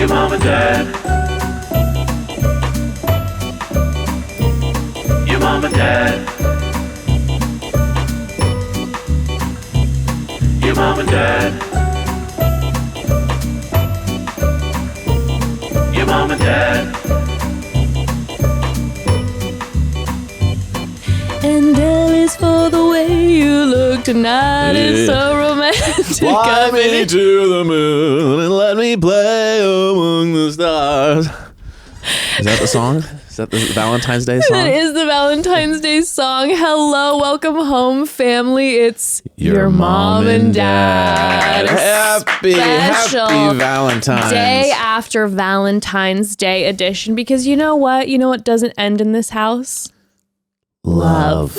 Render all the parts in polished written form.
Your mom and dad. Your mom and dad. Your mom and dad. Your mom and dad. And L is for the way you look tonight. It's so romantic. Fly me to the moon and let me play among the stars. Is that the song? Is that the Valentine's Day song? That is the Valentine's Day song. Hello, welcome home, family. It's your mom and dad. Happy Valentine's Day after Valentine's Day edition. Because you know what? You know what doesn't end in this house? Love.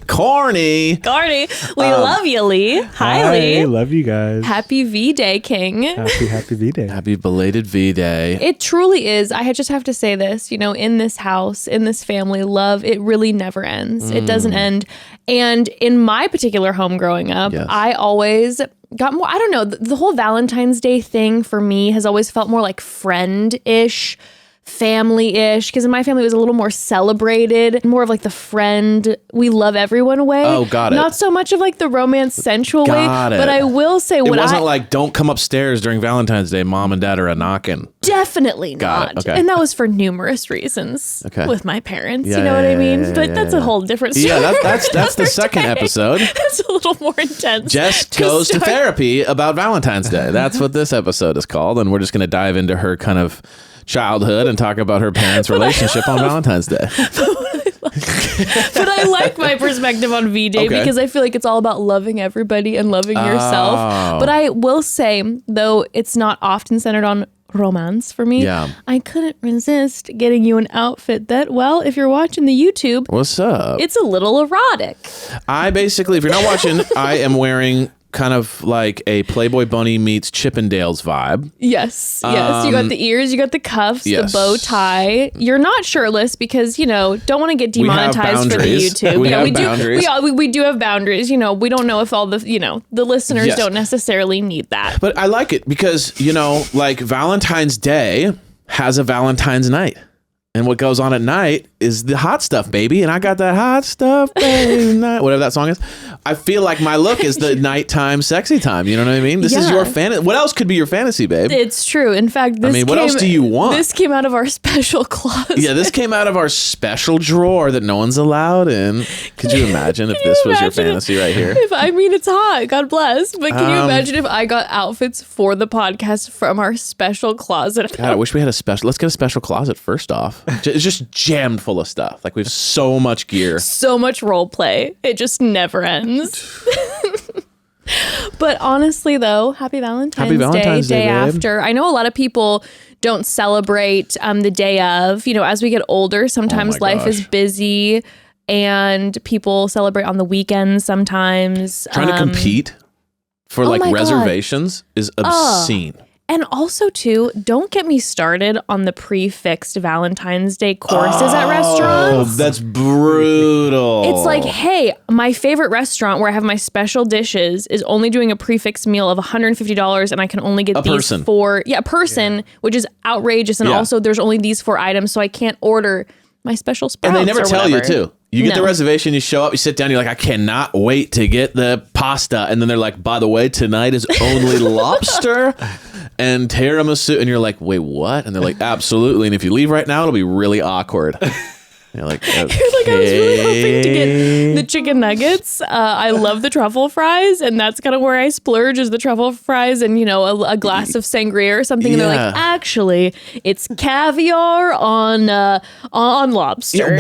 Corny. We love you, Lee. Hi, Lee. Love you guys. Happy V-Day, King. Happy V-Day. Happy belated V-Day. It truly is. I just have to say this, you know, in this house, in this family, love, it really never ends. It doesn't end. And in my particular home growing up, Yes. I always got more, I don't know, the whole Valentine's Day thing for me has always felt more like friend-ish, family-ish, because in my family it was a little more celebrated, more of like the friend, we love everyone way. Oh, got it. Not so much of like the romance sensual way, Got it. but I will say It what wasn't like, don't come upstairs during Valentine's Day. Mom and dad are a-knocking. definitely Got not. it, okay. And that was for numerous reasons Okay. with my parents. Yeah, you know what I yeah, mean? yeah, But yeah, that's yeah. a whole different story. Yeah, that's the second day. episode. That's a little more intense. Jess goes to therapy about Valentine's Day. That's what this episode is called. And we're just going to dive into her kind of childhood and talk about her parents' relationship on Valentine's Day. But I like my perspective on V-Day Okay. because I feel like it's all about loving everybody and loving yourself. Oh. But I will say, though it's not often centered on romance for me, Yeah. I couldn't resist getting you an outfit that, well, if you're watching the YouTube, What's up? it's a little erotic. I basically, if you're not watching, I am wearing kind of like a Playboy Bunny meets Chippendales vibe. Yes. You got the ears, you got the cuffs, yes. the bow tie. You're not shirtless because, you know, don't want to get We have demonetized for the boundaries. YouTube. We have we boundaries. we do have boundaries. You know, we don't know if all the, you know, the listeners Yes. don't necessarily need that. But I like it because, you know, like Valentine's Day has a Valentine's night. And what goes on at night is the hot stuff, baby. And I got that hot stuff, baby. Whatever that song is. I feel like my look is the nighttime sexy time. You know what I mean? This is Yeah. your fantasy. What else could be your fantasy, babe? It's true. In fact, this what else do you want? This came out of our special closet. Yeah, this came out of our special drawer that no one's allowed in. Could you imagine if this was your fantasy right here? I mean, it's hot. God bless. But can you imagine if I got outfits for the podcast from our special closet? God, I wish we had a special. Let's get a special closet first off. It's just jammed full of stuff. Like we have so much gear. So much role play. It just never ends. But honestly, though, happy Valentine's Day, day babe. after. I know a lot of people don't celebrate the day of. You know, as we get older, sometimes my life is gosh. busy and people celebrate on the weekends sometimes. Trying to compete for like my God. reservations is obscene. And also, too, don't get me started on the prefixed Valentine's Day courses at Oh, restaurants. that's brutal. It's like, hey, my favorite restaurant where I have my special dishes is only doing a prefix meal of $150 and I can only get A these person. four. Yeah, a person, which is outrageous. And Yeah. also there's only these 4 items, so I can't order my special sprouts. And they never or tell whatever. you too. You get the No. reservation, you show up, you sit down, you're like, I cannot wait to get the pasta. And then they're like, by the way, tonight is only lobster and tiramisu. And you're like, wait, what? And they're like, absolutely. And if you leave right now, it'll be really awkward. You're like, okay. You're like, I was really hoping to get the chicken nuggets. I love the truffle fries, and that's kind of where I splurge is the truffle fries and, you know, a glass of sangria or something. And they're Yeah. like, actually, it's caviar on lobster.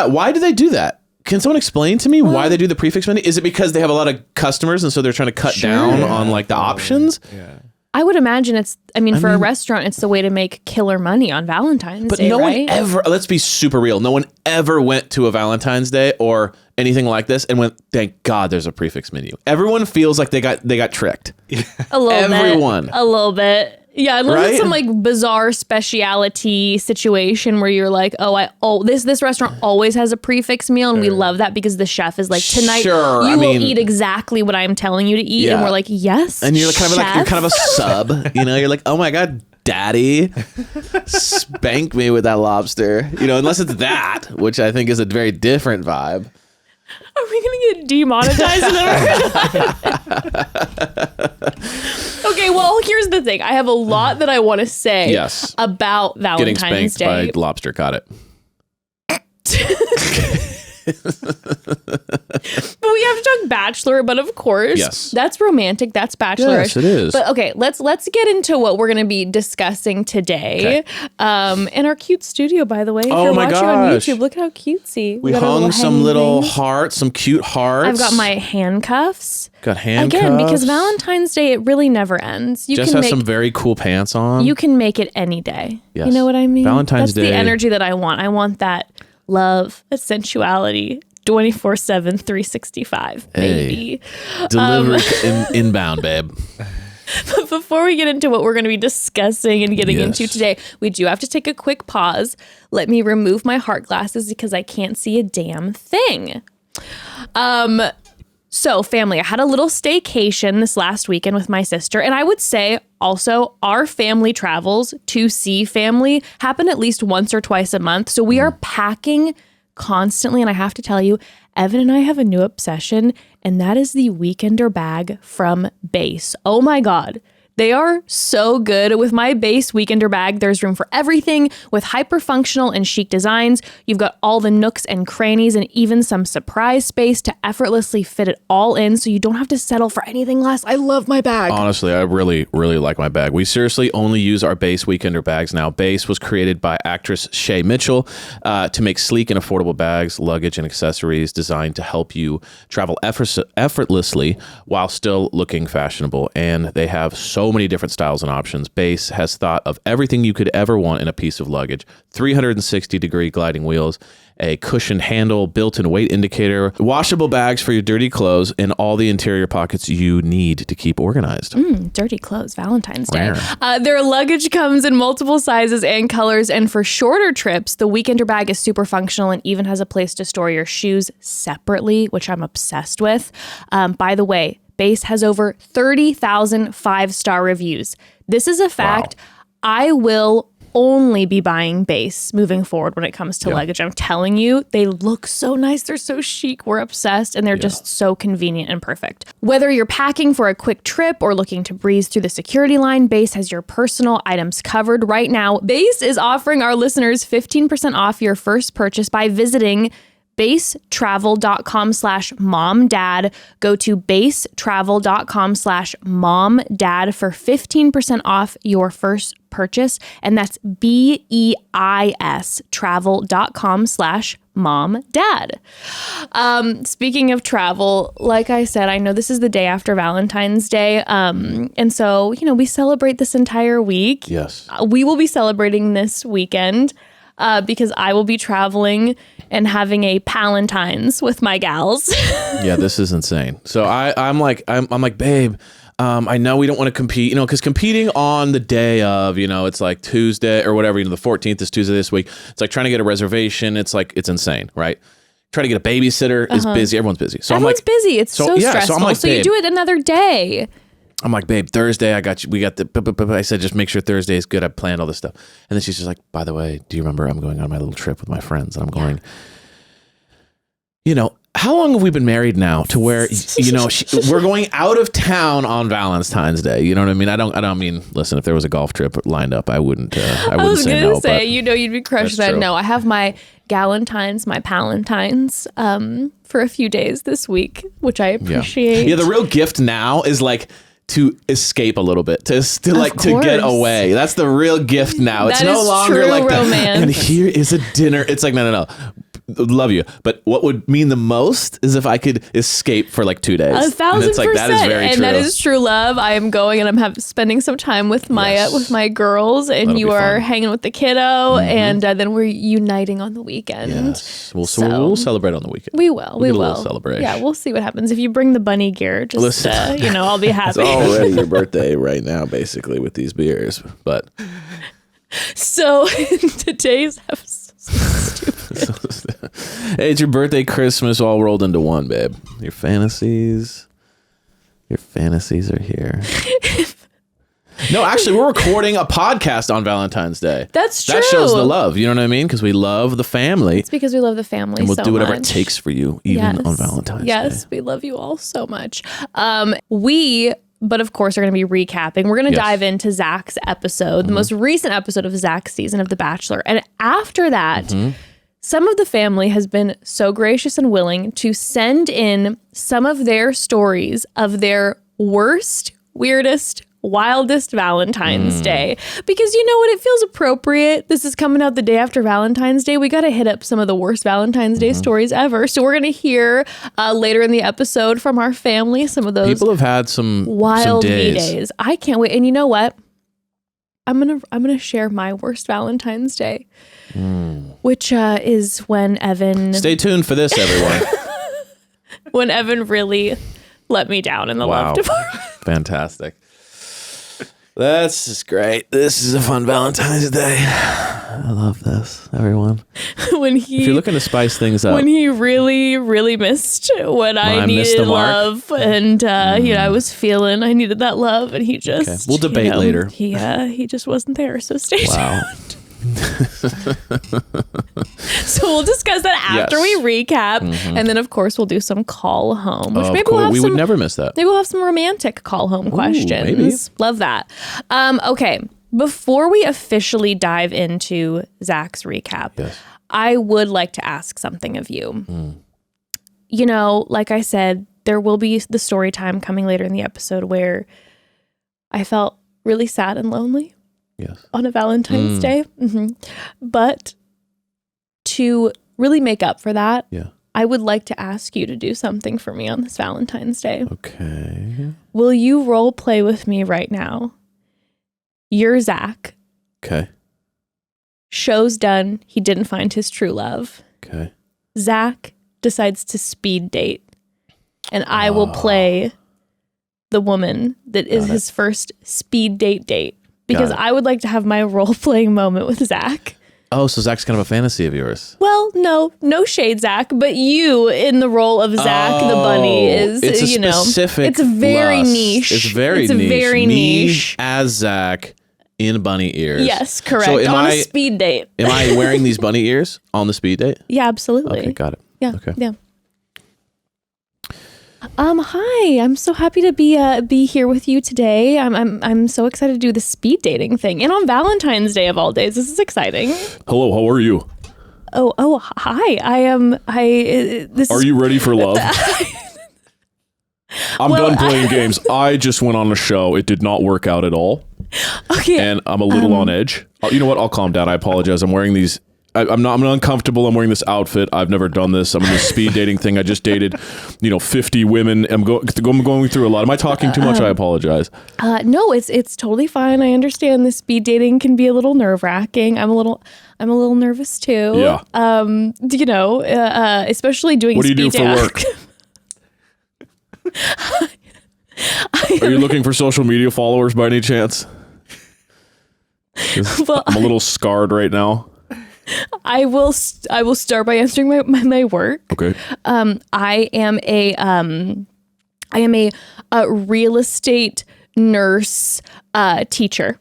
Why do they do that? Can someone explain to me why they do the prefix menu? Is it because they have a lot of customers and so they're trying to cut down on like the options? I would imagine for a restaurant, it's the way to make killer money on Valentine's But Day, no right? one ever, let's be super real. No one ever went to a Valentine's Day or anything like this and went, thank God there's a prefix menu. Everyone feels like they got tricked. A little Everyone. bit. A little bit. Yeah, unless Right? it's some like bizarre speciality situation where you're like, this restaurant always has a prefix meal and we love that because the chef is like, tonight Sure, you I will mean- eat exactly what I'm telling you to eat. Yeah. And we're like, yes, And you're kind of like, you're chef." kind of a sub, you know, you're like, oh my God, daddy, spank me with that lobster. You know, unless it's that, which I think is a very different vibe. Are we gonna get demonetized? Okay, well, here's the thing. I have a lot that I want to say about Valentine's Getting spanked Day. by lobster, got it. But we have to talk Bachelor, but of course, that's romantic. That's Bachelor. Yes, it is. But okay, let's get into what we're going to be discussing today. In our cute studio, by the way. If you're watching on YouTube, look how cutesy. We got our hung some little things. hearts, some cute hearts. I've got my handcuffs. Got handcuffs. Again, because Valentine's Day, it really never ends. Jess has some very cool pants on. You can make it any day. Yes. You know what I mean? Valentine's Day. That's the energy that I want. I want that love, that sensuality, 24/7, 365, baby. Delivery inbound, babe. But before we get into what we're going to be discussing and getting into today, we do have to take a quick pause. Let me remove my heart glasses because I can't see a damn thing. So family, I had a little staycation this last weekend with my sister, and I would say also our family travels to see family happen at least once or twice a month. So we are packing constantly, and I have to tell you, Evan and I have a new obsession, and that is the Weekender bag from Base. Oh my God. They are so good. With my Base Weekender bag, there's room for everything with hyper functional and chic designs. You've got all the nooks and crannies and even some surprise space to effortlessly fit it all in so you don't have to settle for anything less. I love my bag. Honestly, I really, really like my bag. We seriously only use our Base Weekender bags now. Base was created by actress Shay Mitchell to make sleek and affordable bags, luggage, and accessories designed to help you travel effortlessly while still looking fashionable. And they have so many different styles and options. Base has thought of everything you could ever want in a piece of luggage. 360-degree gliding wheels, a cushioned handle, built-in weight indicator, washable bags for your dirty clothes, and all the interior pockets you need to keep organized. Dirty clothes, Valentine's Day. Their luggage comes in multiple sizes and colors, and for shorter trips, the Weekender bag is super functional and even has a place to store your shoes separately, which I'm obsessed with. By the way, Base has over 30,000 5-star reviews. This is a fact. Wow. I will only be buying Base moving forward when it comes to luggage. I'm telling you, they look so nice. They're so chic. We're obsessed, and they're just so convenient and perfect. Whether you're packing for a quick trip or looking to breeze through the security line, Base has your personal items covered. Right now, Base is offering our listeners 15% off your first purchase by visiting basetravel.com/momdad. Go to basetravel.com/momdad for 15% off your first purchase. And that's BEIS travel.com/momdad. Speaking of travel, like I said, I know this is the day after Valentine's Day. And so, you know, we celebrate this entire week. Yes. We will be celebrating this weekend. Because I will be traveling and having a Palentine's with my gals. Yeah, this is insane. So I'm like, babe, I know we don't want to compete, you know, because competing on the day of, you know, it's like Tuesday or whatever, you know, the 14th is Tuesday this week. It's like trying to get a reservation. It's like, it's insane, right? Trying to get a babysitter is busy. Everyone's busy. So Everyone's busy. It's so stressful. So I'm like, so you do it another day. I'm like, babe, Thursday, I got you. We got the, I said, just make sure Thursday is good. I planned all this stuff. And then she's just like, by the way, do you remember I'm going on my little trip with my friends? And I'm going, you know, how long have we been married now to where, you know, we're going out of town on Valentine's Day. You know what I mean? I don't mean, listen, if there was a golf trip lined up, I wouldn't say no. I was going to say, you know, you'd be crushed that. No, I have my Galentine's, my Palentine's, for a few days this week, which I appreciate. Yeah, the real gift now is like, to escape a little bit, to get away. That's the real gift now. It's no longer true like romance. And here is a dinner. It's like, no. Love you. But what would mean the most is if I could escape for like 2 days. 1,000%. It's like, that is very true. That is true love. I am going and I'm spending some time with my girls, and That'll you are hanging with the kiddo, and then we're uniting on the weekend. Yes. We'll celebrate on the weekend. We will. We get a will. little celebration. Yeah, we'll see what happens. If you bring the bunny gear, just, you know, I'll be happy. It's already your birthday right now, basically, with these beers. But so today's episode. Hey, it's your birthday, Christmas, all rolled into one, babe. Your fantasies are here. No, actually, we're recording a podcast on Valentine's Day. That's true. That shows the love. You know what I mean? Because we love the family. It's because we love the family And we'll so do whatever much. it takes for you, even on Valentine's Day. Yes, we love you all so much. But of course, we're going to be recapping. We're going to Yes. dive into Zach's episode, the most recent episode of Zach's season of The Bachelor. And after that, some of the family has been so gracious and willing to send in some of their stories of their worst, weirdest, wildest Valentine's Day. Because you know what? It feels appropriate. This is coming out the day after Valentine's Day. We got to hit up some of the worst Valentine's Day stories ever. So we're going to hear later in the episode from our family some of those People have had some wild days. days. I can't wait. And you know what? I'm gonna share my worst Valentine's Day, which is when Evan Stay tuned for this, everyone. when Evan really let me down in the love department. Fantastic. That's just great. This is a fun Valentine's Day. I love this, everyone. When If you're looking to spice things up, when he really, really missed when I missed needed the mark. love, and I was feeling I needed that love, and he just Okay. We'll debate later. He just wasn't there. So stay tuned. wow. So we'll discuss that after Yes. we recap, and then of course we'll do some call home, which Of maybe course, we'll have we some. would never miss that. Maybe we'll have some romantic call home questions. maybe. Love that. Okay, before we officially dive into Zach's recap, Yes. I would like to ask something of you. You know, like I said, there will be the story time coming later in the episode where I felt really sad and lonely Yes. on a Valentine's Day. But to really make up for that, Yeah. I would like to ask you to do something for me on this Valentine's Day. Okay. Will you role play with me right now? You're Zach. Okay. Show's done. He didn't find his true love. Okay. Zach decides to speed date. And I will play the woman that is his first speed date. Because Got it. I would like to have my role-playing moment with Zach. Oh, so Zach's kind of a fantasy of yours. Well, no shade, Zach, but you in the role of Zach the bunny is, it's a you know, specific it's very lust. niche. It's very niche. very Me niche. as Zach in bunny ears. Yes, correct. So On a speed date. am I wearing these bunny ears on the speed date? Yeah, absolutely. Okay, got it. Yeah. Okay. Yeah. Hi. I'm so happy to be here with you today. I'm so excited to do the speed dating thing, and on Valentine's Day of all days. This is exciting. Hello, how are you? Oh, hi. I am. This Are is you ready for love? I'm Well, done playing games. I just went on a show. It did not work out at all. okay. And I'm a little on edge. Oh, you know what? I'll calm down. I apologize. I'm wearing these. I'm uncomfortable. I'm wearing this outfit. I've never done this. I'm in this speed dating thing. I just dated, 50 women. I'm going through a lot. Am I talking too much? I apologize. No, it's totally fine. I understand the speed dating can be a little nerve wracking. I'm a little nervous too. Yeah. Especially doing. What do you do speed for date- work? Are you looking for social media followers by any chance? 'Cause Well, I'm a little scarred right now. I will start by answering my work. Okay. I am a real estate nurse teacher.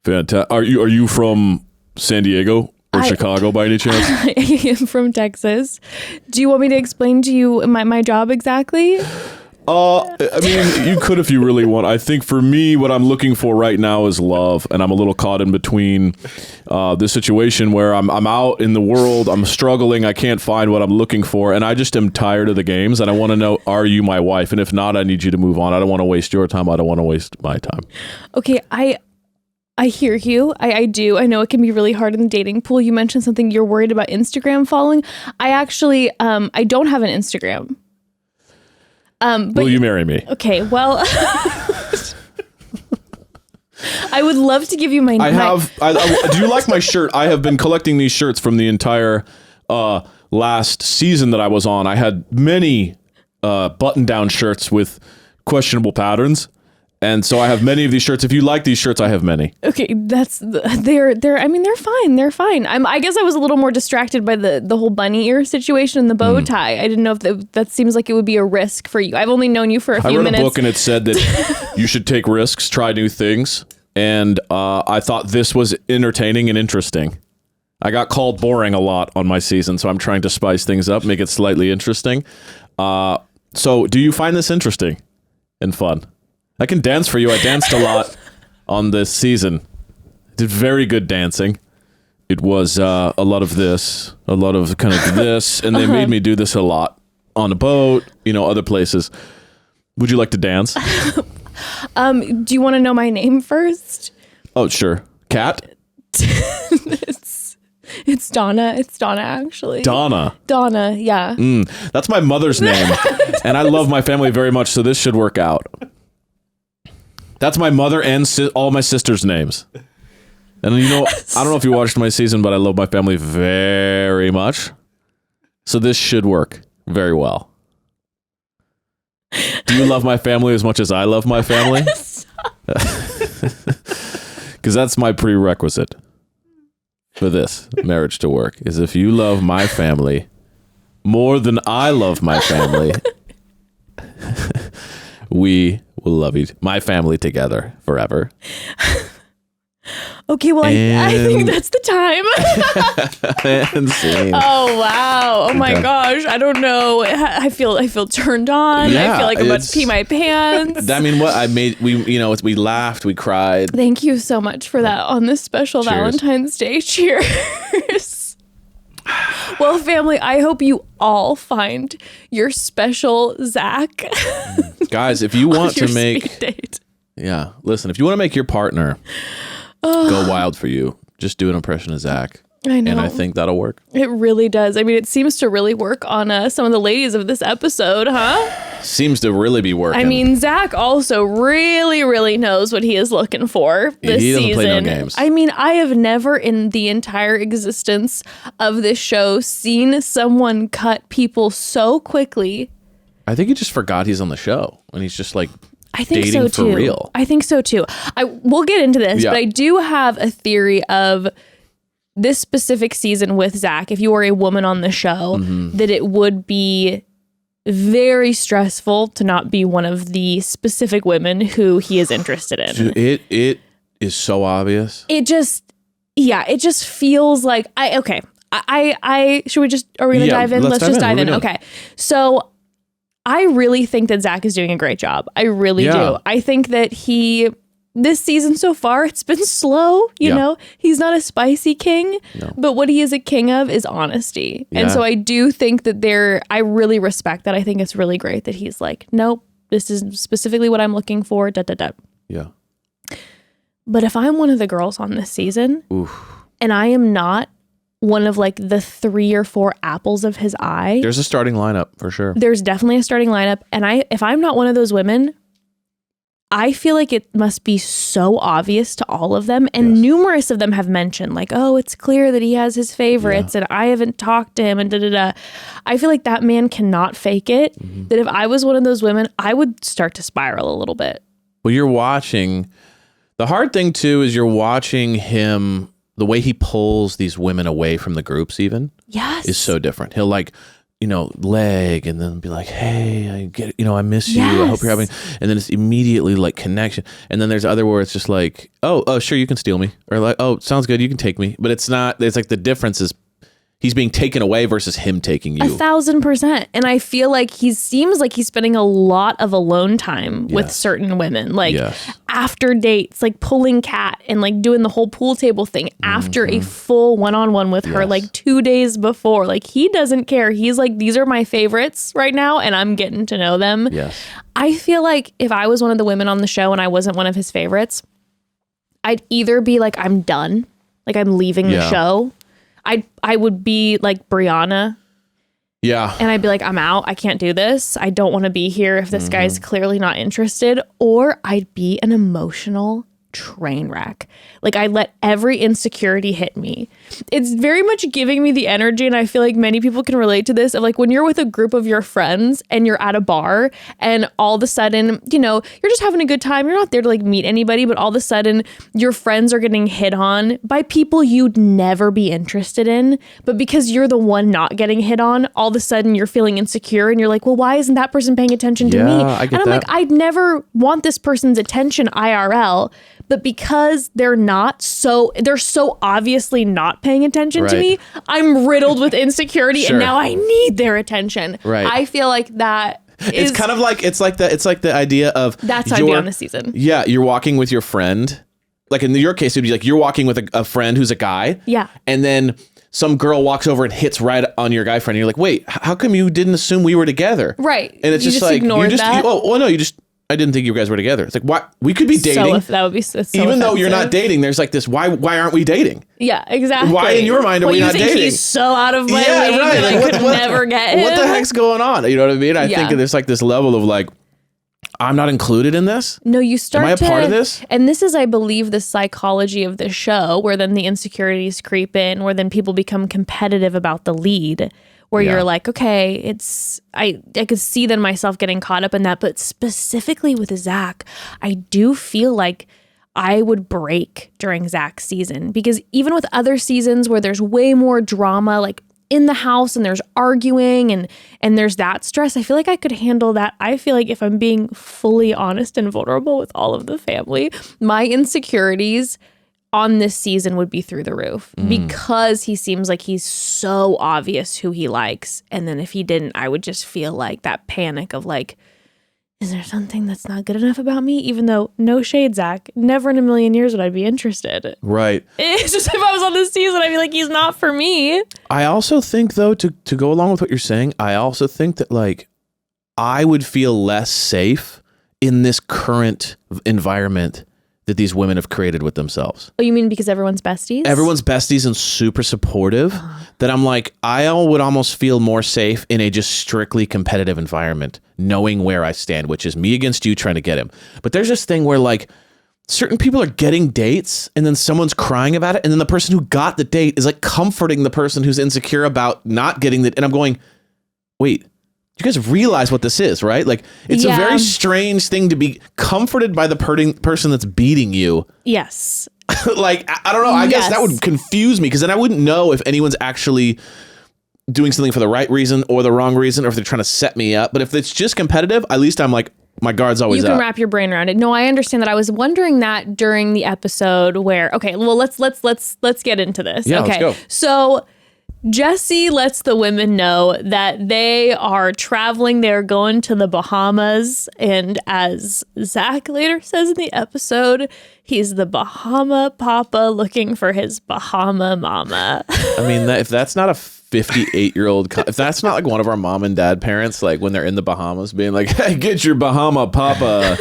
Fantastic. Are you from San Diego or Chicago by any chance? I am from Texas. Do you want me to explain to you my job exactly? I mean, you could if you really want. I think for me, what I'm looking for right now is love, and I'm a little caught in between this situation where I'm out in the world, I'm struggling, I can't find what I'm looking for, and I just am tired of the games, and I want to know, are you my wife? And if not, I need you to move on. I don't want to waste your time. I don't want to waste my time. Okay, I hear you. I do. I know it can be really hard in the dating pool. You mentioned something you're worried about Instagram following. I actually I don't have an Instagram. But Will you marry me? okay, well, I would love to give you my. Do you like my shirt? I have been collecting these shirts from the entire last season that I was on. I had many button-down shirts with questionable patterns. And so I have many of these shirts. If you like these shirts, I have many. Okay, they're. I mean, they're fine. They're fine. I guess I was a little more distracted by the whole bunny ear situation and the bow tie. I didn't know if that seems like it would be a risk for you. I've only known you for a few I read minutes. a book and it said that you should take risks, try new things. and I thought this was entertaining and interesting. I got called boring a lot on my season, so I'm trying to spice things up, make it slightly interesting. So do you find this interesting and fun? I can dance for you. I danced a lot on this season. Did very good dancing. It was a lot of this, a lot of kind of this, and they made me do this a lot on a boat, other places. Would you like to dance? Do you want to know my name first? Oh, sure. Kat? It's Donna. It's Donna, actually. Donna, yeah. That's my mother's name, and I love my family very much, so this should work out. That's my mother and all my sisters' names. And I don't know if you watched my season, but I love my family very much. So this should work very well. Do you love my family as much as I love my family? Because that's my prerequisite for this marriage to work, is if you love my family more than I love my family, we will love my family together forever. Okay, well, I think that's the time. And scene. Oh, wow. Oh, my gosh. I don't know. I feel turned on. Yeah, I feel like I'm about to pee my pants. I mean, we laughed, we cried. Thank you so much for that on this special Cheers. Valentine's Day. Cheers. Well, family, I hope you all find your special Zach. Guys, if you want your to make... speed date. Yeah, listen, if you want to make your partner go wild for you, just do an impression of Zach. I know. And I think that'll work. It really does. I mean, it seems to really work on some of the ladies of this episode, huh? Seems to really be working. I mean, Zach also really, really knows what he is looking for this He doesn't season. play no games. I mean, I have never in the entire existence of this show seen someone cut people so quickly. I think he just forgot he's on the show. And he's just like... I think dating so for too. real. I think so too. We'll get into this, but I do have a theory of this specific season with Zach. If you were a woman on the show, that it would be very stressful to not be one of the specific women who he is interested in. Dude, it is so obvious. It just feels like should we just, are we gonna dive in? Let's just dive in. Okay. So I really think that Zach is doing a great job. I really do. I think that this season so far, it's been slow, you know? He's not a spicy king, but what he is a king of is honesty. Yeah. And so I do think that I really respect that. I think it's really great that he's like, nope, this is specifically what I'm looking for, Yeah. But if I'm one of the girls on this season, and I am not one of like the 3 or 4 apples of his eye. There's a starting lineup for sure. There's definitely a starting lineup. And if I'm not one of those women, I feel like it must be so obvious to all of them. And numerous of them have mentioned like, oh, it's clear that he has his favorites and I haven't talked to him and I feel like that man cannot fake it. That if I was one of those women, I would start to spiral a little bit. Well, you're watching. The hard thing too is you're watching him. The way he pulls these women away from the groups is so different. He'll leg and then be like, hey, I get it. I miss you. I hope you're having, and then it's immediately like connection. And then there's other where it's just like, oh, sure, you can steal me. Or like, oh, sounds good, you can take me. But it's not, it's like the difference is he's being taken away versus him taking you. 1,000%. And I feel like he seems like he's spending a lot of alone time with certain women, like after dates, like pulling Kat and like doing the whole pool table thing after a full one-on-one with her, like 2 days before. Like he doesn't care. He's like, these are my favorites right now and I'm getting to know them. Yes. I feel like if I was one of the women on the show and I wasn't one of his favorites, I'd either be like, I'm done. Like I'm leaving the show. I would be like Brianna. Yeah. And I'd be like, I'm out. I can't do this. I don't want to be here if this guy's clearly not interested. Or I'd be an emotional train wreck. Like I let every insecurity hit me. It's very much giving me the energy, and I feel like many people can relate to this, of like when you're with a group of your friends and you're at a bar and all of a sudden, you're just having a good time. You're not there to like meet anybody, but all of a sudden your friends are getting hit on by people you'd never be interested in. But because you're the one not getting hit on, all of a sudden you're feeling insecure and you're like, well, why isn't that person paying attention to me? I get and I'm that. like, I'd never want this person's attention IRL. But because they're so obviously not paying attention to Right. me, I'm riddled with insecurity Sure. and now I need their attention. Right. I feel like that It's kind of like it's like the idea of that's how I'd be on this season. Yeah, you're walking with your friend. Like in your case, it'd be like you're walking with a friend who's a guy. Yeah. And then some girl walks over and hits right on your guy friend. And you're like, wait, how come you didn't assume we were together? Right. And it's You just just like ignored that? I didn't think you guys were together. It's like, why? We could be dating. So if that would be so even though you're not offensive. dating, there's like this. Why aren't we dating? Yeah, exactly. Why in your mind are we you not think dating? He's so out of my league right. that I could never get him. What the heck's going on? You know what I mean? I Yeah. think there's like this level of like, I'm not included in this. No, you start Am I a part of this? And this is, I believe, the psychology of the show, where then the insecurities creep in, where then people become competitive about the lead, where Yeah. you're like, okay, I could see then myself getting caught up in that. But specifically with Zach, I do feel like I would break during Zach's season, because even with other seasons where there's way more drama, like in the house and there's arguing and there's that stress, I feel like I could handle that. I feel like if I'm being fully honest and vulnerable with all of the family, my insecurities on this season would be through the roof, because he seems like he's so obvious who he likes. And then if he didn't, I would just feel like that panic of like, is there something that's not good enough about me? Even though, no shade, Zach, never in a million years would I be interested. Right. It's just if I was on this season, I'd be like, he's not for me. I also think though, to go along with what you're saying, I also think that like I would feel less safe in this current environment that these women have created with themselves. Oh, you mean because everyone's besties? Everyone's besties and super supportive, that I'm like, I would almost feel more safe in a just strictly competitive environment, knowing where I stand, which is me against you trying to get him. But there's this thing where like certain people are getting dates and then someone's crying about it. And then the person who got the date is like comforting the person who's insecure about not getting it. And I'm going, wait, you guys realize what this is, right? Like it's a Yeah. very strange thing to be comforted by the person that's beating you. Yes. Like, I don't know. I guess that Yes. would confuse me, because then I wouldn't know if anyone's actually doing something for the right reason or the wrong reason, or if they're trying to set me up. But if it's just competitive, at least I'm like, my guard's always You can up. wrap your brain around it. No, I understand that. I was wondering that during the episode where, okay, well, let's get into this. Yeah, okay. let's go. So Jesse lets the women know that they are traveling. They're going to the Bahamas. And as Zach later says in the episode, he's the Bahama Papa looking for his Bahama Mama. I mean, if that's not a 58-year-old, if that's not like one of our mom and dad parents, like when they're in the Bahamas being like, hey, get your Bahama Papa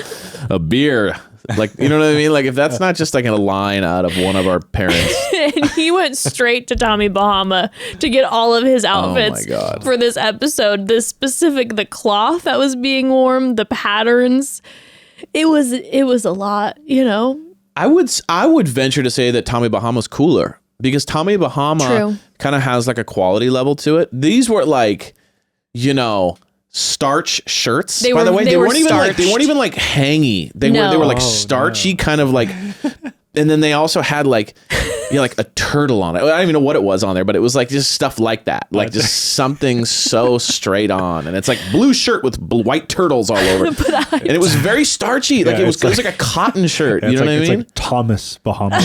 a beer. Like, you know what I mean? Like if that's not just like a line out of one of our parents. And he went straight to Tommy Bahama to get all of his outfits God. for this episode. The cloth that was being worn, the patterns. It was a lot, you know? I would venture to say that Tommy Bahama's cooler, because Tommy Bahama True. kind of has like a quality level to it. These were like, you know, starch shirts. By the way, they weren't even like hangy. They were like starchy, kind of like. And then they also had like, like a turtle on it. I don't even know what it was on there, but it was like just stuff like that, like just something so straight on. And it's like blue shirt with white turtles all over, and it was very starchy. Like it was like a cotton shirt. You know what I mean? It's like Thomas Bahama.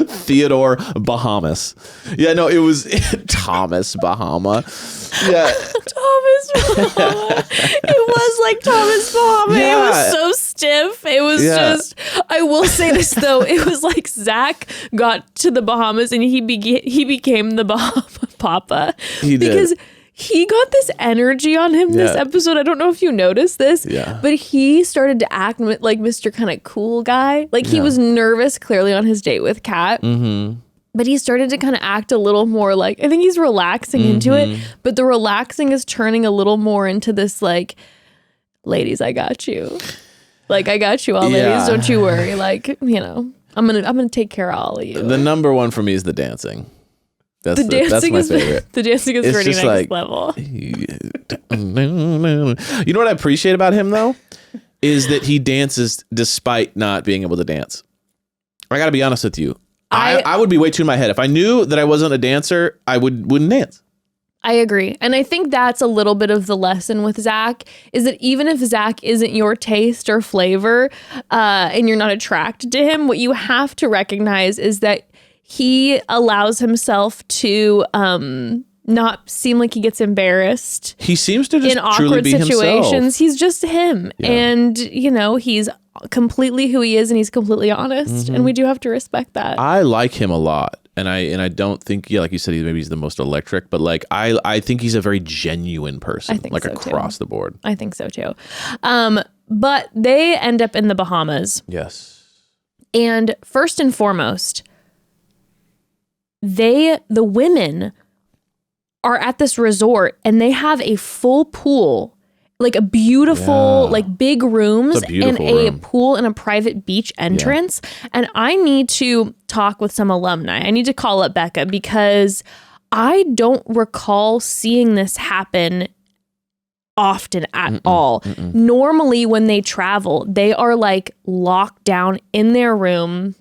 Theodore Bahamas. Yeah, no, it was Thomas Bahama. Yeah. Thomas Bahama. It was like Thomas Bahama. Yeah. It was so stiff. It was just, I will say this though, it was like Zach got to the Bahamas and he became the Bahama Papa. He did. Because he got this energy on him this Yeah. episode. I don't know if you noticed this, but he started to act like Mr. kind of cool guy. Like he was nervous clearly on his date with Kat. Mm-hmm. But he started to kind of act a little more like, I think he's relaxing into it, but the relaxing is turning a little more into this like, ladies, I got you. Like, I got you all, ladies. Don't you worry. Like, you know, I'm gonna take care of all of you. The number one for me is the dancing. That's That's my favorite. The dancing is It's pretty just next like- level. You know what I appreciate about him though, is that he dances despite not being able to dance. I got to be honest with you. I would be way too in my head. If I knew that I wasn't a dancer, I wouldn't dance. I agree. And I think that's a little bit of the lesson with Zach is that even if Zach isn't your taste or flavor and you're not attracted to him, what you have to recognize is that he allows himself to not seem like he gets embarrassed. He seems to just in truly awkward be situations. himself. He's just him. Yeah. And, he's completely who he is and he's completely honest. And we do have to respect that. I like him a lot. And I don't think, like you said, he's the most electric, but like I think he's a very genuine person. I think like so, across too. the board. I think so too. But they end up in the Bahamas. Yes. And first and foremost, the women are at this resort and they have a full pool, like a beautiful, like big rooms and a pool and a private beach entrance. Yeah. And I need to talk with some alumni. I need to call up Becca because I don't recall seeing this happen often at all. Normally when they travel, they are like locked down in their room.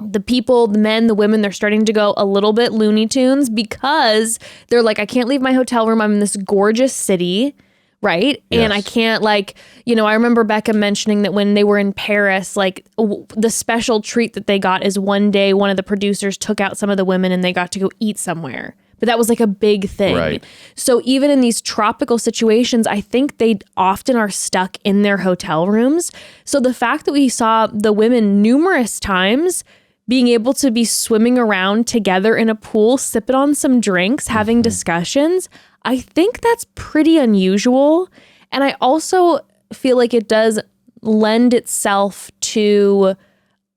The people, the men, the women, they're starting to go a little bit Looney Tunes because they're like, I can't leave my hotel room. I'm in this gorgeous city, right? Yes. And I can't I remember Becca mentioning that when they were in Paris, like the special treat that they got is one day one of the producers took out some of the women and they got to go eat somewhere. But that was like a big thing. Right. So even in these tropical situations, I think they often are stuck in their hotel rooms. So the fact that we saw the women numerous times being able to be swimming around together in a pool, sipping on some drinks, having discussions, I think that's pretty unusual. And I also feel like it does lend itself to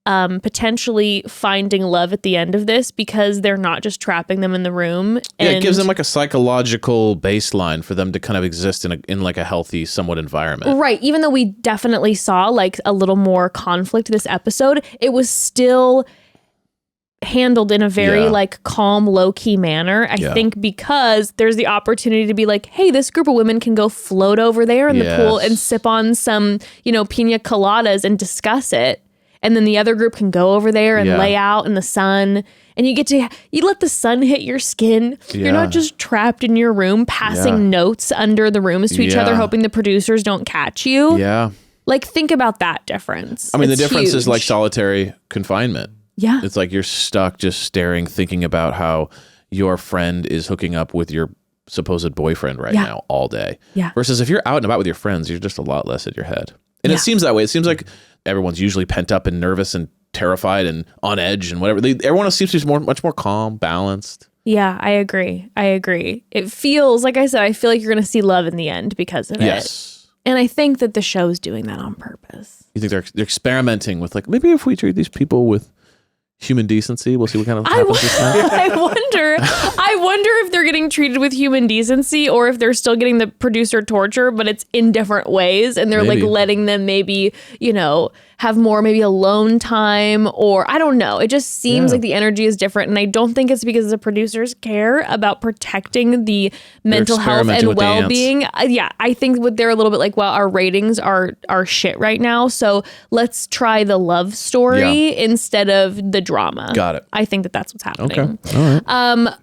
potentially finding love at the end of this because they're not just trapping them in the room. Yeah, it gives them like a psychological baseline for them to kind of exist in like a healthy, somewhat environment. Right. Even though we definitely saw like a little more conflict this episode, it was still handled in a very like calm, low-key manner. I think because there's the opportunity to be like, hey, this group of women can go float over there in the pool and sip on some, pina coladas and discuss it. And then the other group can go over there and lay out in the sun. And you let the sun hit your skin. Yeah. You're not just trapped in your room passing notes under the rooms to each other, hoping the producers don't catch you. Yeah. Like, think about that difference. I mean, it's the difference huge. is like solitary confinement. Yeah. It's like you're stuck just staring, thinking about how your friend is hooking up with your supposed boyfriend right now all day. Yeah. Versus if you're out and about with your friends, you're just a lot less in your head. And it seems that way. It seems like everyone's usually pent up and nervous and terrified and on edge and whatever. Everyone else seems to be much more calm, balanced. Yeah, I agree. It feels, like I said, I feel like you're going to see love in the end because of it. And I think that the show's doing that on purpose. You think they're experimenting with like, maybe if we treat these people with human decency, we'll see what kind of happens this time. I wonder if they're getting treated with human decency or if they're still getting the producer torture, but it's in different ways. And they're like letting them maybe, have more maybe alone time, or I don't know. It just seems like the energy is different. And I don't think it's because the producers care about protecting the mental health and well-being. I think they're a little bit like, well, our ratings are shit right now. So let's try the love story instead of the drama. Got it. I think that's what's happening. Okay. All right.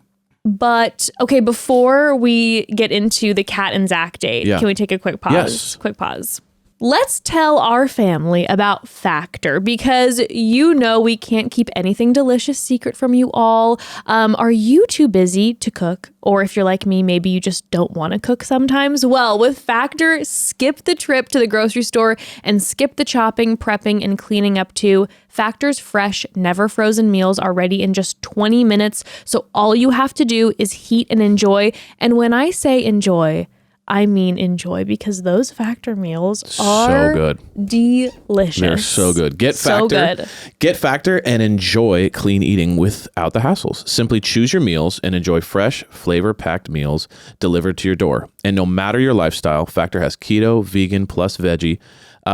But okay, before we get into the Kat and Zach date, can we take a quick pause? Yes. Quick pause. Let's tell our family about Factor because we can't keep anything delicious secret from you all. Are you too busy to cook? Or if you're like me, maybe you just don't want to cook sometimes. Well, with Factor, skip the trip to the grocery store and skip the chopping, prepping, and cleaning up too. Factor's fresh, never frozen meals are ready in just 20 minutes. So all you have to do is heat and enjoy. And when I say enjoy, I mean enjoy, because those Factor meals are so good. Delicious. They're so good. Get Factor and enjoy clean eating without the hassles. Simply choose your meals and enjoy fresh, flavor-packed meals delivered to your door. And no matter your lifestyle, Factor has keto, vegan, plus veggie,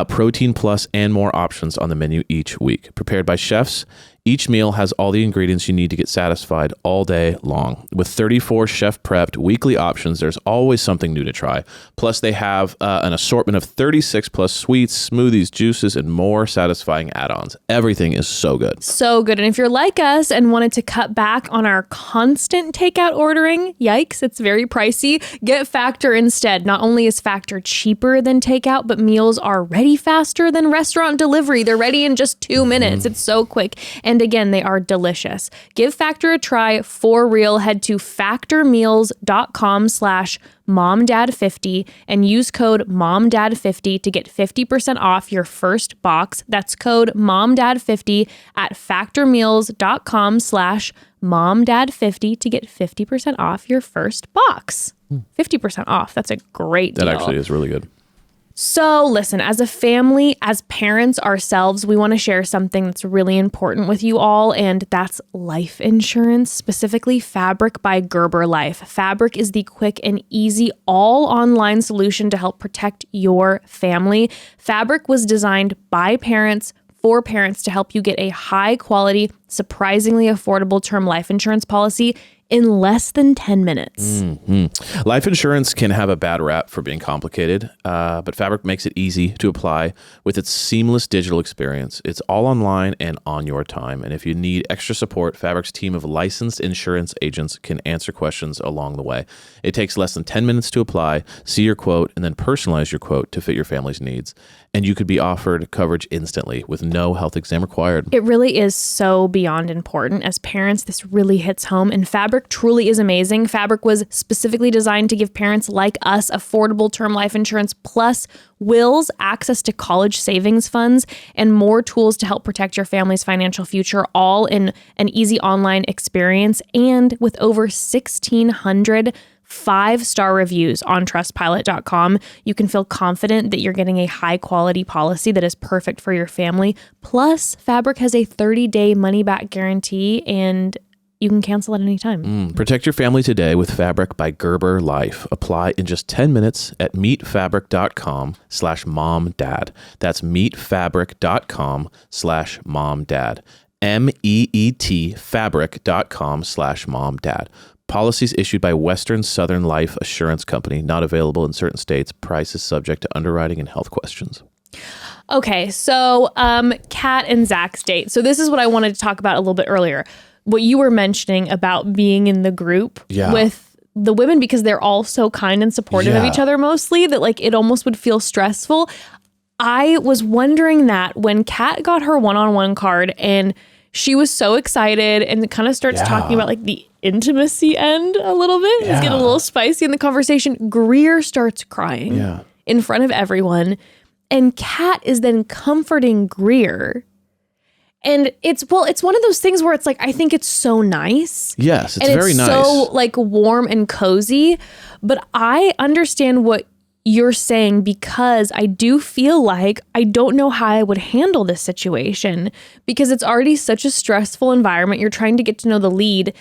protein plus, and more options on the menu each week. Prepared by chefs Each meal has all the ingredients you need to get satisfied all day long. With 34 chef-prepped weekly options, there's always something new to try. Plus, they have an assortment of 36 plus sweets, smoothies, juices, and more satisfying add-ons. Everything is so good. So good. And if you're like us and wanted to cut back on our constant takeout ordering, yikes, it's very pricey, get Factor instead. Not only is Factor cheaper than takeout, but meals are ready faster than restaurant delivery. They're ready in just 2 minutes. It's so quick. And again, they are delicious. Give Factor a try for real. Head to factormeals.com/momdad50 and use code momdad50 to get 50% off your first box. That's code momdad50 at factormeals.com/momdad50 to get 50% off your first box. 50% off. That's a great deal. That actually is really good. So listen, as a family, as parents ourselves, we want to share something that's really important with you all, and that's life insurance, specifically Fabric by Gerber Life. Fabric is the quick and easy all-online solution to help protect your family. Fabric was designed by parents for parents to help you get a high-quality, surprisingly affordable term life insurance policy in less than 10 minutes. Life insurance can have a bad rap for being complicated, but Fabric makes it easy to apply with its seamless digital experience. It's all online and on your time. And if you need extra support, Fabric's team of licensed insurance agents can answer questions along the way. It takes less than 10 minutes to apply, see your quote, and then personalize your quote to fit your family's needs. And you could be offered coverage instantly with no health exam required. It really is so beyond important. As parents, this really hits home, and Fabric truly is amazing. Fabric was specifically designed to give parents like us affordable term life insurance plus wills, access to college savings funds, and more tools to help protect your family's financial future, all in an easy online experience. And with over 1,600 5-star reviews on trustpilot.com, you can feel confident that you're getting a high quality policy that is perfect for your family. Plus, Fabric has a 30-day money-back guarantee, and you can cancel at any time. Protect your family today with Fabric by Gerber Life. Apply in just 10 minutes at meetfabric.com/momdad. That's meetfabric.com/momdad. MEET fabric.com/momdad. Policies issued by Western Southern Life Assurance Company, not available in certain states. Price is subject to underwriting and health questions. Okay, so Kat and Zach's date. So this is what I wanted to talk about a little bit earlier. What you were mentioning about being in the group with the women, because they're all so kind and supportive of each other mostly, that like it almost would feel stressful. I was wondering that when Kat got her one-on-one card and she was so excited and kind of starts talking about like the intimacy end a little bit. It's getting a little spicy in the conversation. Greer starts crying in front of everyone. And Kat is then comforting Greer. And it's one of those things where it's like, I think it's so nice. Yes, it's and very it's nice. So like warm and cozy. But I understand what you're saying, because I do feel like I don't know how I would handle this situation, because it's already such a stressful environment. You're trying to get to know the lead.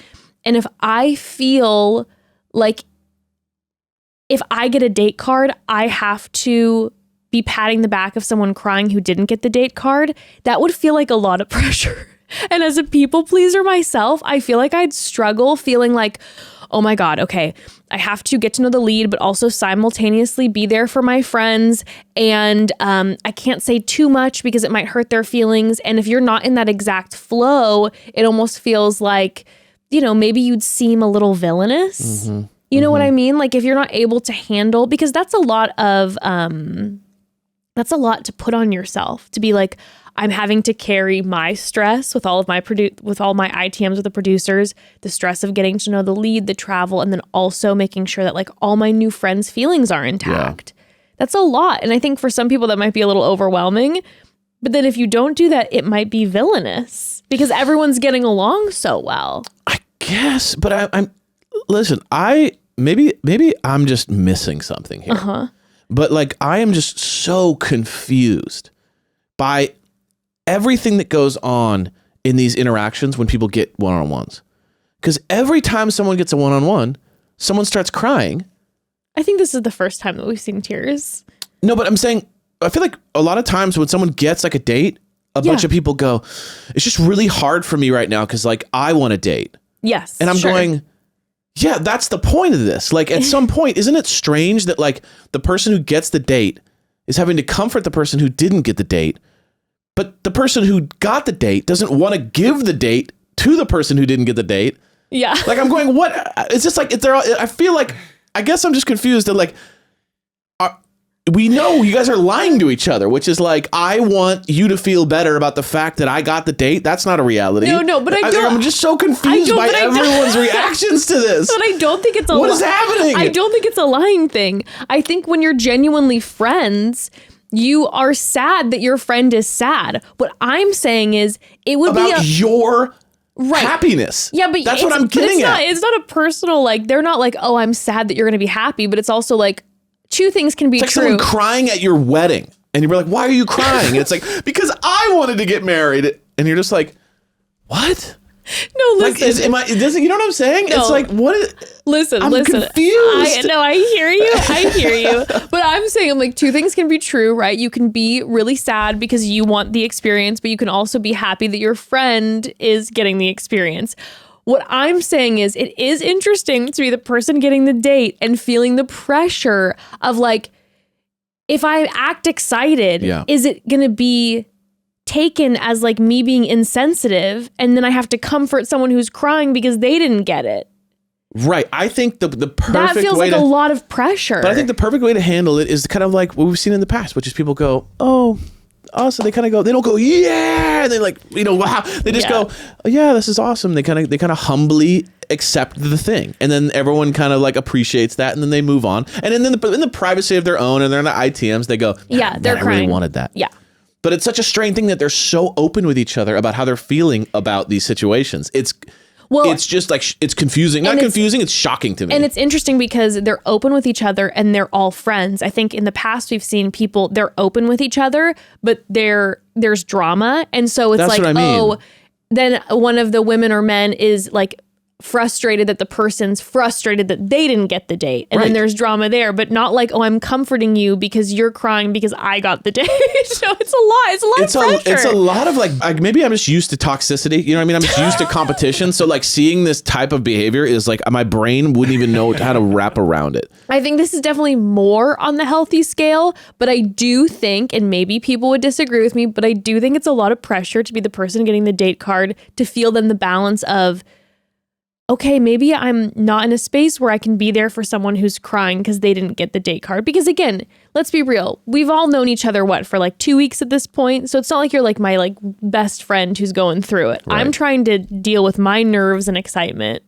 And if I feel like if I get a date card, I have to be patting the back of someone crying who didn't get the date card, that would feel like a lot of pressure. And as a people pleaser myself, I feel like I'd struggle feeling like, oh my God, okay, I have to get to know the lead, but also simultaneously be there for my friends. And I can't say too much because it might hurt their feelings. And if you're not in that exact flow, it almost feels like, you know, maybe you'd seem a little villainous. You know what I mean? Like if you're not able to handle, because that's a lot to put on yourself, to be like, I'm having to carry my stress with all of my with all my ITMs with the producers, the stress of getting to know the lead, the travel, and then also making sure that like all my new friends' feelings are intact. That's a lot. And I think for some people that might be a little overwhelming. But then if you don't do that, it might be villainous because everyone's getting along so well. I guess, but I'm listen, maybe I'm just missing something here. But like I am just so confused by everything that goes on in these interactions when people get one-on-ones. Because every time someone gets a one-on-one, someone starts crying. I think this is the first time that we've seen tears. No, but I'm saying, I feel like a lot of times when someone gets like a date, a bunch of people go, it's just really hard for me right now because like I want to date. Yes. And I'm going, yeah, that's the point of this. Like at some point, isn't it strange that like the person who gets the date is having to comfort the person who didn't get the date, but the person who got the date doesn't want to give the date to the person who didn't get the date. Yeah. Like I'm going, what? It's just like, I feel like, I guess I'm just confused that like, we know you guys are lying to each other, which is like, I want you to feel better about the fact that I got the date. That's not a reality. No, but I don't. I'm just so confused by everyone's reactions to this. But I don't think it's a What is happening? I don't think it's a lying thing. I think when you're genuinely friends, you are sad that your friend is sad. What I'm saying is it would about be your happiness. Yeah, but that's what I'm getting at. It's not a personal, like, they're not like, oh, I'm sad that you're going to be happy, but it's also like, two things can be it's like true. Someone crying at your wedding and you're like, why are you crying? And it's like, because I wanted to get married. And you're just like, what? No, listen. Like, you know what I'm saying? No. It's like, what? Listen. I'm confused. I hear you. But I'm saying, like, two things can be true, right? You can be really sad because you want the experience, but you can also be happy that your friend is getting the experience. What I'm saying is it is interesting to be the person getting the date and feeling the pressure of like, if I act excited, is it going to be taken as like me being insensitive? And then I have to comfort someone who's crying because they didn't get it. Right. I think the perfect that feels way like a lot of pressure. But I think the perfect way to handle it is kind of like what we've seen in the past, which is people go, oh, so they kind of go, they don't go, yeah. They like, wow. They just go, oh, yeah, this is awesome. They kind of humbly accept the thing. And then everyone kind of like appreciates that. And then they move on. And then in the privacy of their own and they're in the ITMs, they go, yeah, they're crying. I really wanted that. Yeah. But it's such a strange thing that they're so open with each other about how they're feeling about these situations. It's just like, it's confusing. Not confusing, it's shocking to me. And it's interesting because they're open with each other and they're all friends. I think in the past we've seen people, they're open with each other, but there's drama. And so it's That's like, what I mean. oh, then one of the women or men is like frustrated that the person's frustrated that they didn't get the date. And then there's drama there, but not like, oh, I'm comforting you because you're crying because I got the date. So it's a lot. It's a lot of pressure. It's a lot of like maybe I'm just used to toxicity. You know what I mean? I'm just used to competition. So like seeing this type of behavior is like my brain wouldn't even know how to wrap around it. I think this is definitely more on the healthy scale, but I do think, and maybe people would disagree with me, but I do think it's a lot of pressure to be the person getting the date card, to feel then the balance of, okay, maybe I'm not in a space where I can be there for someone who's crying because they didn't get the date card. Because again, let's be real. We've all known each other, for like 2 weeks at this point. So it's not like you're like my like best friend who's going through it. Right. I'm trying to deal with my nerves and excitement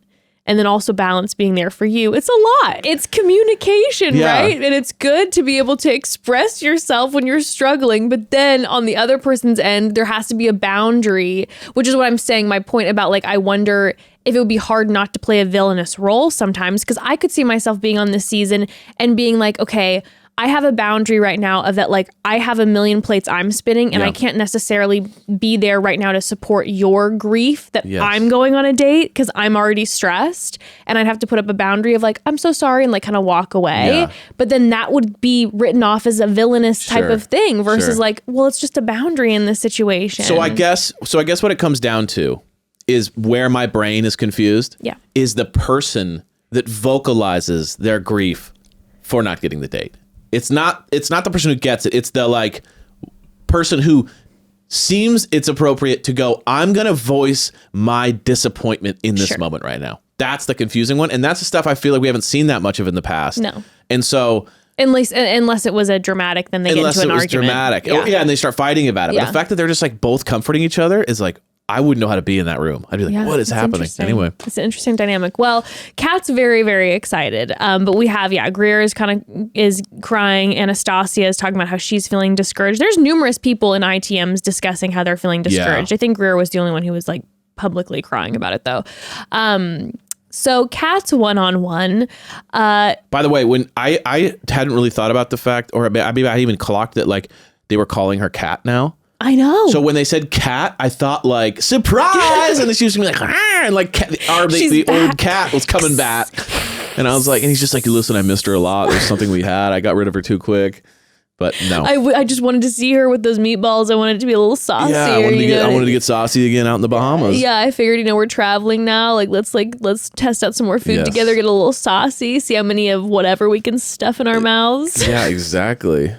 and then also balance being there for you. It's a lot. It's communication, right? And it's good to be able to express yourself when you're struggling. But then on the other person's end, there has to be a boundary, which is what I'm saying. My point about like, I wonder if it would be hard not to play a villainous role sometimes, because I could see myself being on this season and being like, okay, I have a boundary right now of that, like I have a million plates I'm spinning and I can't necessarily be there right now to support your grief that I'm going on a date because I'm already stressed, and I'd have to put up a boundary of like, I'm so sorry, and like kind of walk away. Yeah. But then that would be written off as a villainous type of thing versus like, well, it's just a boundary in this situation. So I guess what it comes down to is where my brain is confused is the person that vocalizes their grief for not getting the date. It's not the person who gets it. It's the like person who seems it's appropriate to go, I'm going to voice my disappointment in this moment right now. That's the confusing one. And that's the stuff I feel like we haven't seen that much of in the past. No. And so unless it was a dramatic, then they get into an argument. Dramatic. Yeah, and they start fighting about it. But the fact that they're just like both comforting each other is like, I wouldn't know how to be in that room. I'd be like, what is happening? Anyway. It's an interesting dynamic. Well, Kat's very, very excited. But we have, Greer is crying. Anastasia is talking about how she's feeling discouraged. There's numerous people in ITMs discussing how they're feeling discouraged. I think Greer was the only one who was like publicly crying about it though. So Kat's one-on-one. By the way, when I hadn't really thought about the fact, or maybe I even clocked that like they were calling her Kat now. I know. So when they said cat, I thought like surprise, and then she was gonna be like, and like the old cat was coming back, and I was like, and he's just like, listen, I missed her a lot. There's something we had. I got rid of her too quick. But no. I just wanted to see her with those meatballs. I wanted it to be a little saucy. I wanted to get saucy again out in the Bahamas. Yeah, I figured, we're traveling now. Let's test out some more food together, get a little saucy, see how many of whatever we can stuff in our mouths. Yeah, exactly.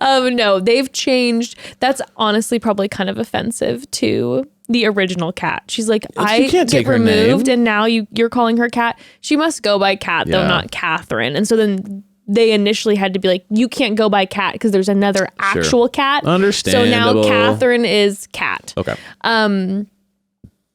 No, they've changed. That's honestly probably kind of offensive to the original Kat. She's like, I can't get take her removed, name. and now you're calling her Kat. She must go by Kat, though, not Catherine. And so then they initially had to be like, you can't go by Kat because there's another actual Kat. Understandable. So now Catherine is Kat. Okay.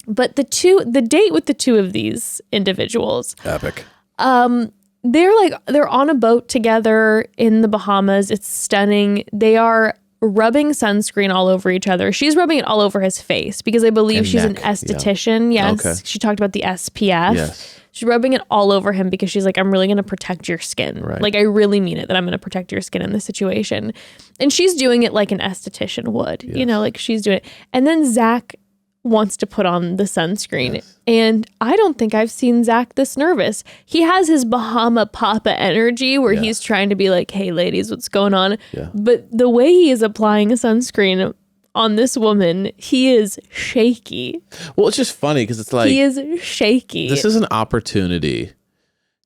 But the date with the two of these individuals, Epic. they're on a boat together in the Bahamas. It's stunning. They are rubbing sunscreen all over each other. She's rubbing it all over his face because I believe she's neck, an esthetician. yeah. Yes. Okay. She talked about the SPF. Yes. She's rubbing it all over him because she's like, I'm really going to protect your skin. Right. Like, I really mean it that I'm going to protect your skin in this situation. And she's doing it like an esthetician would, like she's doing it. And then Zach wants to put on the sunscreen. Yes. And I don't think I've seen Zach this nervous. He has his Bahama Papa energy where he's trying to be like, hey, ladies, what's going on? Yeah. But the way he is applying a sunscreen on this woman, he is shaky. Well, it's just funny because it's like, he is shaky. This is an opportunity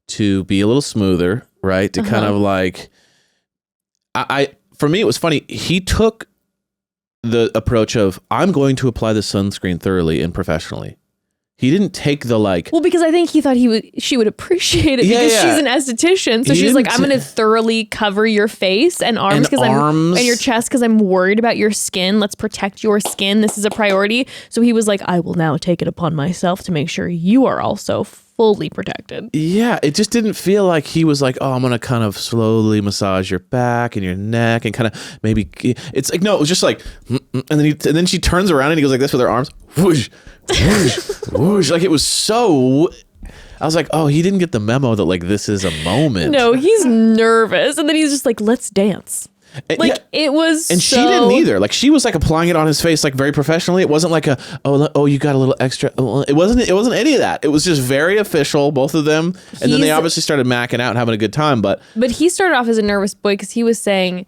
to be a little smoother, right? To kind of like, for me, it was funny. He took the approach of, I'm going to apply the sunscreen thoroughly and professionally. He didn't take the like. Well, because I think he thought she would appreciate it because she's an esthetician. So she's like, I'm going to thoroughly cover your face and arms and your chest because I'm worried about your skin. Let's protect your skin. This is a priority. So he was like, I will now take it upon myself to make sure you are also fully protected. Yeah, it just didn't feel like he was like, oh, I'm gonna kind of slowly massage your back and your neck and kind of maybe. It's like, no, it was just like, and then she turns around and he goes like this with her arms, whoosh, whoosh, whoosh. Like it was so. I was like, oh, he didn't get the memo that like this is a moment. No, he's nervous, and then he's just like, let's dance. It was, and she didn't either. Like she was like applying it on his face like very professionally. It wasn't like oh you got a little extra. It wasn't any of that. It was just very official, both of them. And then they obviously started macking out and having a good time. But he started off as a nervous boy because he was saying,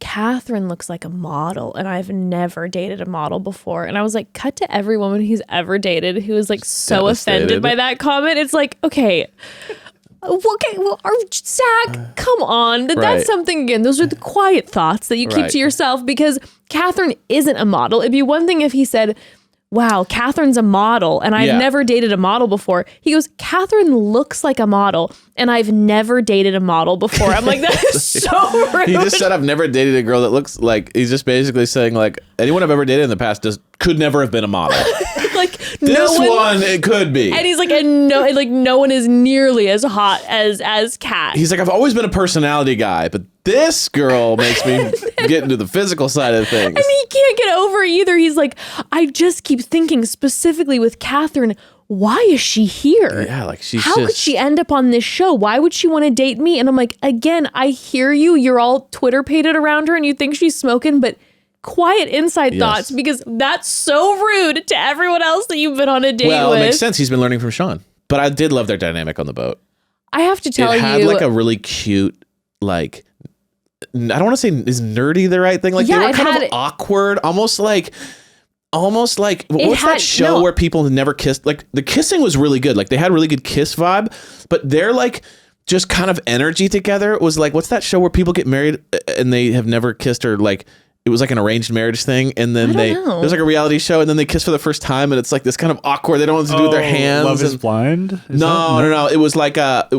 Catherine looks like a model, and I've never dated a model before. And I was like, cut to every woman he's ever dated who is like so offended by that comment. It's like, okay, Zach, come on. That's something, again, those are the quiet thoughts that you keep to yourself because Catherine isn't a model. It'd be one thing if he said, wow, Catherine's a model and I've never dated a model before. He goes, Catherine looks like a model and I've never dated a model before. I'm like, that is so rude. He just said, I've never dated a girl that looks like, he's just basically saying like, anyone I've ever dated in the past could never have been a model. Like it could be. And he's like, no one is nearly as hot as Kat. He's like, I've always been a personality guy, but this girl makes me get into the physical side of things. And he can't get over it either. He's like, I just keep thinking specifically with Catherine, why is she here? Yeah, like how could she end up on this show? Why would she want to date me? And I'm like, again, I hear you. You're all Twitter-pated around her and you think she's smoking, but quiet inside thoughts because that's so rude to everyone else that you've been on a date with. Well, it makes sense. He's been learning from Sean. But I did love their dynamic on the boat. I have to tell you. It had like a really cute, like, I don't want to say is nerdy the right thing. Like they were kind of awkward, almost like what's that show where people never kissed? Like the kissing was really good. Like they had really good kiss vibe, but they're like just kind of energy together. It was like, what's that show where people get married and they have never kissed, or like it was like an arranged marriage thing, and then it was like a reality show, and then they kiss for the first time, and it's like this kind of awkward. They don't know what to do with their hands. Love is Blind? No. It was like kind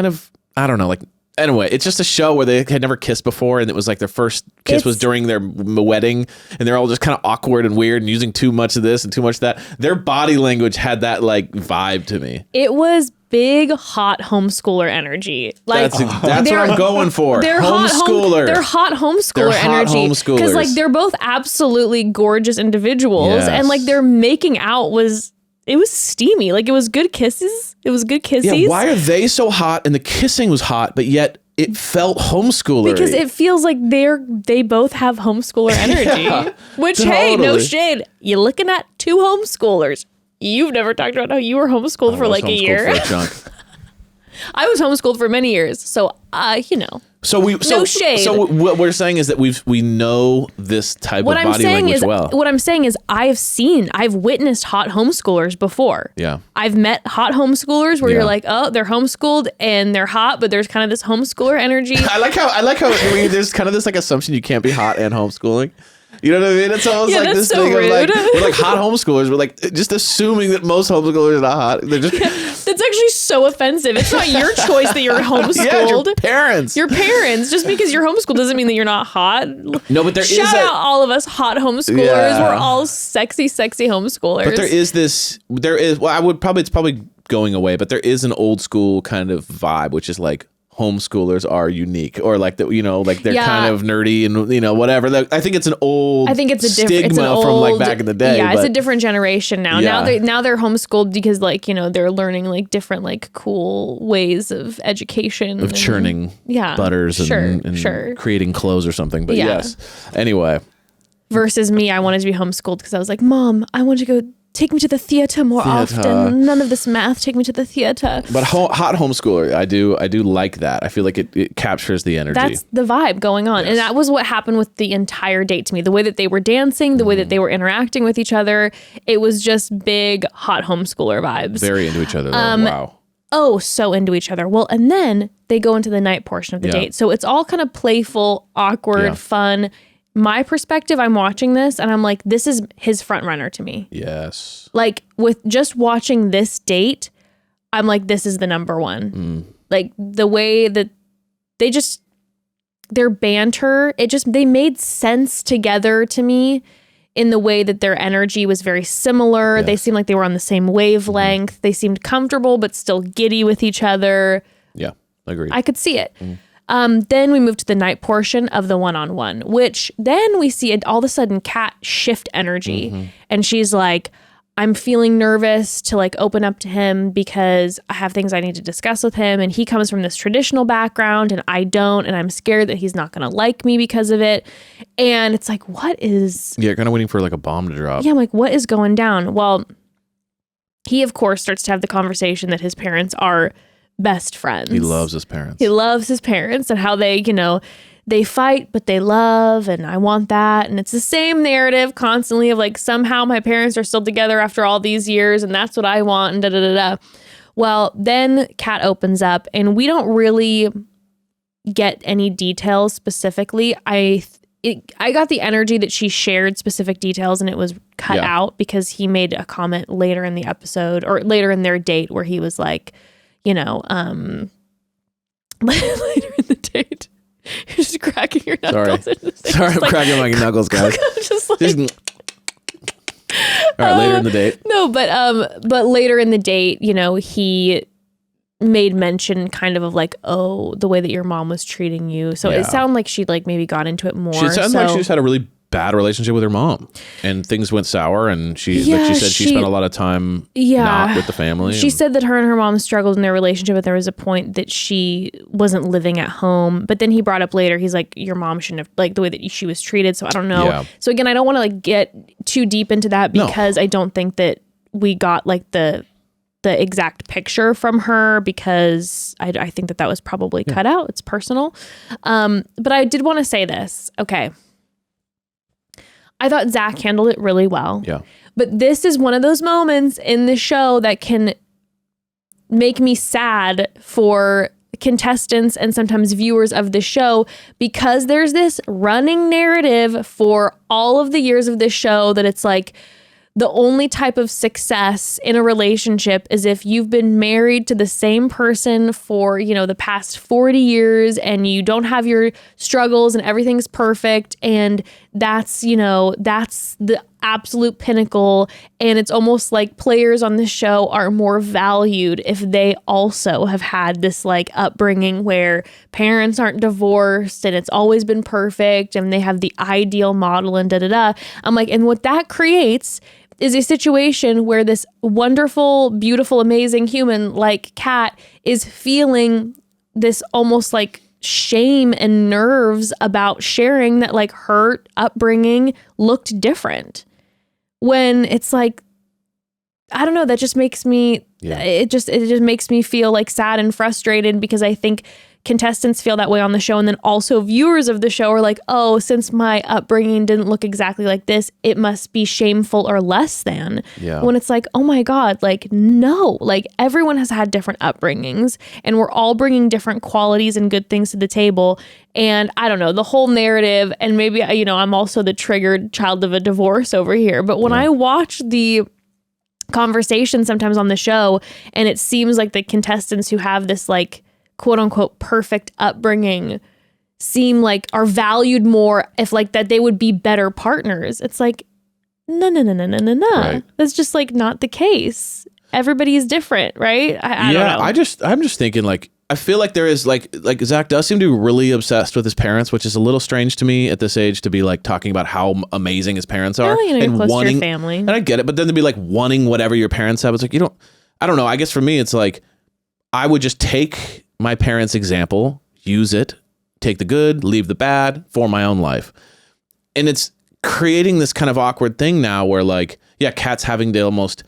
of, I don't know, like. Anyway, it's just a show where they had never kissed before, and it was like their first kiss was during their wedding, and they're all just kind of awkward and weird and using too much of this and too much of that. Their body language had that like vibe to me. It was big, hot homeschooler energy. Like that's what I'm going for. They're homeschooler. They're hot homeschooler energy. Because like they're both absolutely gorgeous individuals, and like their making out was. It was steamy. Like, it was good kisses. Yeah, why are they so hot and the kissing was hot, but yet it felt homeschooler? Because it feels like they both have homeschooler energy. Which, hey, no shade. You're looking at two homeschoolers. You've never talked about how you were homeschooled for like a year. I was homeschooled for many years, so no shade. So what we're saying is that we know this type of body language well. What I'm saying is I've witnessed hot homeschoolers before. Yeah. I've met hot homeschoolers where you're like, oh, they're homeschooled and they're hot, but there's kind of this homeschooler energy. I like how there's kind of this like assumption you can't be hot and homeschooling. You know what I mean? It's almost like this so thing rude. of like we're like hot homeschoolers. We're like just assuming that most homeschoolers are not hot. They're just That's actually so offensive. It's not your choice that you're homeschooled. yeah, your parents. Your parents. Just because you're homeschooled doesn't mean that you're not hot. No, but Shout out all of us hot homeschoolers. Yeah. We're all sexy homeschoolers. But it's probably going away, but there is an old school kind of vibe, which is like homeschoolers are unique, or like that, like they're kind of nerdy and whatever. I think it's an old stigma from like back in the day. Yeah, it's a different generation now. Yeah. Now they're homeschooled because they're learning like different like cool ways of education, of churning butters and creating clothes or something. But yes, anyway. Versus me, I wanted to be homeschooled because I was like, Mom, I want to go. Take me to the theater more often. None of this math. Take me to the theater. But hot homeschooler, I do like that. I feel like it captures the energy. That's the vibe going on. Yes. And that was what happened with the entire date to me. The way that they were dancing, the way that they were interacting with each other. It was just big hot homeschooler vibes. Very into each other. Wow. Oh, so into each other. Well, and then they go into the night portion of the date. So it's all kind of playful, awkward, fun. My perspective, I'm watching this and I'm like, this is his front runner to me. Yes. Like with just watching this date, I'm like, this is the number one. Like the way that their banter, they made sense together to me in the way that their energy was very similar. Yes. They seemed like they were on the same wavelength. They seemed comfortable, but still giddy with each other. Yeah, agreed. I could see it. Then we moved to the night portion of the one-on-one, which then we see all of a sudden Kat shift energy. And she's like, I'm feeling nervous to like open up to him because I have things I need to discuss with him. And he comes from this traditional background and I don't. And I'm scared that he's not going to like me because of it. And it's like, what is... Yeah, kind of waiting for like a bomb to drop. Yeah, I'm like, what is going down? Well, he, of course, starts to have the conversation that his parents are best friends. He loves his parents. He loves his parents and how they, they fight, but they love, and I want that. And it's the same narrative constantly of like, somehow my parents are still together after all these years, and that's what I want, and da-da-da-da. Well, then Kat opens up, and we don't really get any details specifically. I got the energy that she shared specific details, and it was cut out because he made a comment later in the episode, or later in their date, where he was like, later in the date, you're just cracking your knuckles. Sorry, I'm cracking my knuckles, guys. Just like, all right, later in the date. No, but later in the date, he made mention kind of like, oh, the way that your mom was treating you. So it sounded like she like maybe got into it more. She sounded like she just had a really bad relationship with her mom, and things went sour, and she said she spent a lot of time not with the family. She said that her and her mom struggled in their relationship, but there was a point that she wasn't living at home. But then he brought up later, he's like, your mom shouldn't have, like the way that she was treated. So I don't know. Yeah. So again, I don't want to like get too deep into that because I don't think that we got like the exact picture from her, because I think that was probably cut out. It's personal. But I did want to say this. Okay. I thought Zach handled it really well. Yeah. But this is one of those moments in the show that can make me sad for contestants and sometimes viewers of the show, because there's this running narrative for all of the years of this show that it's like, the only type of success in a relationship is if you've been married to the same person for, the past 40 years and you don't have your struggles and everything's perfect. And that's the absolute pinnacle. And it's almost like players on this show are more valued if they also have had this like upbringing where parents aren't divorced and it's always been perfect and they have the ideal model and da-da-da. I'm like, and what that creates is a situation where this wonderful, beautiful, amazing human like Kat is feeling this almost like shame and nerves about sharing that like her upbringing looked different. When it's like, I don't know, that just makes me it just makes me feel like sad and frustrated because I think contestants feel that way on the show. And then also viewers of the show are like, oh, since my upbringing didn't look exactly like this, it must be shameful or less than. Yeah. When it's like, oh my God, like, no, like everyone has had different upbringings and we're all bringing different qualities and good things to the table. And I don't know, the whole narrative, and maybe, you know, I'm also the triggered child of a divorce over here. But when I watch the conversation sometimes on the show, and it seems like the contestants who have this like quote unquote perfect upbringing seem like are valued more if like that they would be better partners. It's like, no. Right. That's just like not the case. Everybody is different, right? I don't know. I'm just thinking like, I feel like there is like Zach does seem to be really obsessed with his parents, which is a little strange to me at this age to be like talking about how amazing his parents are Well, you know, you're and close to wanting your family. And I get it, but then to be like wanting whatever your parents have, it's like I don't know. I guess for me, it's like I would just take my parents' example, use it, take the good, leave the bad for my own life. And it's creating this kind of awkward thing now where like, yeah, Kat's having to almost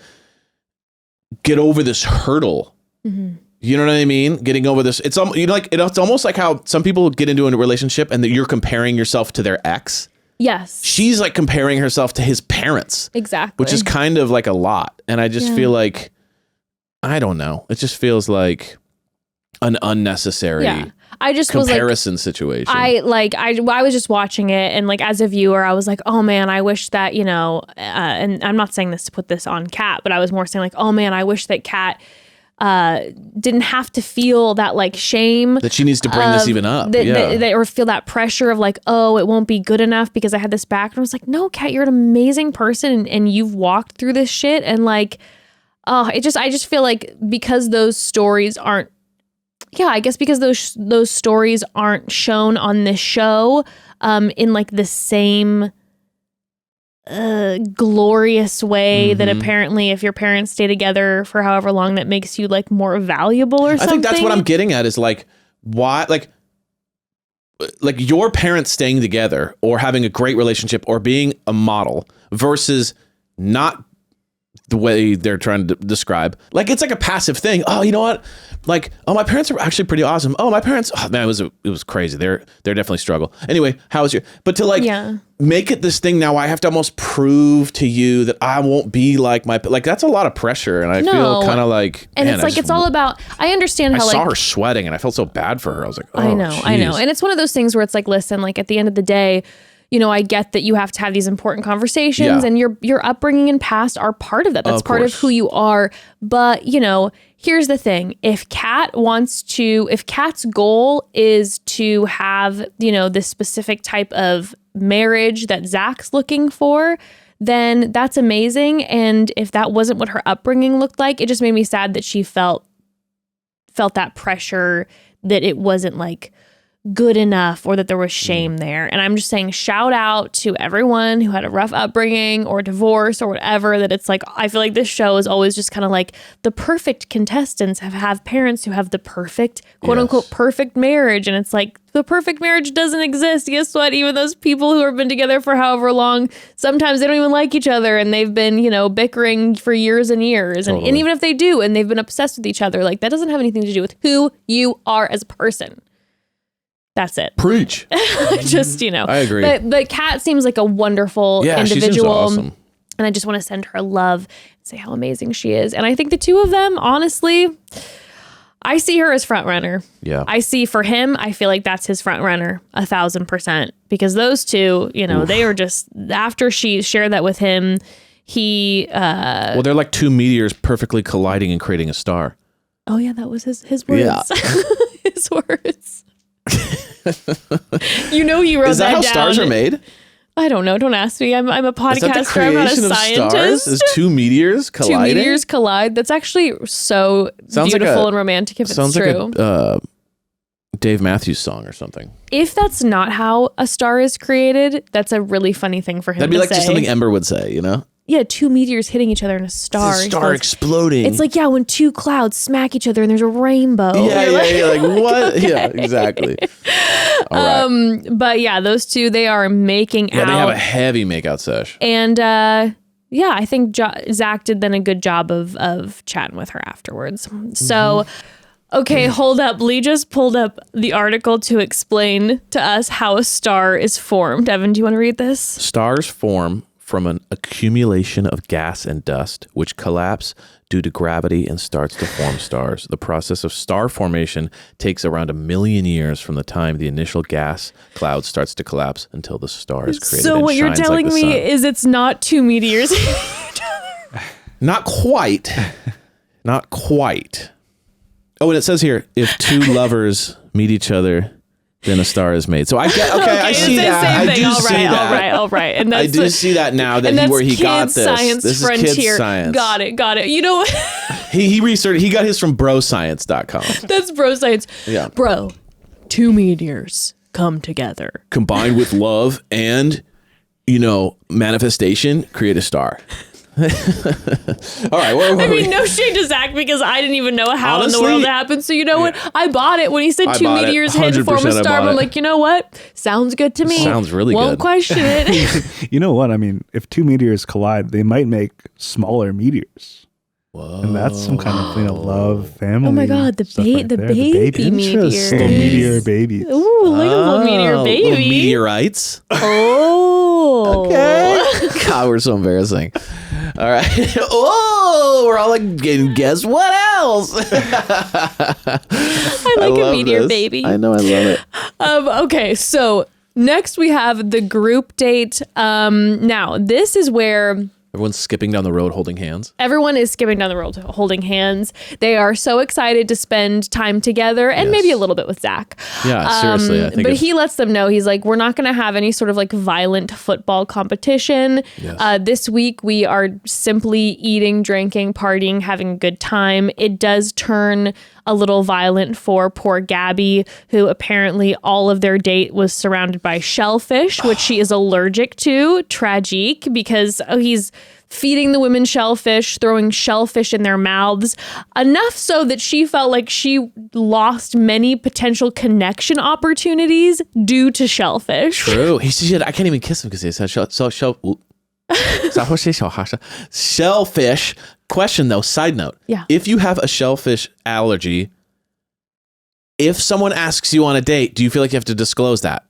get over this hurdle. Mm-hmm. You know what I mean? Getting over this. It's it's almost like how some people get into a relationship and that you're comparing yourself to their ex. Yes. She's like comparing herself to his parents. Exactly. Which is kind of like a lot. And I just feel like, I don't know. It just feels like an unnecessary I just comparison situation. I was just watching it, and like as a viewer, I was like, oh man, I wish that, you know, and I'm not saying this to put this on Kat, but I was more saying like, oh man, I wish that Kat didn't have to feel that like shame that she needs to bring this even up. Or feel that pressure of like, oh, it won't be good enough because I had this back. And I was like, no, Kat, you're an amazing person and you've walked through this shit. And like, I just feel like because those stories aren't, I guess because those stories aren't shown on this show in like the same glorious way that apparently if your parents stay together for however long, that makes you like more valuable or something. I think that's what I'm getting at is like, why, like your parents staying together or having a great relationship or being a model versus not the way they're trying to describe. Like, it's like a passive thing. Oh, you know what? Like, oh, my parents are actually pretty awesome. Oh, my parents, oh man, it was crazy. They're definitely struggle. Anyway, how's your, but to like make it this thing now, I have to almost prove to you that I won't be like that's a lot of pressure. And I feel kind of like, and man, it's like, it's all about, I understand how I saw her sweating and I felt so bad for her. I was like, oh, I know. And it's one of those things where it's like, listen, like at the end of the day, you know, I get that you have to have these important conversations and your upbringing and past are part of that. That's part of who you are. But, you know, here's the thing. If Kat's goal is to have, you know, this specific type of marriage that Zach's looking for, then that's amazing. And if that wasn't what her upbringing looked like, it just made me sad that she felt that pressure, that it wasn't like good enough or that there was shame there. And I'm just saying, shout out to everyone who had a rough upbringing or divorce or whatever, that it's like, I feel like this show is always just kind of like the perfect contestants have parents who have the perfect, quote unquote, perfect marriage. And it's like, the perfect marriage doesn't exist. Guess what? Even those people who have been together for however long, sometimes they don't even like each other and they've been, you know, bickering for years and years. And even if they do, and they've been obsessed with each other, like that doesn't have anything to do with who you are as a person. That's it. Preach. Just, you know. I agree. But Kat seems like a wonderful individual. She seems awesome. And I just want to send her love and say how amazing she is. And I think the two of them, honestly, I see her as front runner. Yeah. I see for him, I feel like that's his front runner 1,000%. Because those two, you know, they were just, after she shared that with him, he... well, they're like two meteors perfectly colliding and creating a star. Oh yeah, that was his words. Yeah. His words. You know, he wrote that down. Is that how stars are made? I don't know. Don't ask me. I'm a podcaster. I'm not a scientist. Is two meteors colliding? Two meteors collide. That's actually so beautiful and romantic if it's true. Sounds like a Dave Matthews song or something. If that's not how a star is created, that's a really funny thing for him to say. That'd be like just something Ember would say, you know? Yeah, two meteors hitting each other in a star. It's a star exploding. It's like, when two clouds smack each other and there's a rainbow. Yeah, like what? Yeah, exactly. All right. But yeah, those two, they are making out. Yeah, they have a heavy makeout sesh. And yeah, I think Zach did then a good job of chatting with her afterwards. So, okay, hold up. Lee just pulled up the article to explain to us how a star is formed. Evan, do you want to read this? Stars form from an accumulation of gas and dust, which collapse due to gravity and starts to form stars. The process of star formation takes around 1 million years from the time the initial gas cloud starts to collapse until the star is created. So and what you're shines like telling the me sun. is it's not 2 meteors. Not quite. Not quite. Oh, and it says here, if two lovers meet each other, then a star is made. So I get, okay, I see it's the that. same I thing. do All see right, that. all right. And I that's do see that now that and that's where he got kids this. Science This is frontier. kids science. Got it. You know what? He researched. He got his from broscience.com. That's bro science. Yeah. Bro, 2 meteors come together. Combined with love and, manifestation, create a star. All right. Where were I we? mean, no shade to Zach because I didn't even know how in the Honestly, world it happened. So you know what? I bought it when he said I 2 bought it. meteors hit and form a 100% I star. bought I'm it. like, you know what? Sounds good to me. Sounds really Won't good. question it. You know what? I mean, if 2 meteors collide, they might make smaller meteors. Whoa. And that's some kind of love, family. Oh my God, the stuff right there. baby meteors. Little meteor babies. Ooh, look at little meteor baby. Little meteorites. Oh. Okay. God, we're so embarrassing. All right. Oh, we're all like, guess what else? I like a meteor this. baby. I know, I love it. Okay, so next we have the group date. Now, this is where Everyone's skipping down the road holding hands. everyone is skipping down the road holding hands. They are so excited to spend time together and Yes. maybe a little bit with Zach. Yeah, seriously. I think But if- he lets them know, he's like, we're not going to have any sort of like violent football competition. Yes. This week we are simply eating, drinking, partying, having a good time. It does turn a little violent for poor Gabby, who apparently all of their date was surrounded by shellfish, which she is allergic to. Tragic, because he's feeding the women shellfish, throwing shellfish in their mouths, enough so that she felt like she lost many potential connection opportunities due to shellfish. True. He said, I can't even kiss him because he said shellfish. Question though, side note. Yeah. If you have a shellfish allergy, if someone asks you on a date, do you feel like you have to disclose that?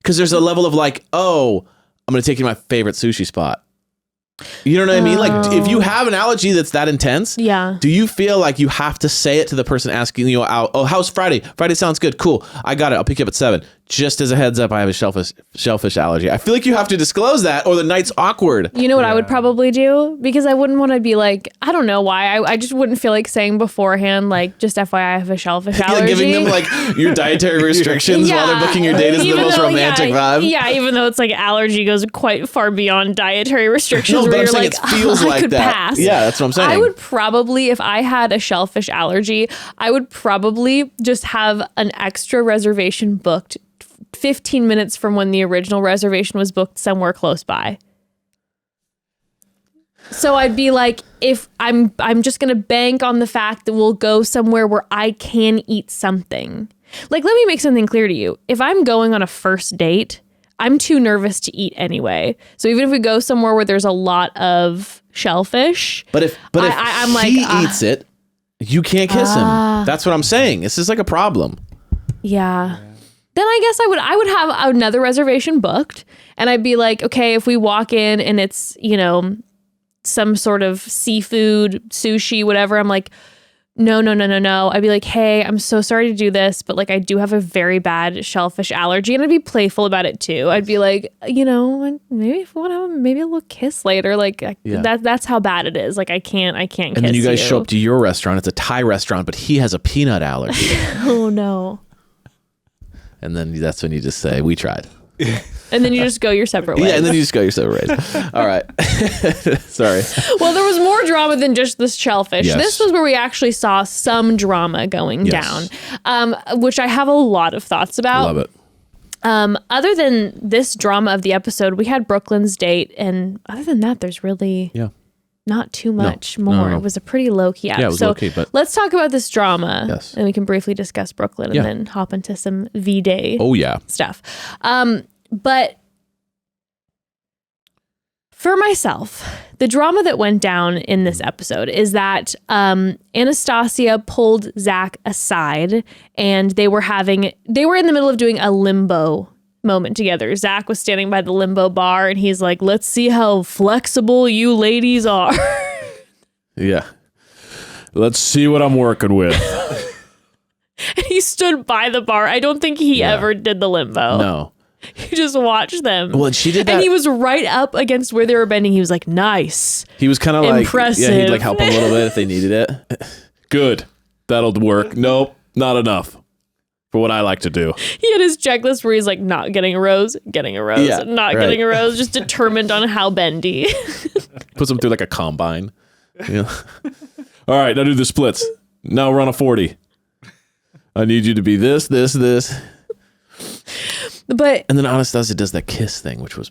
Because there's a level of like, oh, I'm going to take you to my favorite sushi spot. You know what I mean? Like, if you have an allergy that's that intense, Yeah. do you feel like you have to say it to the person asking you out? Oh, how's Friday? Friday sounds good. Cool. I got it. I'll pick you up at 7. Just as a heads up, I have a shellfish allergy. I feel like you have to disclose that or the night's awkward. You know what I would probably do? Because I wouldn't want to be like, I don't know why. I just wouldn't feel like saying beforehand, like, just FYI, I have a shellfish allergy. Like giving them like your dietary restrictions while they're booking your date is the Even most though, romantic vibe. Yeah, even though it's like allergy goes quite far beyond dietary restrictions No, but where I'm you're saying like, it feels I like could that. pass. Yeah, that's what I'm saying. I would probably, if I had a shellfish allergy, I would probably just have an extra reservation booked 15 minutes from when the original reservation was booked somewhere close by. So I'd be like, if I'm just going to bank on the fact that we'll go somewhere where I can eat something. Like, let me make something clear to you. If I'm going on a first date, I'm too nervous to eat anyway. So even if we go somewhere where there's a lot of shellfish, But if I'm like, he eats it, you can't kiss him. That's what I'm saying. This is like a problem. yeah. Then I guess I would have another reservation booked, and I'd be like, okay, if we walk in and it's, some sort of seafood, sushi, whatever, I'm like, no. I'd be like, hey, I'm so sorry to do this, but like I do have a very bad shellfish allergy, and I'd be playful about it too. I'd be like, maybe if we want to have maybe a little kiss later, like that's how bad it is. Like I can't kiss And then you guys show up to your restaurant. It's a Thai restaurant, but he has a peanut allergy. Oh no. And then that's when you just say, we tried. And then you just go your separate ways. Yeah, and then you just go your separate ways. All right. Sorry. Well, there was more drama than just this shellfish. Yes. This was where we actually saw some drama going Yes. down, which I have a lot of thoughts about. Love it. Other than this drama of the episode, we had Brooklyn's date, and other than that, there's really not too much more. No. It was a pretty low-key episode. Yeah, it was low-key, but... Let's talk about this drama, Yes. and we can briefly discuss Brooklyn, Yeah. and then hop into some V-Day Oh, yeah. stuff. But For myself, the drama that went down in this episode is that Anastasia pulled Zach aside and they were in the middle of doing a limbo moment together. Zach was standing by the limbo bar and he's like, let's see how flexible you ladies are. Yeah. Let's see what I'm working with. And he stood by the bar. I don't think he ever did the limbo. No. He just watched them. Well, she did that. And he was right up against where they were bending. He was like, nice. He was kind of like, Impressive. yeah, he'd like help them a little bit if they needed it. Good. That'll work. Nope, not enough for what I like to do. He had his checklist where he's like, not getting a rose, getting a rose, Yeah, not right. getting a rose, just determined on how bendy. Puts them through like a combine. Yeah. All right, now do the splits. Now run a 40. I need you to be this. But And then Anastasia does that kiss thing, which was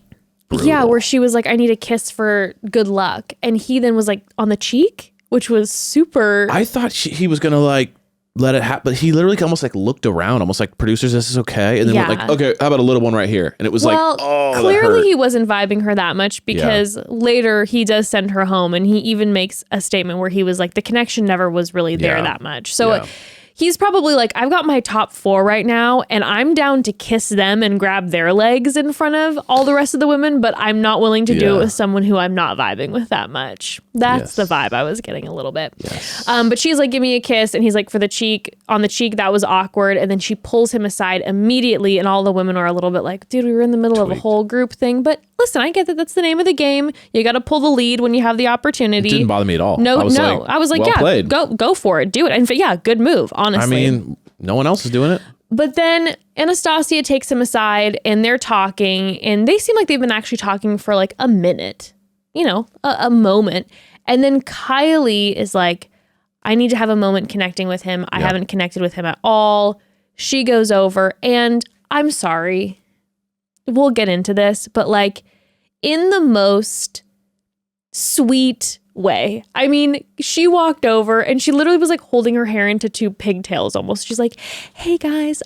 brutal. yeah, where she was like, I need a kiss for good luck. And he then was like on the cheek, which was super. I thought he was gonna like let it happen, but he literally almost like looked around, almost like, producers, this is okay, and then went Yeah. like, okay, how about a little one right here? And it was well, like, oh, that clearly hurt. he wasn't vibing her that much because later he does send her home and he even makes a statement where he was like, the connection never was really there Yeah. that much. So Yeah. he's probably like, I've got my top 4 right now and I'm down to kiss them and grab their legs in front of all the rest of the women, but I'm not willing to do it Yeah. with someone who I'm not vibing with that much. That's Yes. the vibe I was getting a little bit. Yes. But she's like, give me a kiss. And he's like, on the cheek, that was awkward. And then she pulls him aside immediately. And all the women are a little bit like, dude, we were in the middle of a whole group thing. But listen, I get that that's the name of the game. You got to pull the lead when you have the opportunity. It didn't bother me at all. No, I was like, well yeah, played. go for it. Do it. And yeah, good move, honestly. I mean, no one else is doing it. But then Anastasia takes him aside and they're talking and they seem like they've been actually talking for like a minute, a moment. And then Kylie is like, I need to have a moment connecting with him. I haven't connected with him at all. She goes over and I'm sorry. We'll get into this, but like in the most sweet way. I mean, she walked over and she literally was like holding her hair into 2 pigtails almost. She's like, hey guys,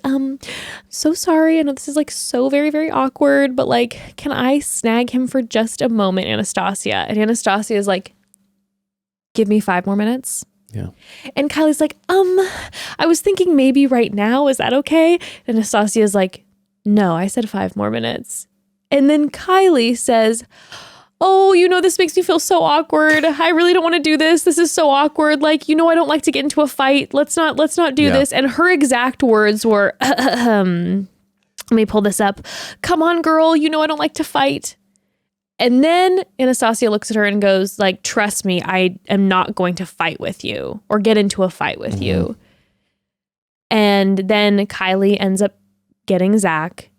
so sorry. I know this is like so very, very awkward, but like, can I snag him for just a moment, Anastasia? And Anastasia is like, give me 5 more minutes. Yeah. And Kylie's like, I was thinking maybe right now, is that okay? And Anastasia's like, no, I said 5 more minutes. And then Kylie says, oh, this makes me feel so awkward. I really don't want to do this. This is so awkward. Like, I don't like to get into a fight. Let's not do this. And her exact words were, let me pull this up. Come on, girl. I don't like to fight. And then Anastasia looks at her and goes like, trust me, I am not going to fight with you or get into a fight with you. And then Kylie ends up getting Zach.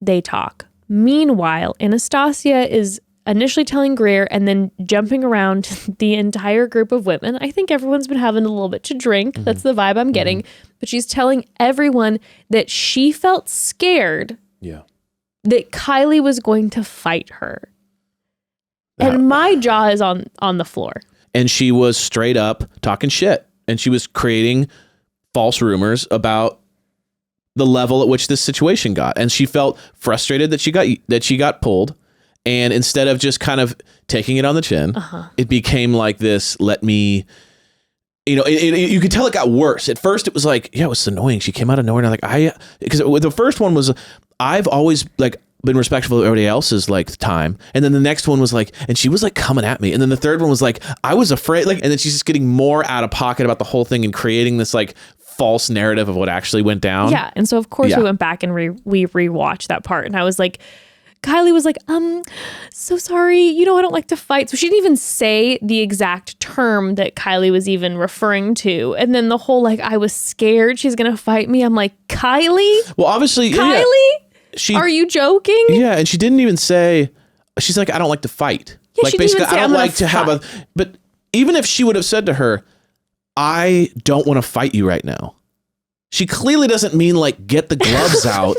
They talk. Meanwhile, Anastasia is initially telling Greer and then jumping around the entire group of women. I think everyone's been having a little bit to drink. That's the vibe I'm getting. But she's telling everyone that she felt scared that Kylie was going to fight her. And my jaw is on the floor. And she was straight up talking shit. And she was creating false rumors about the level at which this situation got. And she felt frustrated that she got pulled. And instead of just kind of taking it on the chin, it became like this, let me, you could tell it got worse. At first it was like, yeah, it was annoying. She came out of nowhere and because the first one was, I've always like been respectful of everybody else's like time. And then the next one was like, and she was like coming at me. And then the third one was like, I was afraid, like, and then she's just getting more out of pocket about the whole thing and creating this like false narrative of what actually went down. Yeah. And so of course we went back and we rewatched that part. And I was like, Kylie was like, so sorry, I don't like to fight. So she didn't even say the exact term that Kylie was even referring to. And then the whole, like, I was scared she's going to fight me. I'm like, Kylie? Well, obviously, Kylie? Yeah, are you joking? Yeah. And she didn't even say, she's like, I don't like to fight. Yeah, like she didn't basically, even say, I I'm don't gonna like to have but even if she would have said to her, I don't want to fight you right now. She clearly doesn't mean like get the gloves out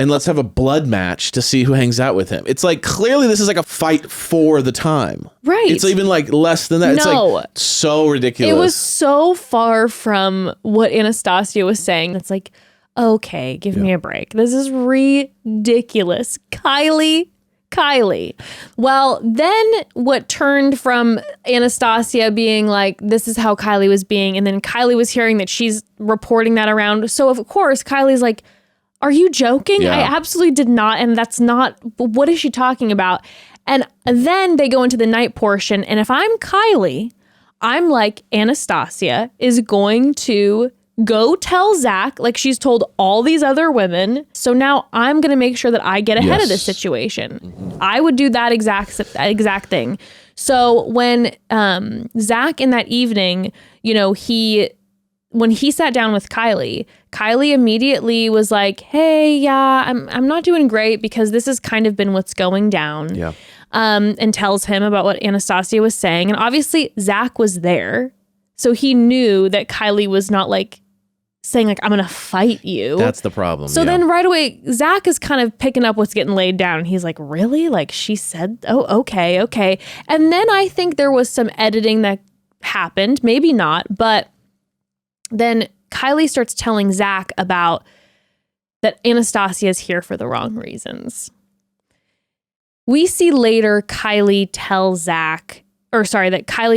and let's have a blood match to see who hangs out with him. It's like clearly this is like a fight for the time. Right. It's even like less than that. It's like so ridiculous. It was so far from what Anastasia was saying. It's like, okay, give me a break. This is ridiculous. Kylie, Kylie. Well, then what turned from Anastasia being like, this is how Kylie was being, and then Kylie was hearing that she's reporting that around. So of course, Kylie's like, are you joking? Yeah. I absolutely did not. And that's not, what is she talking about? And then they go into the night portion. And if I'm Kylie, I'm like, Anastasia is going to go tell Zach, like she's told all these other women. So now I'm going to make sure that I get ahead of this situation. I would do that exact thing. So when Zach in that evening, when he sat down with Kylie immediately was like, hey, yeah, I'm not doing great because this has kind of been what's going down. Yeah. And tells him about what Anastasia was saying. And obviously Zach was there. So he knew that Kylie was not like saying like, I'm going to fight you. That's the problem. So then right away, Zach is kind of picking up what's getting laid down. And he's like, really? Like she said, oh, okay. And then I think there was some editing that happened. Maybe not. But then Kylie starts telling Zach about that Anastasia is here for the wrong reasons. We see later that Kylie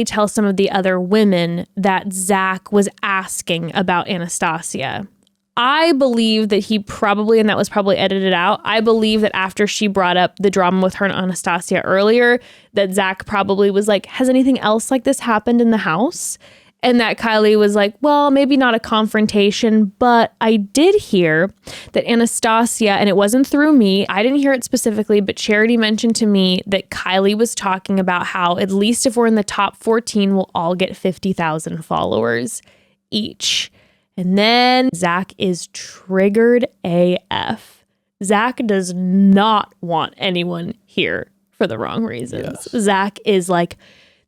tells some of the other women that Zach was asking about Anastasia. I believe that he probably, and that was probably edited out, I believe that after she brought up the drama with her and Anastasia earlier, that Zach probably was like, has anything else like this happened in the house? And that Kylie was like, well, maybe not a confrontation, but I did hear that Anastasia, and it wasn't through me, I didn't hear it specifically, but Charity mentioned to me that Kylie was talking about how at least if we're in the top 14, we'll all get 50,000 followers each. And then Zach is triggered AF. Zach does not want anyone here for the wrong reasons. Yes. Zach is like,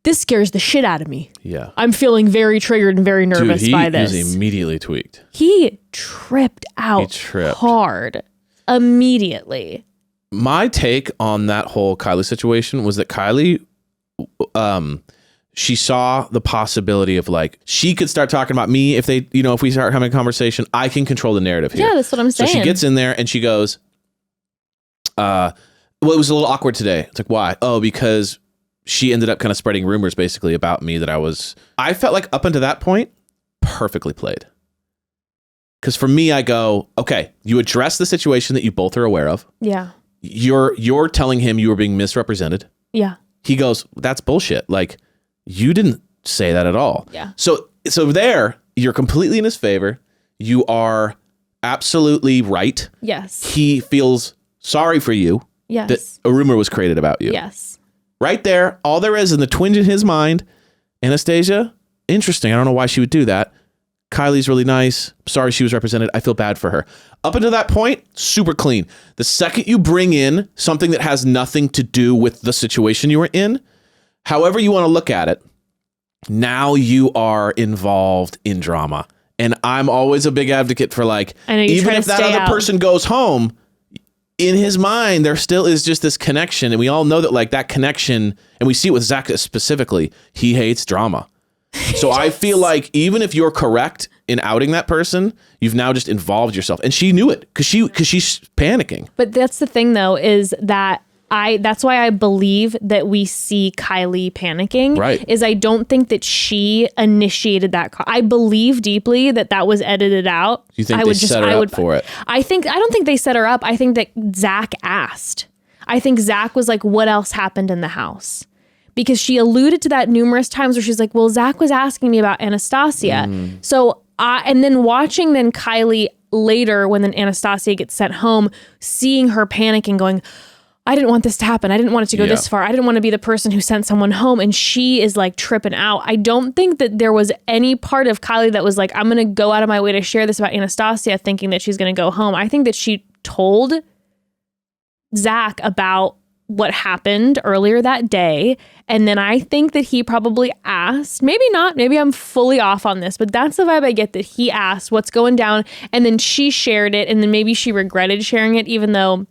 this scares the shit out of me. Yeah. I'm feeling very triggered and very nervous by this. He was immediately tweaked. He tripped out hard immediately. My take on that whole Kylie situation was that Kylie, she saw the possibility of like, she could start talking about me if they, if we start having a conversation, I can control the narrative here. Yeah, that's what I'm saying. So she gets in there and she goes, well, it was a little awkward today. It's like, why? Oh, because she ended up kind of spreading rumors basically about me that I felt like up until that point, perfectly played. Because for me, I go, okay, you address the situation that you both are aware of. Yeah. You're telling him you were being misrepresented. Yeah. He goes, that's bullshit. Like, you didn't say that at all. Yeah. So there, you're completely in his favor. You are absolutely right. Yes. He feels sorry for you. Yes. That a rumor was created about you. Yes. Right there, all there is in the twinge in his mind, Anastasia, interesting. I don't know why she would do that. Kylie's really nice. Sorry she was represented. I feel bad for her. Up until that point, super clean. The second you bring in something that has nothing to do with the situation you were in, however you want to look at it, now you are involved in drama. And I'm always a big advocate for like, even if that other person goes home, in his mind, there still is just this connection. And we all know that like that connection, and we see it with Zach specifically, he hates drama. So I feel like even if you're correct in outing that person, you've now just involved yourself. And she knew it because she's panicking. But that's the thing though, is that that's why I believe that we see Kylie panicking. Right. Is I don't think that she initiated that. I believe deeply that was edited out. You think they set her up for it? I don't think they set her up. I think that Zach asked. I think Zach was like, what else happened in the house? Because she alluded to that numerous times where she's like, well, Zach was asking me about Anastasia. So and then watching Kylie later when then Anastasia gets sent home, seeing her panicking, going, I didn't want this to happen. I didn't want it to go this far. I didn't want to be the person who sent someone home. And she is like tripping out. I don't think that there was any part of Kylie that was like, I'm going to go out of my way to share this about Anastasia thinking that she's going to go home. I think that she told Zach about what happened earlier that day. And then I think that he probably asked, maybe not, maybe I'm fully off on this, but that's the vibe I get, that he asked what's going down. And then she shared it. And then maybe she regretted sharing it, even though...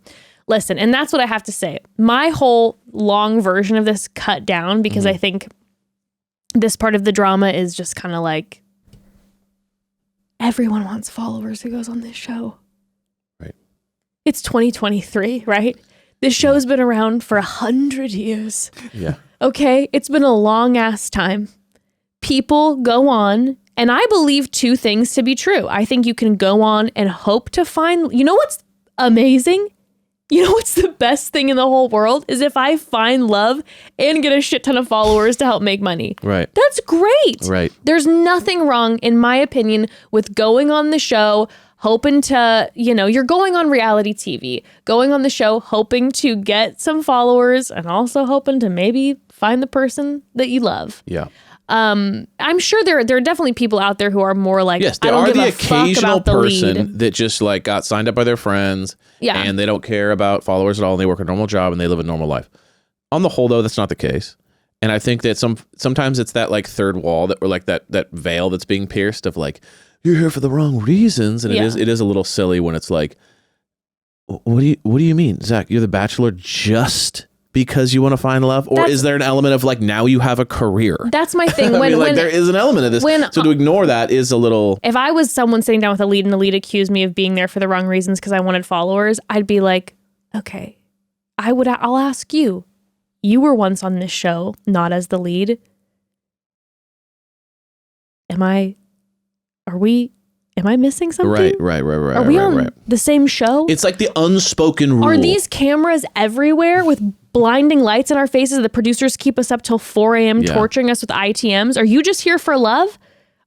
Listen, and that's what I have to say. My whole long version of this cut down because I think this part of the drama is just kind of like everyone wants followers who goes on this show. Right. It's 2023, right? This show's been around for 100 years. Yeah. Okay? It's been a long ass time. People go on, and I believe two things to be true. I think you can go on and hope to find, you know what's amazing? You know what's the best thing in the whole world is if I find love and get a shit ton of followers to help make money. Right. That's great. Right. There's nothing wrong, in my opinion, with going on the show, hoping to, you're going on reality TV, going on the show, hoping to get some followers and also hoping to maybe find the person that you love. Yeah. I'm sure there are definitely people out there who are more like, Yes, I there don't are give the a fuck occasional about the person lead. that just like got signed up by their friends, Yeah. and they don't care about followers at all, and they work a normal job and they live a normal life. On the whole, though, that's not the case, and I think that sometimes it's that like third wall that we're like that veil that's being pierced of like you're here for the wrong reasons, and Yeah. it is a little silly when it's like, what do you mean, Zach? You're the Bachelor just because you want to find love, or is there an element of like now you have a career? That's my thing. I When, mean, like when there is an element of this, so to ignore that is a little. if I was someone sitting down with a lead and the lead accused me of being there for the wrong reasons because I wanted followers, I'd be like, okay, I'll ask you. You were once on this show, not as the lead. Am I missing something? Right. Are we on the same show? It's like the unspoken rule. Are these cameras everywhere with blinding lights in our faces? The producers keep us up till 4 a.m. Yeah. torturing us with ITMs. Are you just here for love?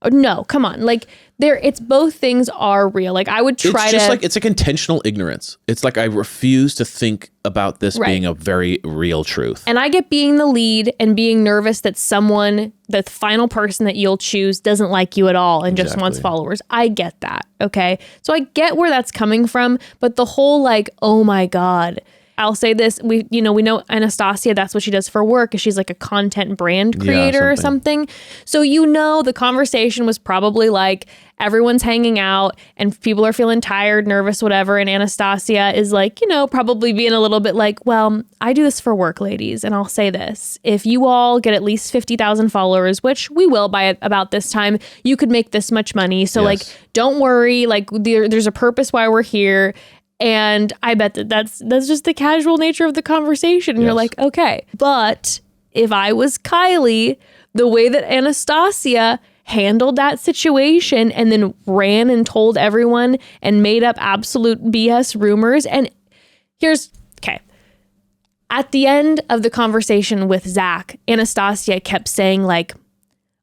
Or no, come on. Like it's both things are real. Like I would try it's just like it's like intentional ignorance. It's like I refuse to think about this Right. being a very real truth. and I get being the lead and being nervous that the final person that you'll choose doesn't like you at all and just wants Exactly. followers. I get that. Okay. So I get where that's coming from, but the whole like, oh my God, I'll say this, we know Anastasia, that's what she does for work, is she's like a content brand creator or something. So the conversation was probably like everyone's hanging out and people are feeling tired, nervous, whatever. And Anastasia is like, probably being a little bit like, well, I do this for work, ladies. And I'll say this, if you all get at least 50,000 followers, which we will by about this time, you could make this much money. So like, don't worry, like there's a purpose why we're here. And I bet that's just the casual nature of the conversation. And you're like, okay. But if I was Kylie, the way that Anastasia handled that situation and then ran and told everyone and made up absolute BS rumors. And okay. At the end of the conversation with Zach, Anastasia kept saying like,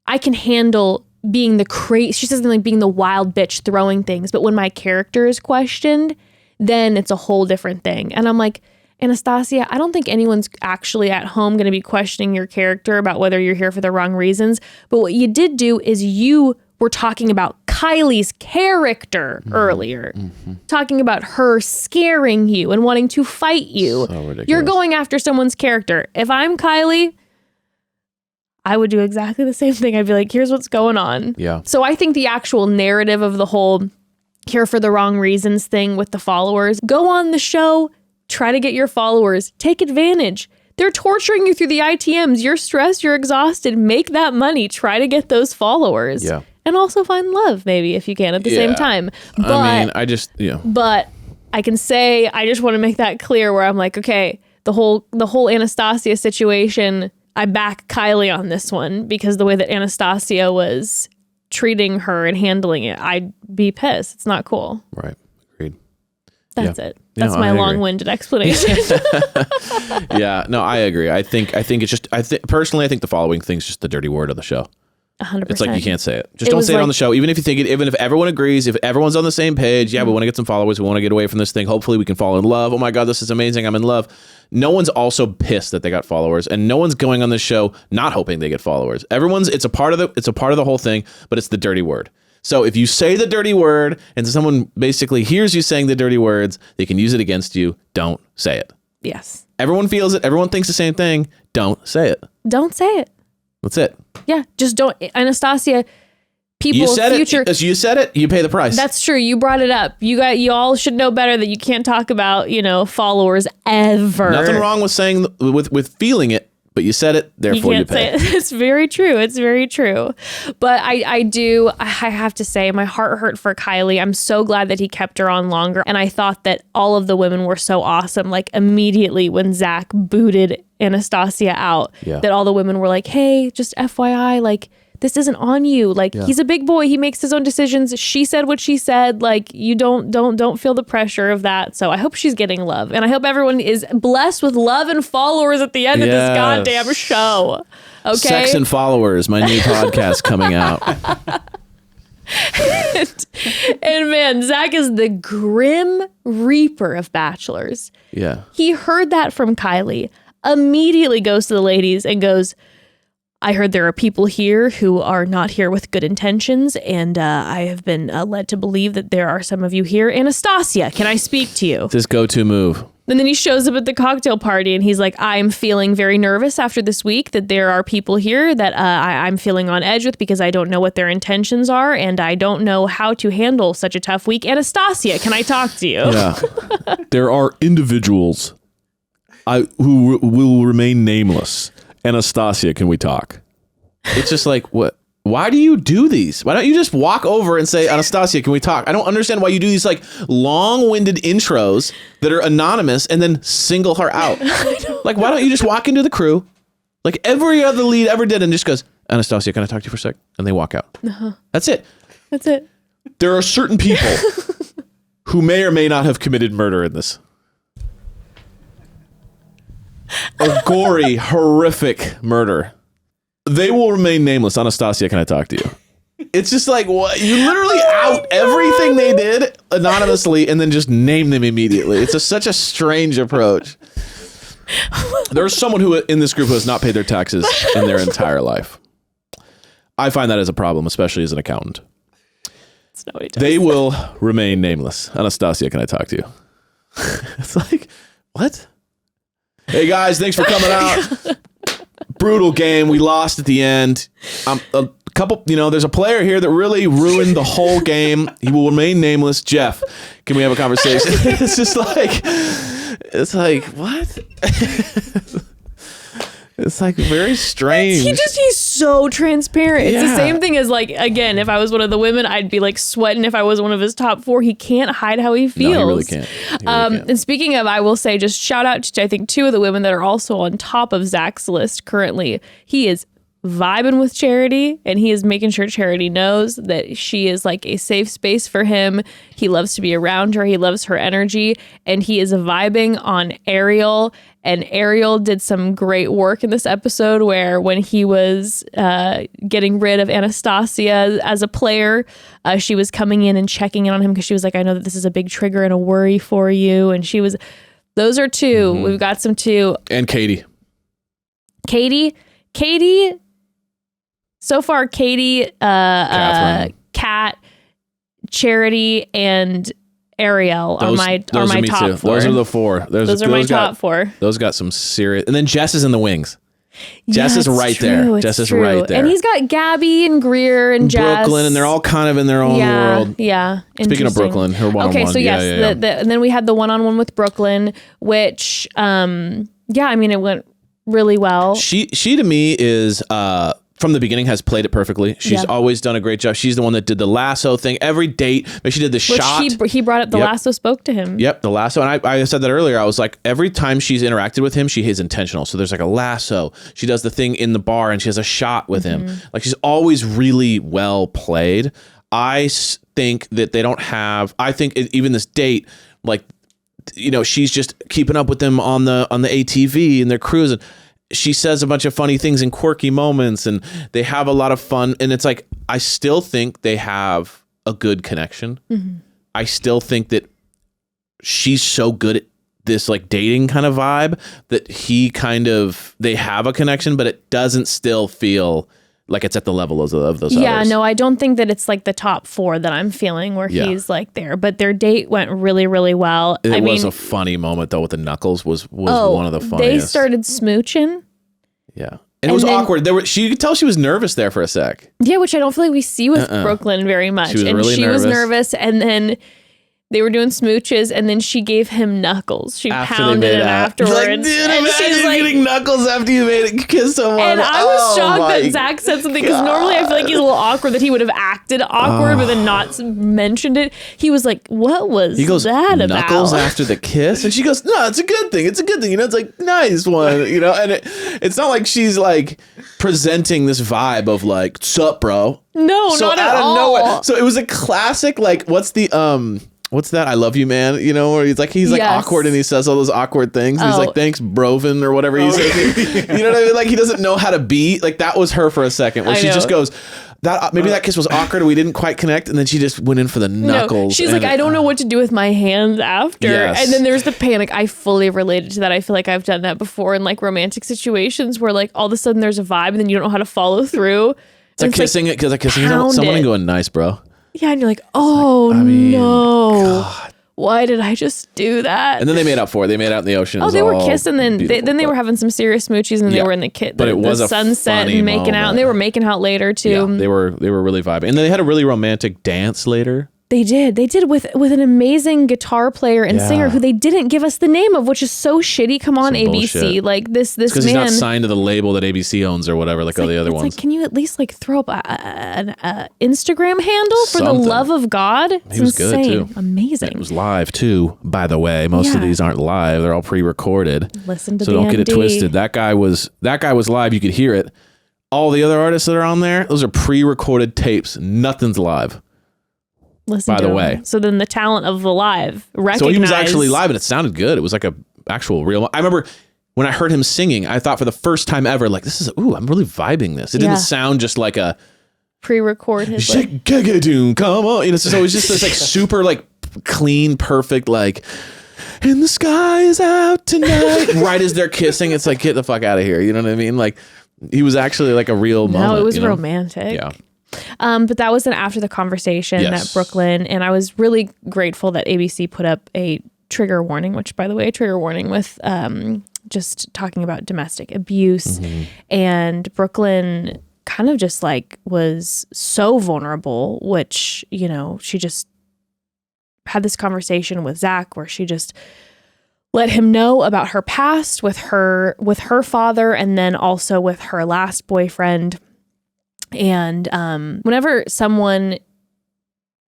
I can handle being she says something like being the wild bitch throwing things. But when my character is questioned, then it's a whole different thing. And I'm like, Anastasia, I don't think anyone's actually at home going to be questioning your character about whether you're here for the wrong reasons. But what you did do is you were talking about Kylie's character earlier, talking about her scaring you and wanting to fight you. So ridiculous. You're going after someone's character. If I'm Kylie, I would do exactly the same thing. I'd be like, here's what's going on. Yeah. So I think the actual narrative of the whole here for the wrong reasons thing with the followers, go on the show, try to get your followers, take advantage. They're torturing you through the ITMs. You're stressed, you're exhausted. Make that money. Try to get those followers. Yeah. And also find love, maybe, if you can at the same time. But But I can say, I just want to make that clear where I'm like, okay, the whole Anastasia situation, I back Kylie on this one because the way that Anastasia was treating her and handling it, I'd be pissed. It's not cool. Right. Agreed. That's Yeah. it. That's No, my I agree. long-winded explanation. Yeah. No, I agree. I think it's just. Personally, I think the following thing's just the dirty word of the show. 100%. It's like you can't say it. Just It don't was say it on like- the show. Even if you think it. Even if everyone agrees. If everyone's on the same page. Yeah, we want to get some followers. We want to get away from this thing. Hopefully, we can fall in love. Oh my God, this is amazing. I'm in love. No one's also pissed that they got followers, and no one's going on this show not hoping they get followers. It's a part of the whole thing, but it's the dirty word. So if you say the dirty word and someone basically hears you saying the dirty words, they can use it against you. Don't say it. Yes. Everyone feels it. Everyone thinks the same thing. Don't say it. Don't say it. That's it. Yeah. Just don't. Anastasia, people You said future. it. You said it. You pay the price. That's true. You brought it up. You all should know better that you can't talk about, followers ever. Nothing wrong with saying with feeling it. but you said it, therefore you pay. Say it. It's very true. It's very true. But I have to say, my heart hurt for Kylie. I'm so glad that he kept her on longer. And I thought that all of the women were so awesome. Like immediately when Zach booted Anastasia out, that all the women were like, hey, just FYI, like, this isn't on you. Like he's a big boy. He makes his own decisions. She said what she said. Like you don't feel the pressure of that. So I hope she's getting love. And I hope everyone is blessed with love and followers at the end of this goddamn show. Okay. Sex and Followers, my new podcast coming out. and man, Zach is the grim reaper of bachelors. Yeah. He heard that from Kylie, immediately goes to the ladies and goes, I heard there are people here who are not here with good intentions, and I have been led to believe that there are some of you here. Anastasia, can I speak to you? It's his go-to move. And then he shows up at the cocktail party, and he's like, I'm feeling very nervous after this week that there are people here that I'm feeling on edge with because I don't know what their intentions are, and I don't know how to handle such a tough week. Anastasia, can I talk to you? Yeah. There are individuals who will remain nameless. Anastasia, can we talk? It's just like, what? Why do you do these? Why don't you just walk over and say, Anastasia, can we talk? I don't understand why you do these like long-winded intros that are anonymous and then single her out. Like, why don't you just walk into the crew like every other lead ever did and just goes, Anastasia, can I talk to you for a sec? And they walk out. That's it. That's it. There are certain people who may or may not have committed murder in this. A gory, horrific murder. They will remain nameless. Anastasia, can I talk to you? It's just like, what? You literally out everything they did anonymously and then just name them immediately. It's such a strange approach. There's someone who in this group who has not paid their taxes in their entire life. I find that as a problem, especially as an accountant. They will remain nameless. Anastasia, can I talk to you? It's like, what? Hey guys, thanks for coming out. Brutal game. We lost at the end. A couple, there's a player here that really ruined the whole game. He will remain nameless. Jeff, can we have a conversation? It's like, what? It's like very strange. He's so transparent. It's the Yeah. same thing as like, again, if I was one of the women, I'd be like sweating if I was one of his top 4. He can't hide how he feels. No, he really can't. He really can't. And speaking of, I will say just shout out to, I think, 2 of the women that are also on top of Zach's list currently. He is vibing with Charity, and he is making sure Charity knows that she is like a safe space for him. He loves to be around her. He loves her energy, and he is vibing on Ariel. And Ariel did some great work in this episode where when he was getting rid of Anastasia as a player, she was coming in and checking in on him because she was like, I know that this is a big trigger and a worry for you. And she was, those are 2. Mm-hmm. We've got some 2. And Katie. Katie, so far, Katie, Kat, Charity, and Ariel are my top too. 4. Those are the 4. Those are my top 4. Those got some serious. And then Jess is in the wings. Jess Yeah, is it's right true, there. it's Jess is true. right there. And he's got Gabby and Greer and Jess. Brooklyn, and they're all kind of in their own world. Yeah. Speaking of Brooklyn, her one-on-one. Okay, so yes, and then we had the one-on-one with Brooklyn, which, it went really well. She to me is from the beginning has played it perfectly. She's always done a great job. She's the one that did the lasso thing every date. But she did the shot. He brought up the lasso spoke to him. Yep, the lasso. And I said that earlier. I was like, every time she's interacted with him, she is intentional. So there's like a lasso. She does the thing in the bar and she has a shot with him. Like she's always really well played. I think that they don't have. I think even this date, like, she's just keeping up with them on the ATV and they're cruising. She says a bunch of funny things in quirky moments and they have a lot of fun. And it's like, I still think they have a good connection. Mm-hmm. I still think that she's so good at this like dating kind of vibe that they have a connection, but it doesn't still feel like it's at the level of those Yeah, others. no, I don't think that it's like the top 4 that I'm feeling where he's like there, but their date went really, really well. It was a funny moment though with the knuckles was one of the funniest. They started smooching. Yeah. And it was awkward. You could tell she was nervous there for a sec. Yeah, which I don't feel like we see with Brooklyn very much. She was really was nervous. And then They were doing smooches, and then she gave him knuckles. She After they pounded made him out. afterwards. Like, dude, and imagine she's like, getting knuckles after you made it kiss someone. and I was Oh shocked my that Zach said something, because normally I feel like he's a little awkward, that he would have acted awkward but then not mentioned it. He was like, what was He goes, that knuckles about? after the kiss? And she goes, no, it's a good thing. It's a good thing. You know, it's like, nice one. You know, and it's not like she's like presenting this vibe of like, sup, bro? No, So not at out of all. nowhere. So it was a classic, like, what's that? I love you, man. You know, where he's like Yes. awkward and he says all those awkward things. And he's Oh. like, thanks, Broven, or whatever he says. You know what I mean? Like, he doesn't know how to be. Like, that was her for a second, where I she know. just goes, maybe that kiss was awkward and we didn't quite connect. And then she just went in for the knuckles. No, she's and like, I don't know what to do with my hands after. Yes. And then there's the panic. I fully related to that. I feel like I've done that before in like romantic situations where like all of a sudden there's a vibe and then you don't know how to follow through. It's like kissing it, because like kissing pound someone it. and going, nice, bro. Yeah, and you're like, oh no. Why did I just do that? And then they made up for it. They made out in the ocean. It Oh, was they were all kissing, then beautiful, they were but- having some serious smoochies, and then Yeah. they were in the But it was the a sunset funny and making out, and they moment. were making out later too. Yeah, they were really vibing. And then they had a really romantic dance later. They did with an amazing guitar player and Yeah. singer who they didn't give us the name of, which is so shitty. Come on, Some ABC, bullshit. like this Because he's man. not signed to the label that ABC owns or whatever, like all the other It's ones. like, can you at least like throw up an Instagram handle for the Something. love of God? It's He was good, insane. too. Amazing. It was live too, by the way. Most of Yeah. these aren't live; they're all pre-recorded. Listen to So the don't get it MD. twisted. That guy was live. You could hear it. All the other artists that are on there, those are pre-recorded tapes. Nothing's live. Listen by to the him. way. So then the talent of the live recognized. So he was actually live, and it sounded good. It was like a actual real. I remember when I heard him singing, I thought for the first time ever, like, this is I'm really vibing this. It Yeah. didn't sound just like a pre-record his like, shake-a-doom, come on. You know, so it was just this like super like clean, perfect like. And the sky is out tonight. Right as they're kissing, it's like, get the fuck out of here. You know what I mean? Like, he was actually like a real moment. No, it was you know? romantic. Yeah. But that was then after the conversation Yes. at Brooklyn, and I was really grateful that ABC put up a trigger warning, which, by the way, trigger warning with just talking about domestic abuse, and Brooklyn kind of just like was so vulnerable, which, you know, she just had this conversation with Zach where she just let him know about her past with her father, and then also with her last boyfriend. And whenever someone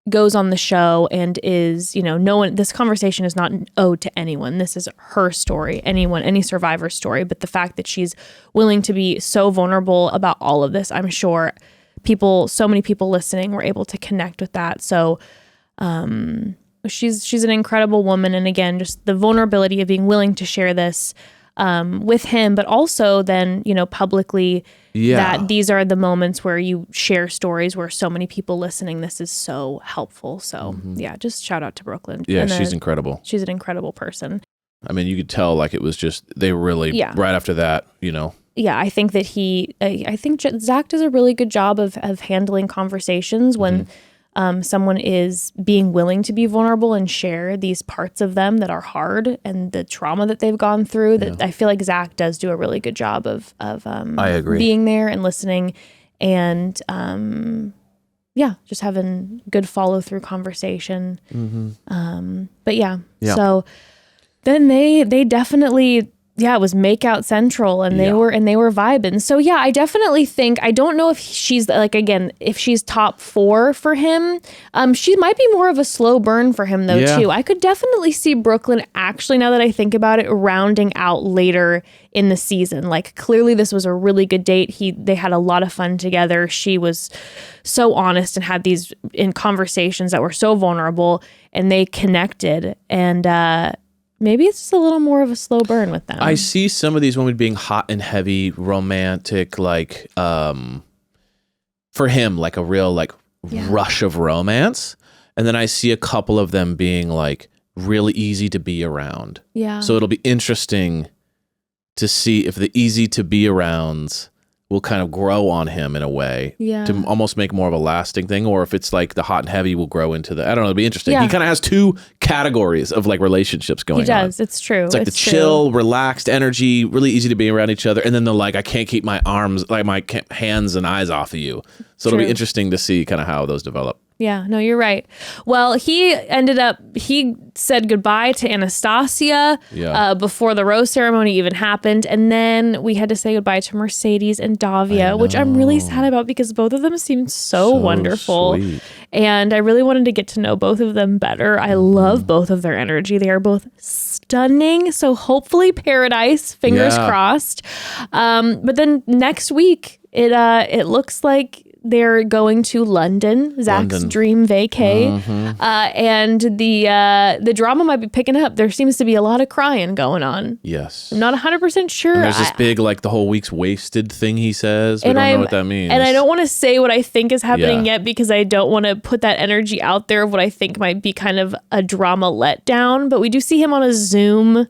goes on the show and is, you know, no one, this conversation is not owed to anyone. This is her story, any survivor story. But the fact that she's willing to be so vulnerable about all of this, I'm sure so many people listening were able to connect with that. So she's an incredible woman. And again, just the vulnerability of being willing to share this with him, but also then, you know, publicly, that these are the moments where you share stories where so many people listening. This is so helpful. So yeah, just shout out to Brooklyn. Yeah, And she's incredible. She's an incredible person. I mean, you could tell like it was just, they really, right after that, you know. Yeah, I think that I think Zach does a really good job of handling conversations when someone is being willing to be vulnerable and share these parts of them that are hard and the trauma that they've gone through. That I feel like Zach does do a really good job of I agree. being there and listening, and just having good follow through conversation. But yeah, so then they definitely. Yeah, it was Makeout Central, and they were vibing. So yeah, I definitely think, I don't know if she's like, again, if she's top 4 for him. She might be more of a slow burn for him though too. I could definitely see Brooklyn, actually, now that I think about it, rounding out later in the season. Like, clearly this was a really good date. They had a lot of fun together. She was so honest and had these conversations that were so vulnerable, and they connected, and maybe it's just a little more of a slow burn with them. I see some of these women being hot and heavy, romantic, like for him, like a real like rush of romance. And then I see a couple of them being like really easy to be around. Yeah. So it'll be interesting to see if the easy to be arounds will kind of grow on him in a way to almost make more of a lasting thing, or if it's like the hot and heavy will grow into the, I don't know, it'll be interesting. He kind of has 2 categories of like relationships going on. He does. It's true. It's like the chill, relaxed energy, really easy to be around each other. And then the like, I can't keep my arms, like my hands and eyes off of you. So it'll be interesting to see kind of how those develop. Yeah, no, you're right. Well, he said goodbye to Anastasia before the rose ceremony even happened. And then we had to say goodbye to Mercedes and Davia, which I'm really sad about because both of them seemed so wonderful. Sweet. And I really wanted to get to know both of them better. I love both of their energy. They are both stunning. So hopefully paradise, fingers crossed. But then next week, it looks like they're going to London, Zach's dream vacay, and the drama might be picking up. There seems to be a lot of crying going on. Yes. I'm not 100% sure. And there's this big, like, the whole week's wasted thing he says. We don't know what that means. And I don't want to say what I think is happening yet because I don't want to put that energy out there of what I think might be kind of a drama letdown. But we do see him on a Zoom.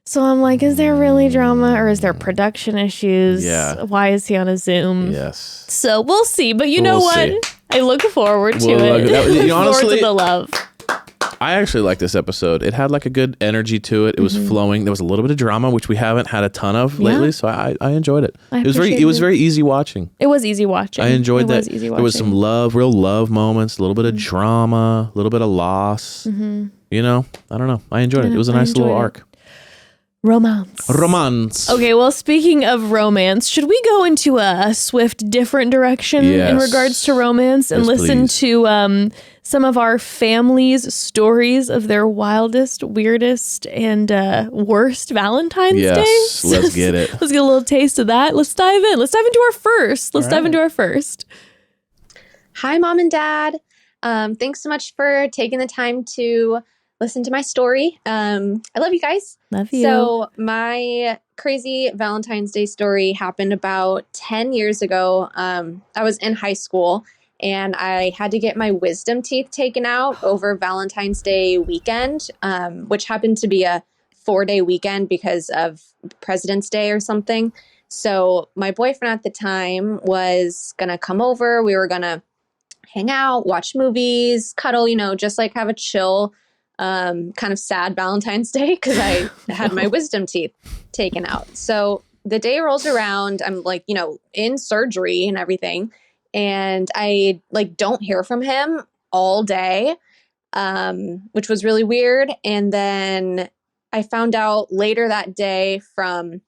So I'm like, is there really drama or is there production issues? Yeah. Why is he on a Zoom? Yes. So we'll see. But you know We'll what? see. I look forward to Well, it. that- Look honestly- forward to the love. I actually like this episode. It had like a good energy to it. It was flowing. There was a little bit of drama, which we haven't had a ton of lately. So I enjoyed it. It was very easy watching. It was easy watching. I enjoyed that. Was easy There was some watching. real love moments, a little bit of drama, a little bit of loss. You know, I don't know. I enjoyed it. It was a I nice little enjoyed it. arc. Romance. Okay, well, speaking of romance, should we go into a swift, different direction in Yes. regards to romance and Yes, listen please. to some of our families' stories of their wildest, weirdest, and worst Valentine's Yes, Day? let's get it. Let's get a little taste of that. Let's dive in. Let's dive into our first. Hi, Mom and Dad. Thanks so much for taking the time to listen to my story. I love you guys. Love you. So my crazy Valentine's Day story happened about 10 years ago. I was in high school and I had to get my wisdom teeth taken out over Valentine's Day weekend, which happened to be a 4-day weekend because of President's Day or something. So my boyfriend at the time was going to come over. We were going to hang out, watch movies, cuddle, just like have a chill, kind of sad Valentine's Day because I had my wisdom teeth taken out. So the day rolls around, I'm like, in surgery and everything. And I don't hear from him all day, which was really weird. And then I found out later that day from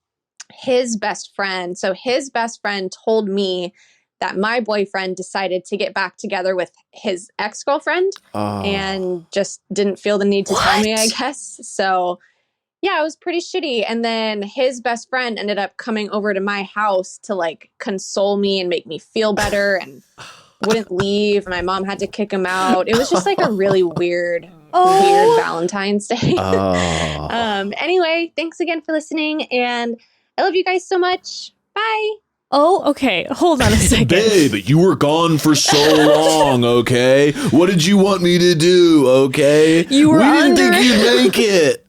his best friend. So his best friend told me that my boyfriend decided to get back together with his ex-girlfriend and just didn't feel the need to tell me, I guess. So yeah, it was pretty shitty. And then his best friend ended up coming over to my house to console me and make me feel better and wouldn't leave. My mom had to kick him out. It was just a really weird Valentine's Day. Anyway, thanks again for listening and I love you guys so much. Bye. Oh, okay. Hold on a second. Babe, you were gone for so long, okay? What did you want me to do, okay? You were we didn't under- think you'd make it.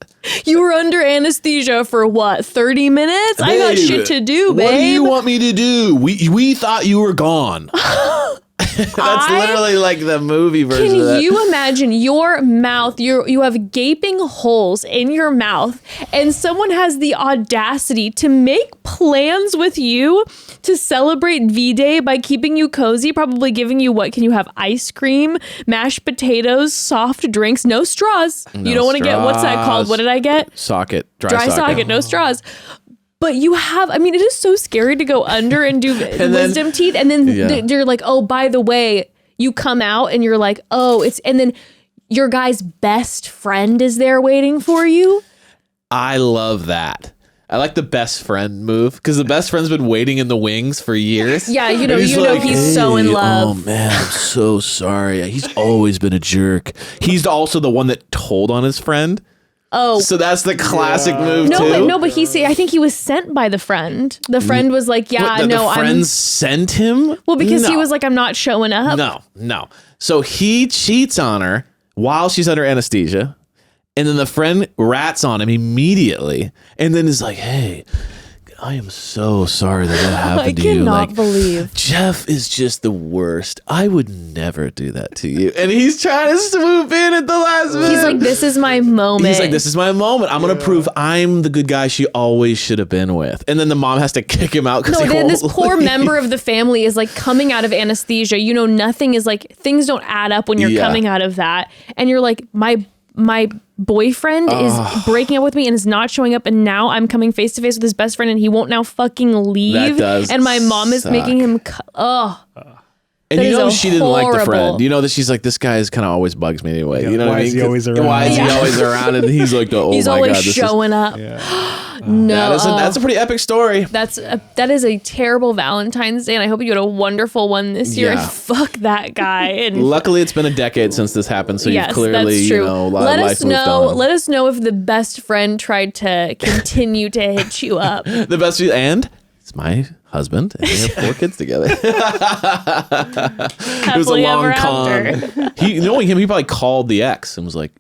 You were under anesthesia for what, 30 minutes? I got Babe, shit to do, babe. What do you want me to do? We thought you were gone. That's literally like the movie version of that. Can you imagine your mouth, you have gaping holes in your mouth, and someone has the audacity to make plans with you to celebrate V-Day by keeping you cozy, probably giving you, what can you have? Ice cream, mashed potatoes, soft drinks, no straws. No you don't want to get, what's that called? straws. What did I get? Socket. Dry socket, no straws. But you have, it is so scary to go under and do wisdom teeth. And then you're like, oh, by the way, you come out and you're like, oh, and then your guy's best friend is there waiting for you. I love that. I like the best friend move because the best friend's been waiting in the wings for years. Yeah, And he's he's so in love. Oh man, I'm so sorry. He's always been a jerk. He's also the one that told on his friend. Oh, So that's the classic move too. but I think he was sent by the friend. The friend was like, yeah, What, no, the friends sent him. well, because he No. was like, I'm not showing up. No. So he cheats on her while she's under anesthesia. And then the friend rats on him immediately. And then is like, hey, I am so sorry that happened I to you. cannot believe. Jeff is just the worst. I would never do that to you. And he's trying to swoop in at the last minute. He's like, this is my moment. He's like, this is my moment. I'm going to prove I'm the good guy she always should have been with. And then the mom has to kick him out because No, then this poor member of the family is like coming out of anesthesia. You know, nothing is like, things don't add up when you're coming out of that. And you're like, my boyfriend is breaking up with me and is not showing up, and now I'm coming face to face with his best friend and he won't now fucking leave. That does and my mom is suck. making him And you know she didn't like the horrible. friend. You know that she's like, this guy is kind of always bugs me anyway. Yeah, You know why what I mean? is he always around? Why is he always around? And he's like, oh he's my always God. showing up. No, That's a pretty epic story. that is a terrible Valentine's Day, and I hope you had a wonderful one this year. Yeah. And fuck that guy. And Luckily, it's been a decade since this happened, so yes, you've clearly, that's true. you know, let life us moved know. on. Let us know if the best friend tried to continue to hit you up. The best, and it's my husband, and we have 4 kids together. It was a Happily long ever con. after. Knowing him, he probably called the ex and was like,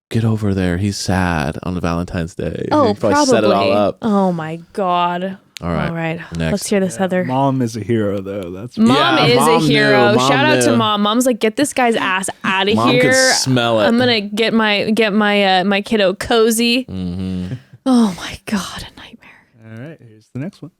"Get over there. He's sad on the Valentine's Day." Oh, He probably set it all up. Oh my God. All right. All right. Next. Let's hear this, Heather. Mom is a hero, though. That's Mom Yeah, is Mom a hero. knew. Mom Shout out to knew. Mom. Mom's like, get this guy's ass out of Mom here. could smell it. I'm gonna get my kiddo cozy. Mm-hmm. Oh my God, a nightmare. all right. Here's the next one.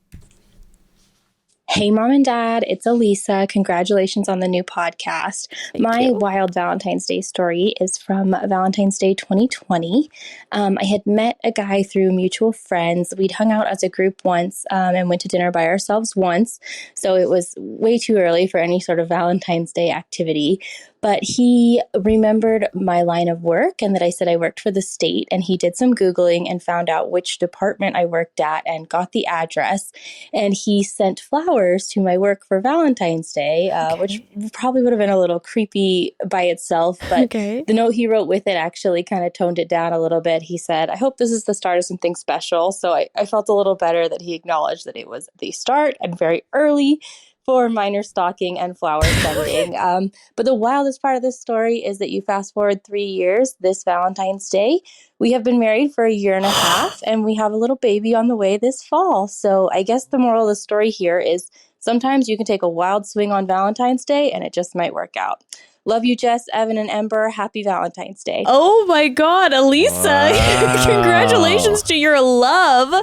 Hey, Mom and Dad, it's Elisa. Congratulations on the new podcast. My wild Valentine's Day story is from Valentine's Day 2020. I had met a guy through mutual friends. We'd hung out as a group once and went to dinner by ourselves once. So it was way too early for any sort of Valentine's Day activity. But he remembered my line of work and that I said I worked for the state, and he did some Googling and found out which department I worked at and got the address. And he sent flowers to my work for Valentine's Day, which probably would have been a little creepy by itself. But the note he wrote with it actually kind of toned it down a little bit. He said, I hope this is the start of something special. So I felt a little better that he acknowledged that it was the start and very early for minor stalking and flower sending. But the wildest part of this story is that you fast forward 3 years this Valentine's Day. We have been married for 1.5 years, and we have a little baby on the way this fall. So I guess the moral of the story here is sometimes you can take a wild swing on Valentine's Day and it just might work out. Love you, Jess, Evan, and Ember. Happy Valentine's Day. Oh my God, Elisa. Wow. Congratulations to your love.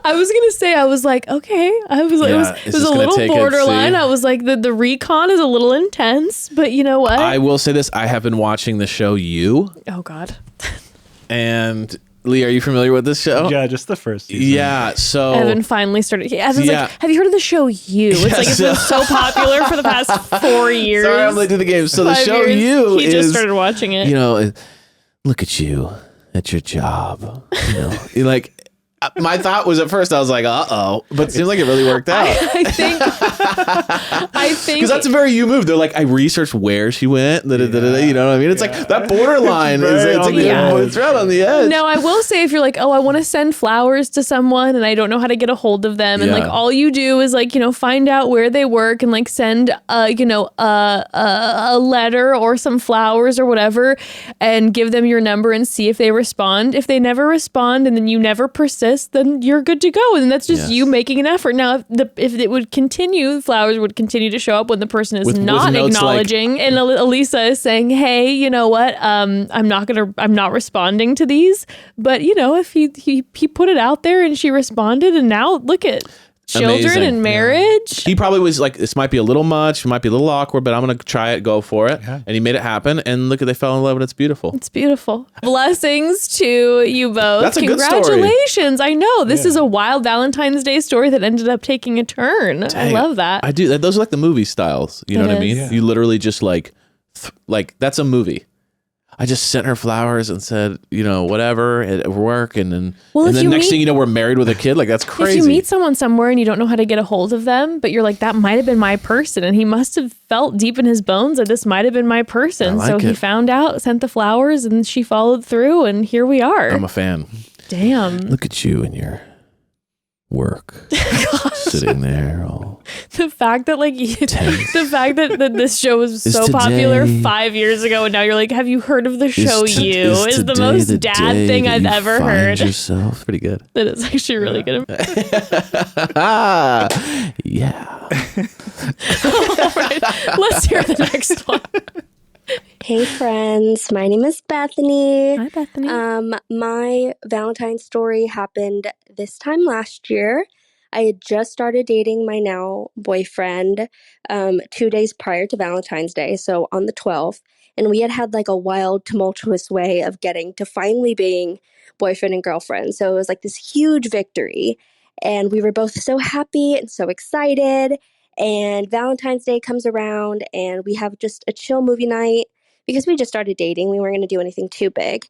I was going to say, I was like, okay. I was like, Yeah, it is was this a gonna little take it, borderline. see? I was like, the recon is a little intense, but you know what? I will say this. I have been watching the show You. Oh God. And Lee, are you familiar with this show? Yeah, just the first season. Yeah, so Evan finally started. Evan's Yeah. like, have you heard of the show You? It's like, it's been so popular for the past 4 years. Sorry, I'm late to the game. So the 5 show years. You He is, just started watching it. you know, look at you at your job. You know, you're like, my thought was at first I was like, uh-oh, but it seems like it really worked out. I think Because that's a very You move. They're like, I researched where she went. You know what I mean? It's like that borderline is Very it's, on like, the edge. it's right on the edge. No, I will say if you're like, oh, I want to send flowers to someone and I don't know how to get a hold of them, and Yeah. like all you do is like, you know, find out where they work and like send a letter or some flowers or whatever, and give them your number and see if they respond. If they never respond and then you never persist, then you're good to go, and that's just Yes. you making an effort. Now, if it would continue, flowers would continue to show up when the person is With not notes like- acknowledging, and Elisa is saying, hey, you know what, I'm not responding to these, but you know, if he put it out there and she responded, and now look at children Amazing. and marriage. He probably was like, this might be a little much, it might be a little awkward, but I'm going to try it, go for it. Yeah. And he made it happen. And look, they fell in love, and it's beautiful. It's beautiful. Blessings to you both. That's a good story. Congratulations. I know this is a wild Valentine's Day story that ended up taking a turn. I Dang, love that. I do. Those are like the movie styles. You know It what I mean? is. Yeah. You literally just like that's a movie. I just sent her flowers and said, you know, whatever at work, and then Well, and if then you next meet- thing you know, we're married with a kid. Like that's crazy. If you meet someone somewhere and you don't know how to get a hold of them, but you're like, that might have been my person, and he must have felt deep in his bones that this might have been my person. I like so he it. found out, sent the flowers, and she followed through, and here we are. I'm a fan. Damn. Look at you and your work, sitting there all The fact that tense. the fact that this show was Is so popular today- 5 years ago, and now you're like, have you heard of the show? Is The today most the dad day thing that I've you ever find heard. yourself? Pretty good. That is actually really good. Yeah. All right, let's hear the next one. Hey friends, my name is Bethany. Hi, Bethany. My Valentine's story happened this time last year. I had just started dating my now boyfriend 2 days prior to Valentine's Day, so on the 12th, and we had like a wild, tumultuous way of getting to finally being boyfriend and girlfriend. So it was like this huge victory, and we were both so happy and so excited. And Valentine's Day comes around, and we have just a chill movie night because we just started dating. We weren't going to do anything too big.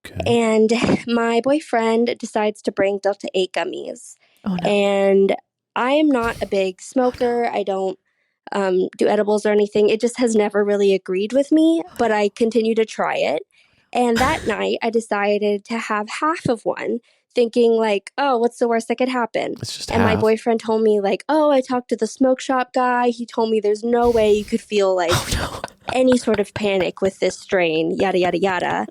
Okay. And my boyfriend decides to bring Delta 8 gummies. Oh, no. And I am not a big smoker. I don't do edibles or anything. It just has never really agreed with me, but I continue to try it. And that night, I decided to have half of one, thinking like, oh, what's the worst that could happen? It's just And my half. boyfriend told me like, oh, I talked to the smoke shop guy. He told me there's no way you could feel like any sort of panic with this strain, yada, yada, yada.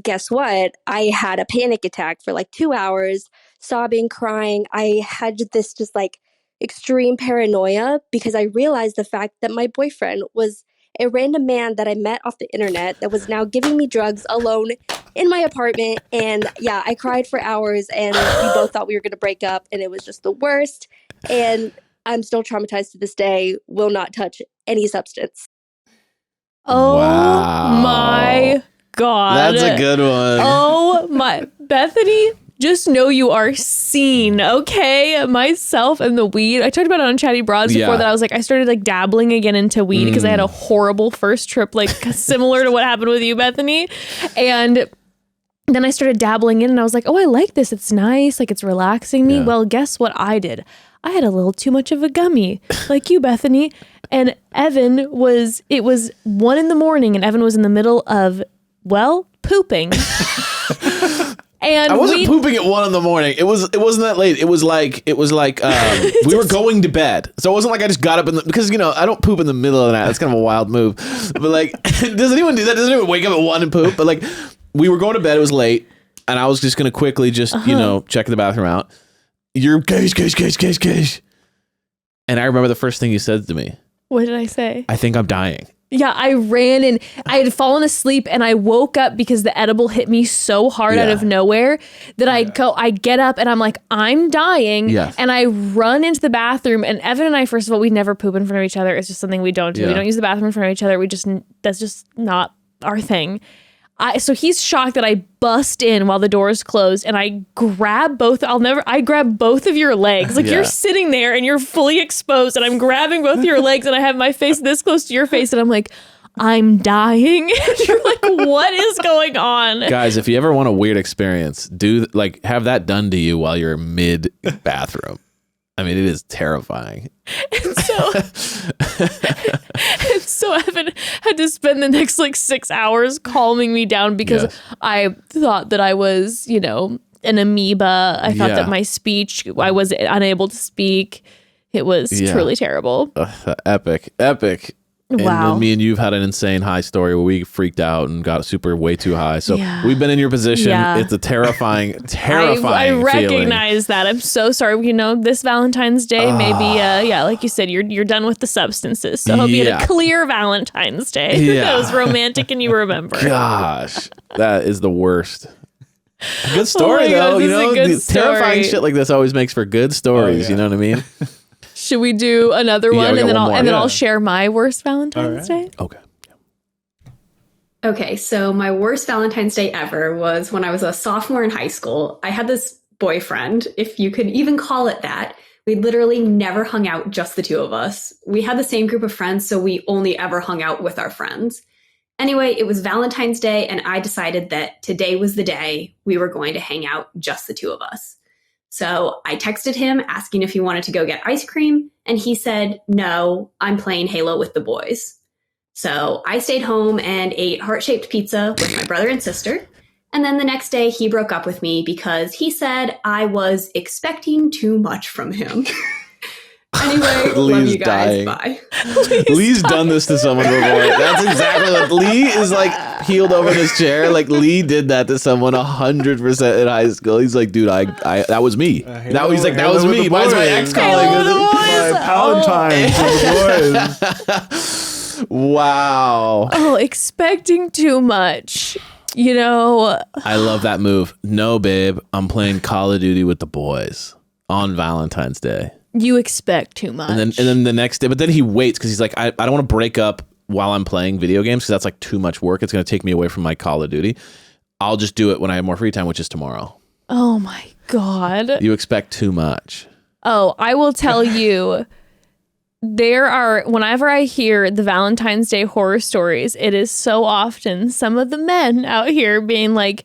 Guess what? I had a panic attack for like 2 hours, sobbing, crying. I had this just like extreme paranoia because I realized the fact that my boyfriend was a random man that I met off the internet that was now giving me drugs alone in my apartment. And yeah, I cried for hours, and we both thought we were going to break up, and it was just the worst. And I'm still traumatized to this day, will not touch any substance. Oh Wow. my God. That's a good one. Oh my, Bethany, just know you are seen, okay? Myself and the weed. I talked about it on Chatty Broads before Yeah. that. I was like, I started like dabbling again into weed because I had a horrible first trip, like similar to what happened with you, Bethany. And then I started dabbling in, and I was like, oh, I like this. It's nice. Like, it's relaxing me. Yeah. Well, guess what I did? I had a little too much of a gummy, like you, Bethany. And it was 1 a.m, and Evan was in the middle of, well, pooping. And I wasn't pooping at 1 a.m. It wasn't that late. It was like we were going to bed. So it wasn't like I just got up because I don't poop in the middle of the night. That's kind of a wild move. But like, does anyone do that? Does anyone wake up at 1 and poop? But like, we were going to bed. It was late, and I was just gonna quickly just check the bathroom out. You're cash. And I remember the first thing you said to me. What did I say? I think I'm dying. Yeah, I ran and I had fallen asleep, and I woke up because the edible hit me so hard out of nowhere that I get up and I'm like, I'm dying. Yes. And I run into the bathroom, and Evan and I, first of all, we never poop in front of each other. It's just something we don't do. Yeah. We don't use the bathroom in front of each other. That's just not our thing. So he's shocked that I bust in while the door is closed, and I grab both of your legs. Like Yeah. you're sitting there and you're fully exposed, and I'm grabbing both of your legs, and I have my face this close to your face, and I'm like, I'm dying. And you're like, what is going on? Guys, if you ever want a weird experience, have that done to you while you're mid bathroom. I mean, it is terrifying. So Evan had to spend the next 6 hours calming me down because Yes. I thought that I was, an amoeba. I thought that my speech, I was unable to speak. It was truly terrible. Epic. Wow. And me and you've had an insane high story where we freaked out and got way too high. So Yeah. we've been in your position. Yeah. It's a terrifying I feeling. recognize that. I'm so sorry. This Valentine's Day, maybe, like you said, you're done with the substances. So I hope you had a clear Valentine's Day. Yeah. That was romantic and you remember. Gosh, that is the worst. A good story, God, though. this is a good Terrifying story. shit like this always makes for good stories. You know what I mean? Should we do another Yeah, one, we and got then one more. then Yeah. I'll share my worst Valentine's Day? Okay. Okay, so my worst Valentine's Day ever was when I was a sophomore in high school. I had this boyfriend, if you could even call it that. We literally never hung out, just the two of us. We had the same group of friends, so we only ever hung out with our friends. Anyway, it was Valentine's Day, and I decided that today was the day we were going to hang out, just the two of us. So I texted him asking if he wanted to go get ice cream, and he said, no, I'm playing Halo with the boys. So I stayed home and ate heart-shaped pizza with my brother and sister. And then the next day, he broke up with me because he said I was expecting too much from him. Anyway, love Lee's you guys. dying. Bye. Lee's done this to someone before. That's exactly what Lee is like. Healed over in his chair. Like Lee did that to someone 100% in high school. He's like, dude, I that was me. Now he's like, that was me. Why is my ex calling? My Valentine. Wow. Oh, expecting too much. You know, I love that move. No, babe, I'm playing Call of Duty with the boys on Valentine's Day. you expect too much. And then the next day, but then he waits because he's like, I don't want to break up while I'm playing video games because that's like too much work. It's going to take me away from my Call of Duty. I'll just do it when I have more free time, which is tomorrow. Oh my God. You expect too much. Oh, I will tell you, whenever I hear the Valentine's Day horror stories, it is so often some of the men out here being like,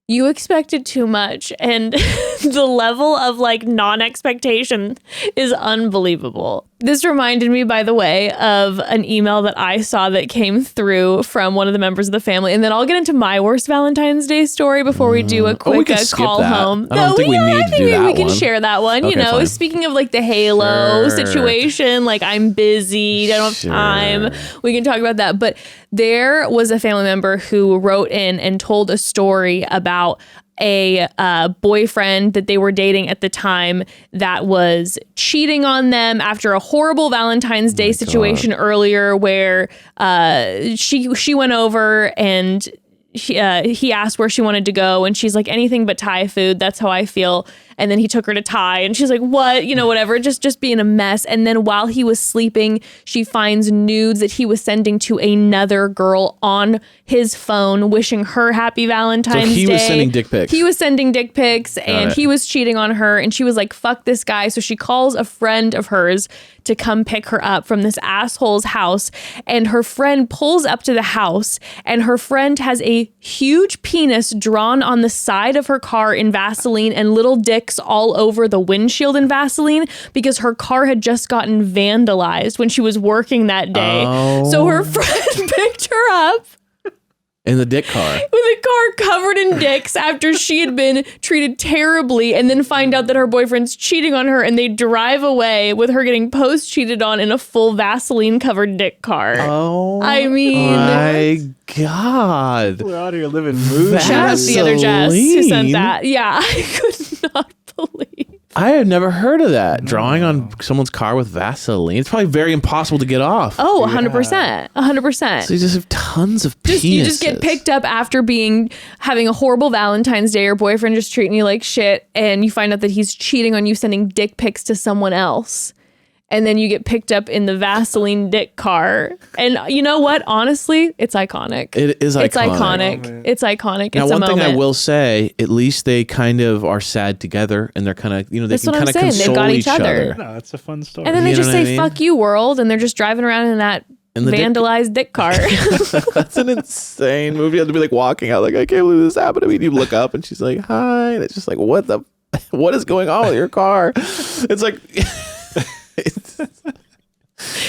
you expected too much. And the level of like non-expectation is unbelievable. This reminded me, by the way, of an email that I saw that came through from one of the members of the family. And then I'll get into my worst Valentine's Day story before we do a quick call home. I don't think we need to do that we can one. share that one. Okay, You know, fine. speaking of like the Halo Sure. situation, like I'm busy, I don't have time. We can talk about that. But there was a family member who wrote in and told a story about a boyfriend that they were dating at the time that was cheating on them after a horrible Valentine's Day situation earlier where she went over and he asked where she wanted to go and she's like, anything but Thai food. That's how I feel. And then he took her to Thai and she's like, what? You know, whatever, just being a mess. And then while he was sleeping, she finds nudes that he was sending to another girl on his phone, wishing her happy Valentine's Day. So he was sending dick pics. He was sending dick pics and he was cheating on her. And she was like, fuck this guy. So she calls a friend of hers to come pick her up from this asshole's house. And her friend pulls up to the house and her friend has a huge penis drawn on the side of her car in Vaseline and little dicks all over the windshield in Vaseline because her car had just gotten vandalized when she was working that day. So her friend picked her up In the dick car. with a car covered in dicks after she had been treated terribly and then find out that her boyfriend's cheating on her and they drive away with her getting post-cheated on in a full Vaseline covered dick car. Oh, I mean, my God. We're out here living mood. shout out to the other Jess who sent Vaseline? that. Yeah, I could not believe. I had never heard of that. Drawing on someone's car with Vaseline. It's probably very impossible to get off. Oh, 100%. 100%. So you just have tons of penises. You just get picked up after having a horrible Valentine's Day. Your boyfriend just treating you like shit, and you find out that he's cheating on you, sending dick pics to someone else. And then you get picked up in the Vaseline dick car. And you know what? Honestly, it's iconic. It is iconic. It's iconic. It's iconic. Now, It's a one thing moment. I will say, at least they kind of are sad together, and they're kind of, they That's can what I'm kind of saying. They've console got each each other. other. No, that's a fun story. And then they You know just what I say, mean? fuck you, world. And they're just driving around in that And the dick- vandalized dick car. That's an insane movie. You have to be like walking out, like, I can't believe this happened to me. And you look up, and she's like, hi. And it's just like, what is going on with your car? It's like,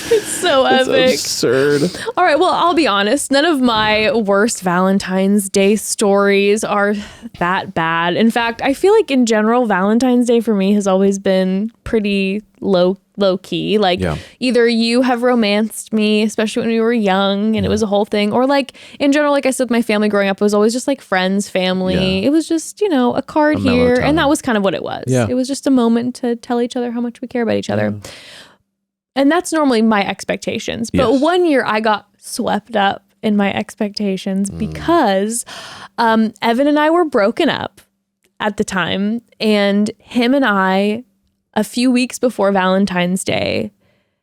It's so epic. absurd. All right, well, I'll be honest. None of my worst Valentine's Day stories are that bad. In fact, I feel like in general, Valentine's Day for me has always been pretty low key. Like either you have romanced me, especially when we were young and it was a whole thing, or like in general, like I said, with my family growing up, it was always just like friends, family. Yeah. It was just, a card here. mellow time. And that was kind of what it was. Yeah. It was just a moment to tell each other how much we care about each other. And that's normally my expectations. But Yes. one year I got swept up in my expectations because Evan and I were broken up at the time. And him and I, a few weeks before Valentine's Day,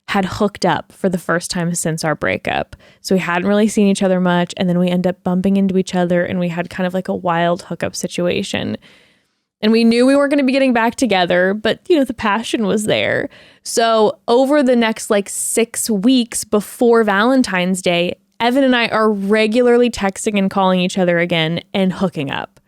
had hooked up for the first time since our breakup. So we hadn't really seen each other much. And then we ended up bumping into each other and we had kind of like a wild hookup situation. And we knew we weren't going to be getting back together, but the passion was there. So over the next 6 weeks before Valentine's Day, Evan and I are regularly texting and calling each other again and hooking up.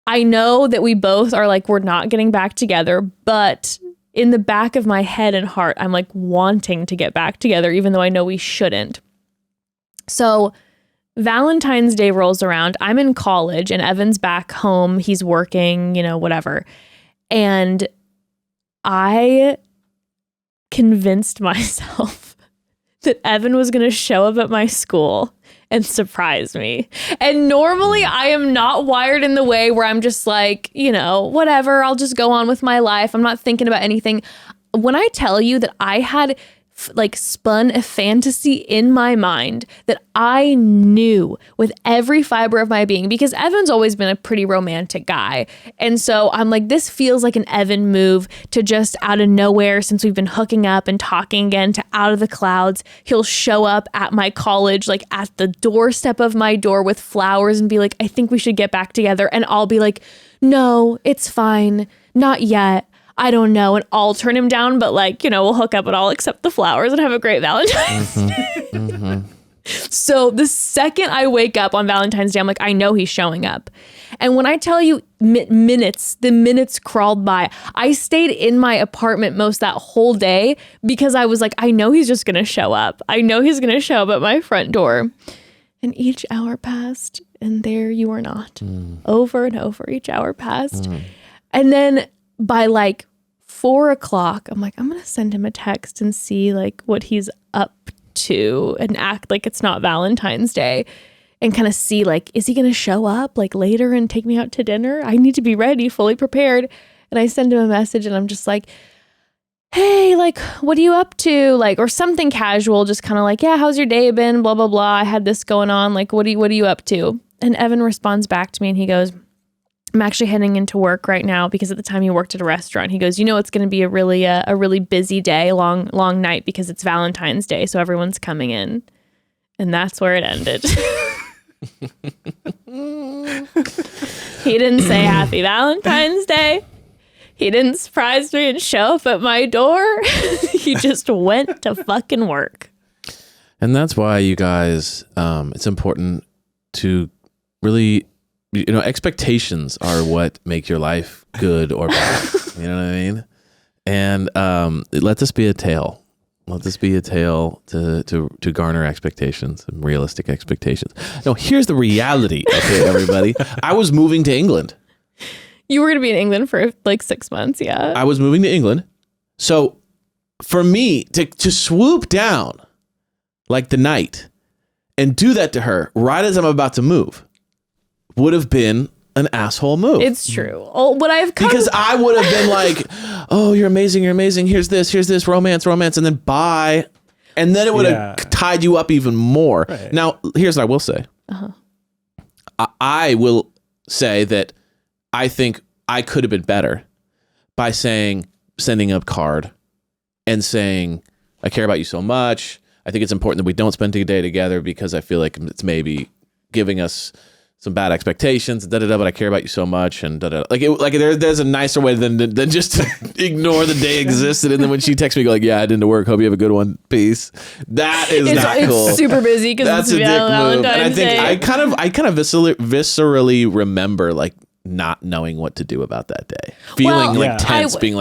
I know that we both are we're not getting back together, but in the back of my head and heart, I'm wanting to get back together, even though I know we shouldn't. So Valentine's Day rolls around. I'm in college and Evan's back home. He's working, whatever. And I convinced myself that Evan was going to show up at my school and surprise me. And normally I am not wired in the way where I'm just like, whatever, I'll just go on with my life. I'm not thinking about anything. When I tell you that I had spun a fantasy in my mind that I knew with every fiber of my being, because Evan's always been a pretty romantic guy. And so I'm like, this feels like an Evan move to just out of nowhere, since we've been hooking up and talking again, to out of the clouds, he'll show up at my college, like at the doorstep of my door with flowers and be like, I think we should get back together. And I'll be like, no, it's fine. Not yet. I don't know. And I'll turn him down, but we'll hook up and I'll accept the flowers and have a great Valentine's Day. So the second I wake up on Valentine's Day, I'm like, I know he's showing up. And when I tell you the minutes crawled by. I stayed in my apartment most that whole day because I was like, I know he's just going to show up. I know he's going to show up at my front door. And each hour passed and there you are not. Over and over, each hour passed. And then by 4 o'clock, I'm like, I'm going to send him a text and see what he's up to and act like it's not Valentine's Day and kind of see is he going to show up later and take me out to dinner? I need to be ready, fully prepared. And I send him a message and I'm just like, hey, what are you up to? Or something casual, just kind of yeah, how's your day been? Blah, blah, blah. I had this going on. What are you up to? And Evan responds back to me and he goes, I'm actually heading into work right now because at the time he worked at a restaurant. He goes, it's going to be a really busy day, long night because it's Valentine's Day. So everyone's coming in. And that's where it ended. He didn't say happy Valentine's Day. He didn't surprise me and show up at my door. He just went to fucking work. And that's why you guys, it's important to really, expectations are what make your life good or bad. You know what I mean? And let this be a tale. Let this be a tale to garner expectations and realistic expectations. No, here's the reality. Okay, everybody. I was moving to England. You were going to be in England for 6 months, yeah. I was moving to England. So for me to swoop down the night and do that to her right as I'm about to move would have been an asshole move. It's true. Oh, what I've because I would have been like, oh, you're amazing. Here's this, romance, and then bye. And then it would have tied you up even more. Right. Now, here's what I will say. I will say that I think I could have been better by sending a card and saying, I care about you so much. I think it's important that we don't spend a day together because I feel like it's maybe giving us some bad expectations, but I care about you so much, and there's a nicer way than just to ignore the day existed, and then when she texts me, yeah, I didn't work. Hope you have a good one. Peace. That is not cool. It's super busy because it's a dick move. And I think Day. I kind of viscerally remember not knowing what to do about that day, feeling tense, being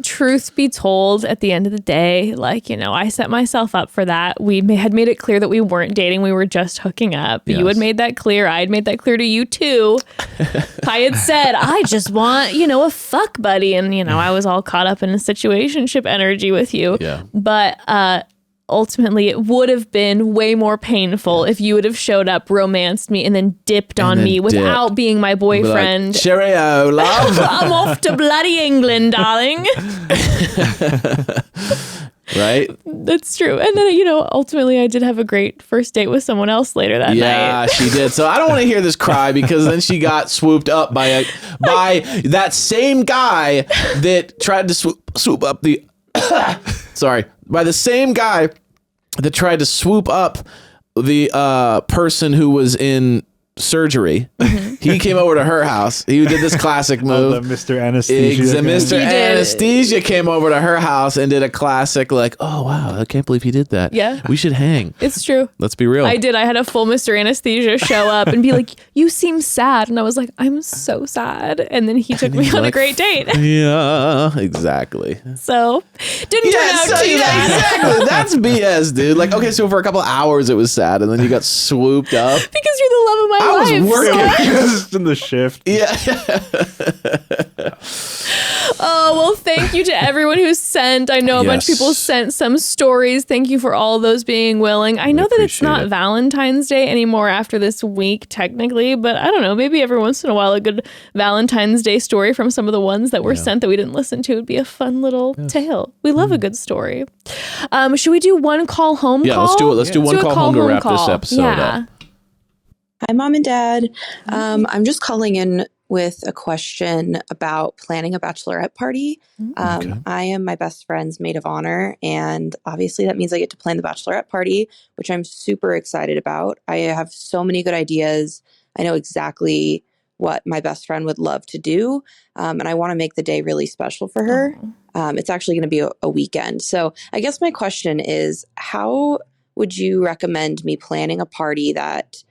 truth be told, at the end of the day, I set myself up for that. We had made it clear that we weren't dating, we were just hooking up. Yes. You had made that clear, I had made that clear to you too. I had said I just want a fuck buddy, and I was all caught up in a situationship energy with you. But ultimately, it would have been way more painful if you would have showed up, romanced me, and then dipped on me without being my boyfriend. Cheerio, love. I'm off to bloody England, darling. Right? That's true. And then, ultimately, I did have a great first date with someone else later that night. Yeah, she did. So I don't want to hear this cry because then she got swooped up by that same guy that tried to swoop up the... Sorry. By the same guy that tried to swoop up the person who was in surgery. Mm-hmm. He came over to her house. He did this classic move. The Mr. Anesthesia. Mr. Anesthesia came over to her house and did a classic like, oh, wow, I can't believe he did that. Yeah. We should hang. It's true. Let's be real. I did. I had a full Mr. Anesthesia show up and be like, you seem sad. And I was like, I'm so sad. And then he took me on a great date. Yeah, exactly. So didn't turn out too bad. Exactly. That's BS, dude. Like, okay, so for a couple hours it was sad and then you got swooped up. Because you're the love of my I life. was working. Just in the shift. Yeah. Oh, well, thank you to everyone who sent. I know a bunch of people sent some stories. Thank you for all of those being willing. I know that it's not Valentine's Day anymore after this week, technically, but I don't know. Maybe every once in a while, a good Valentine's Day story from some of the ones that were sent that we didn't listen to would be a fun little tale. We love a good story. Should we do one call home call? Yeah, let's do one call home to wrap this episode up. Hi, Mom and Dad. I'm just calling in with a question about planning a bachelorette party. I am my best friend's maid of honor, and obviously that means I get to plan the bachelorette party, which I'm super excited about. I have so many good ideas. I know exactly what my best friend would love to do, and I want to make the day really special for her. It's actually going to be a weekend. So I guess my question is, how would you recommend me planning a party that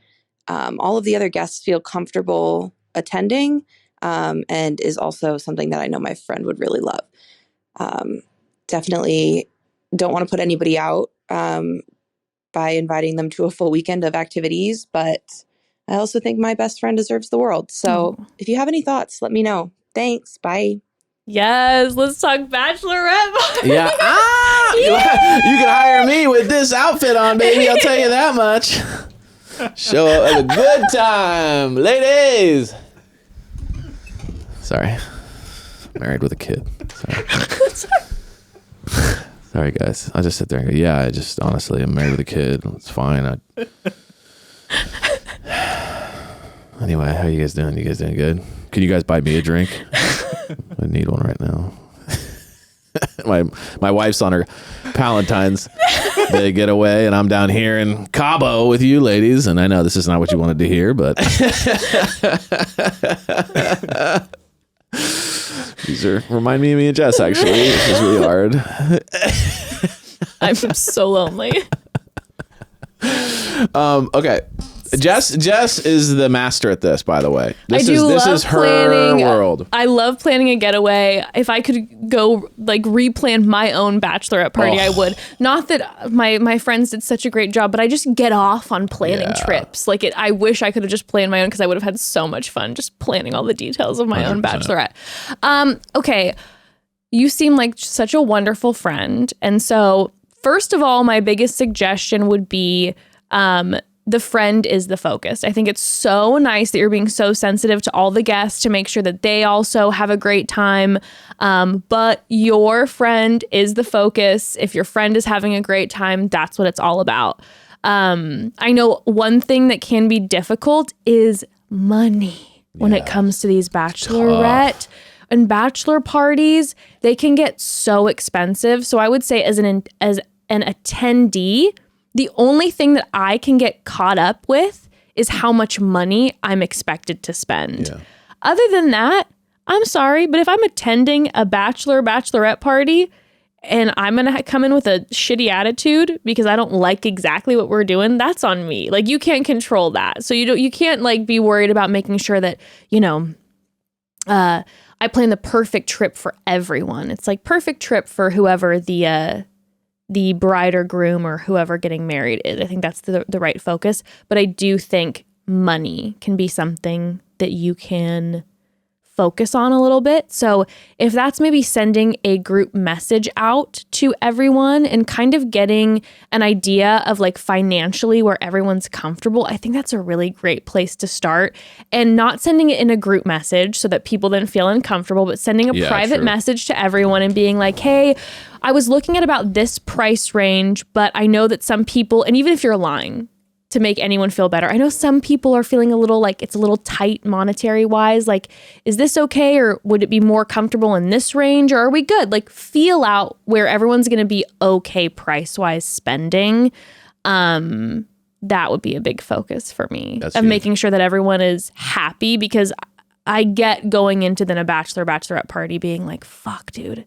all of the other guests feel comfortable attending, and is also something that I know my friend would really love? Definitely don't want to put anybody out by inviting them to a full weekend of activities, but I also think my best friend deserves the world. So if you have any thoughts, let me know. Thanks. Bye. Yes, let's talk Bachelorette party. Yeah. You can hire me with this outfit on, baby. I'll tell you that much. Show up at a good time, ladies. Sorry. Married with a kid. Sorry, guys. I just sit there and go, yeah, I just honestly, I'm married with a kid. It's fine. Anyway, how you guys doing? You guys doing good? Can you guys buy me a drink? I need one right now. My wife's on her Valentine's Day getaway, and I'm down here in Cabo with you ladies. And I know this is not what you wanted to hear, but these remind me of me and Jess, actually. This is really hard. I'm so lonely. Okay. Jess is the master at this, by the way. This is her planning, world. I love planning a getaway. If I could go like replan my own bachelorette party, I would. Not that my friends did such a great job, but I just get off on planning trips. Like I wish I could have just planned my own, because I would have had so much fun just planning all the details of my 100%. Own bachelorette. Okay. You seem like such a wonderful friend. And so first of all, my biggest suggestion would be, the friend is the focus. I think it's so nice that you're being so sensitive to all the guests to make sure that they also have a great time. But your friend is the focus. If your friend is having a great time, that's what it's all about. I know one thing that can be difficult is money when it comes to these bachelorette and bachelor parties. They can get so expensive. So I would say as an attendee, the only thing that I can get caught up with is how much money I'm expected to spend. Yeah. Other than that, I'm sorry, but if I'm attending a bachelorette party and I'm going to come in with a shitty attitude because I don't like exactly what we're doing, that's on me. Like, you can't control that. So you can't like be worried about making sure that, I plan the perfect trip for everyone. It's like perfect trip for whoever the bride or groom or whoever getting married is. I think that's the right focus. But I do think money can be something that you can focus on a little bit. So if that's maybe sending a group message out to everyone and kind of getting an idea of like financially where everyone's comfortable, I think that's a really great place to start. And not sending it in a group message so that people then feel uncomfortable, but sending a private message to everyone and being like, hey, I was looking at about this price range, but I know that some people, and even if you're lying to make anyone feel better, I know some people are feeling a little like it's a little tight monetary wise. Like, is this okay? Or would it be more comfortable in this range? Or are we good? Like, feel out where everyone's going to be okay price wise spending. And that would be a big focus for me That's of huge. making sure that everyone is happy, because I get going into then a bachelorette party being like, fuck, dude,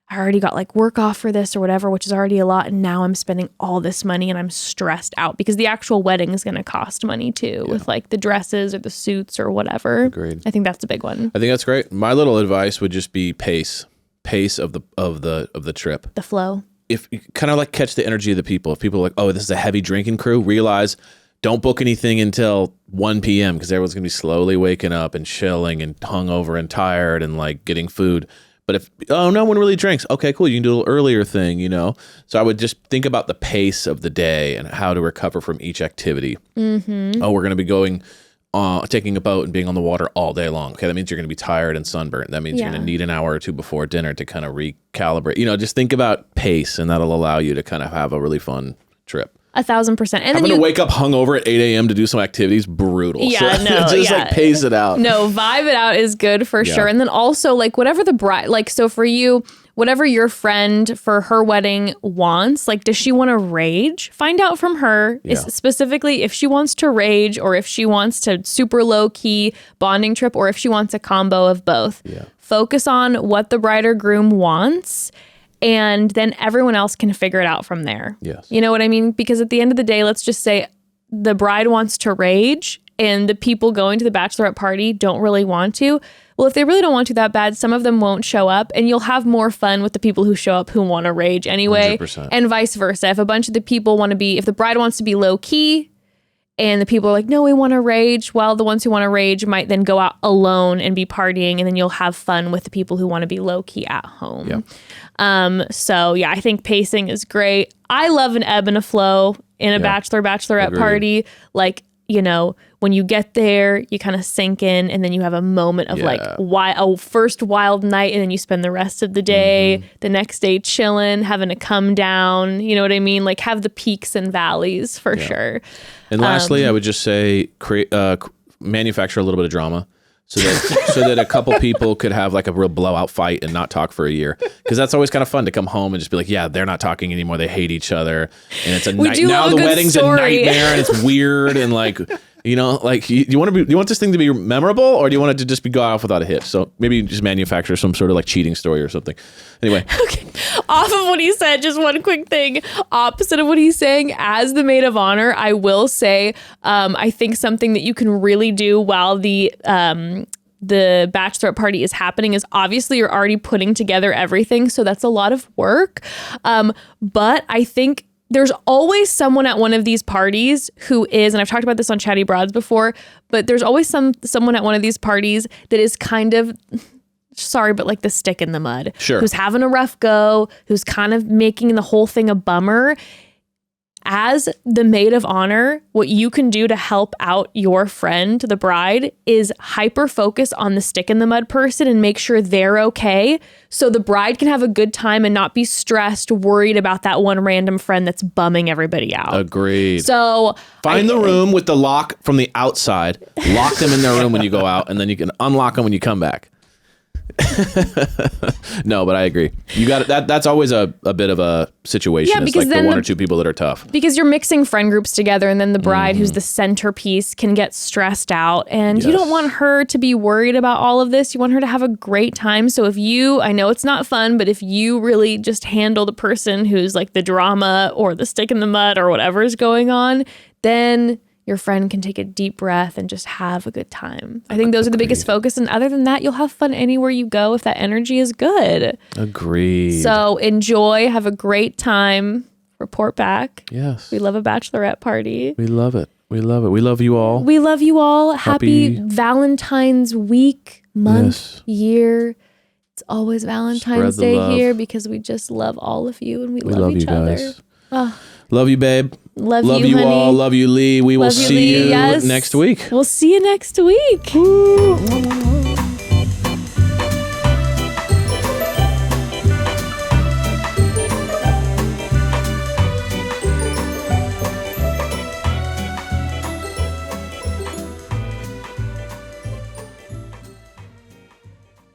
I already got like work off for this or whatever, which is already a lot. And now I'm spending all this money and I'm stressed out because the actual wedding is going to cost money too, with like the dresses or the suits or whatever. Agreed. I think that's a big one. I think that's great. My little advice would just be pace of the trip. The flow. If you kind of like catch the energy of the people. If people are like, oh, this is a heavy drinking crew, realize don't book anything until 1 p.m. because everyone's going to be slowly waking up and chilling and hungover and tired and like getting food. But if, oh, no one really drinks. Okay, cool. You can do a little earlier thing, you know? So I would just think about the pace of the day and how to recover from each activity. Mm-hmm. Oh, we're going to be going, taking a boat and being on the water all day long. Okay, that means you're going to be tired and sunburnt. That means you're going to need an hour or two before dinner to kind of recalibrate. You know, just think about pace, and that'll allow you to kind of have a really fun trip. 1,000%. And I'm going to wake up hungover at 8 a.m. to do some activities. Brutal. Yeah, so no. just like pace it out. No, vibe it out is good for sure. And then also like whatever the bride, like, so for you, whatever your friend for her wedding wants, like, does she want to rage? Find out from her specifically if she wants to rage or if she wants to super low key bonding trip or if she wants a combo of both. Yeah. Focus on what the bride or groom wants. And then everyone else can figure it out from there. Yes. You know what I mean? Because at the end of the day, let's just say the bride wants to rage and the people going to the bachelorette party don't really want to. Well, if they really don't want to that bad, some of them won't show up and you'll have more fun with the people who show up who want to rage anyway. 100%. And vice versa. If a bunch of the people want to be, if the bride wants to be low key and the people are like, no, we want to rage. Well, the ones who want to rage might then go out alone and be partying, and then you'll have fun with the people who want to be low key at home. Yeah. So yeah, I think pacing is great. I love an ebb and a flow in a bachelorette party. Like, you know, when you get there, you kind of sink in and then you have a moment of like a first wild night and then you spend the rest of the day, the next day chilling, having to come down. You know what I mean? Like have the peaks and valleys for sure. And lastly, I would just say manufacture a little bit of drama. So that a couple people could have like a real blowout fight and not talk for a year, because that's always kind of fun to come home and just be like, yeah, they're not talking anymore, they hate each other, and it's a now the wedding's story. A nightmare and it's weird and like, you know, like you want this thing to be memorable, or do you want it to just be go off without a hitch? So maybe just manufacture some sort of like cheating story or something. Anyway, okay. Off of what he said, just one quick thing. Opposite of what he's saying, as the maid of honor, I will say, I think something that you can really do while the bachelorette party is happening is obviously you're already putting together everything, so that's a lot of work. But I think there's always someone at one of these parties who is, and I've talked about this on Chatty Broads before, but there's always someone at one of these parties that is kind of, sorry, but like the stick in the mud. Sure. Who's having a rough go, who's kind of making the whole thing a bummer. As the maid of honor, what you can do to help out your friend, the bride, is hyper focus on the stick in the mud person and make sure they're okay. So the bride can have a good time and not be stressed, worried about that one random friend that's bumming everybody out. Agreed. So find the room with the lock from the outside, lock them in their room when you go out, and then you can unlock them when you come back. No, but I agree. You got it. That's always a bit of a situation. Yeah, it's because like the then one or two people that are tough. Because you're mixing friend groups together, and then the bride, who's the centerpiece, can get stressed out, and you don't want her to be worried about all of this. You want her to have a great time. So if you, I know it's not fun, but if you really just handle the person who's like the drama or the stick in the mud or whatever is going on, then your friend can take a deep breath and just have a good time. I think those are the biggest focus. And other than that, you'll have fun anywhere you go if that energy is good. Agreed. So enjoy, have a great time, report back. Yes. We love a bachelorette party. We love it. We love it. We love you all. We love you all. Happy Valentine's week, month, year. It's always Valentine's Day here because we just love all of you and we love each other. Guys. Love you, babe. Love you, honey. all. Love you, Lee. We will see you next week. We'll see you next week. Woo.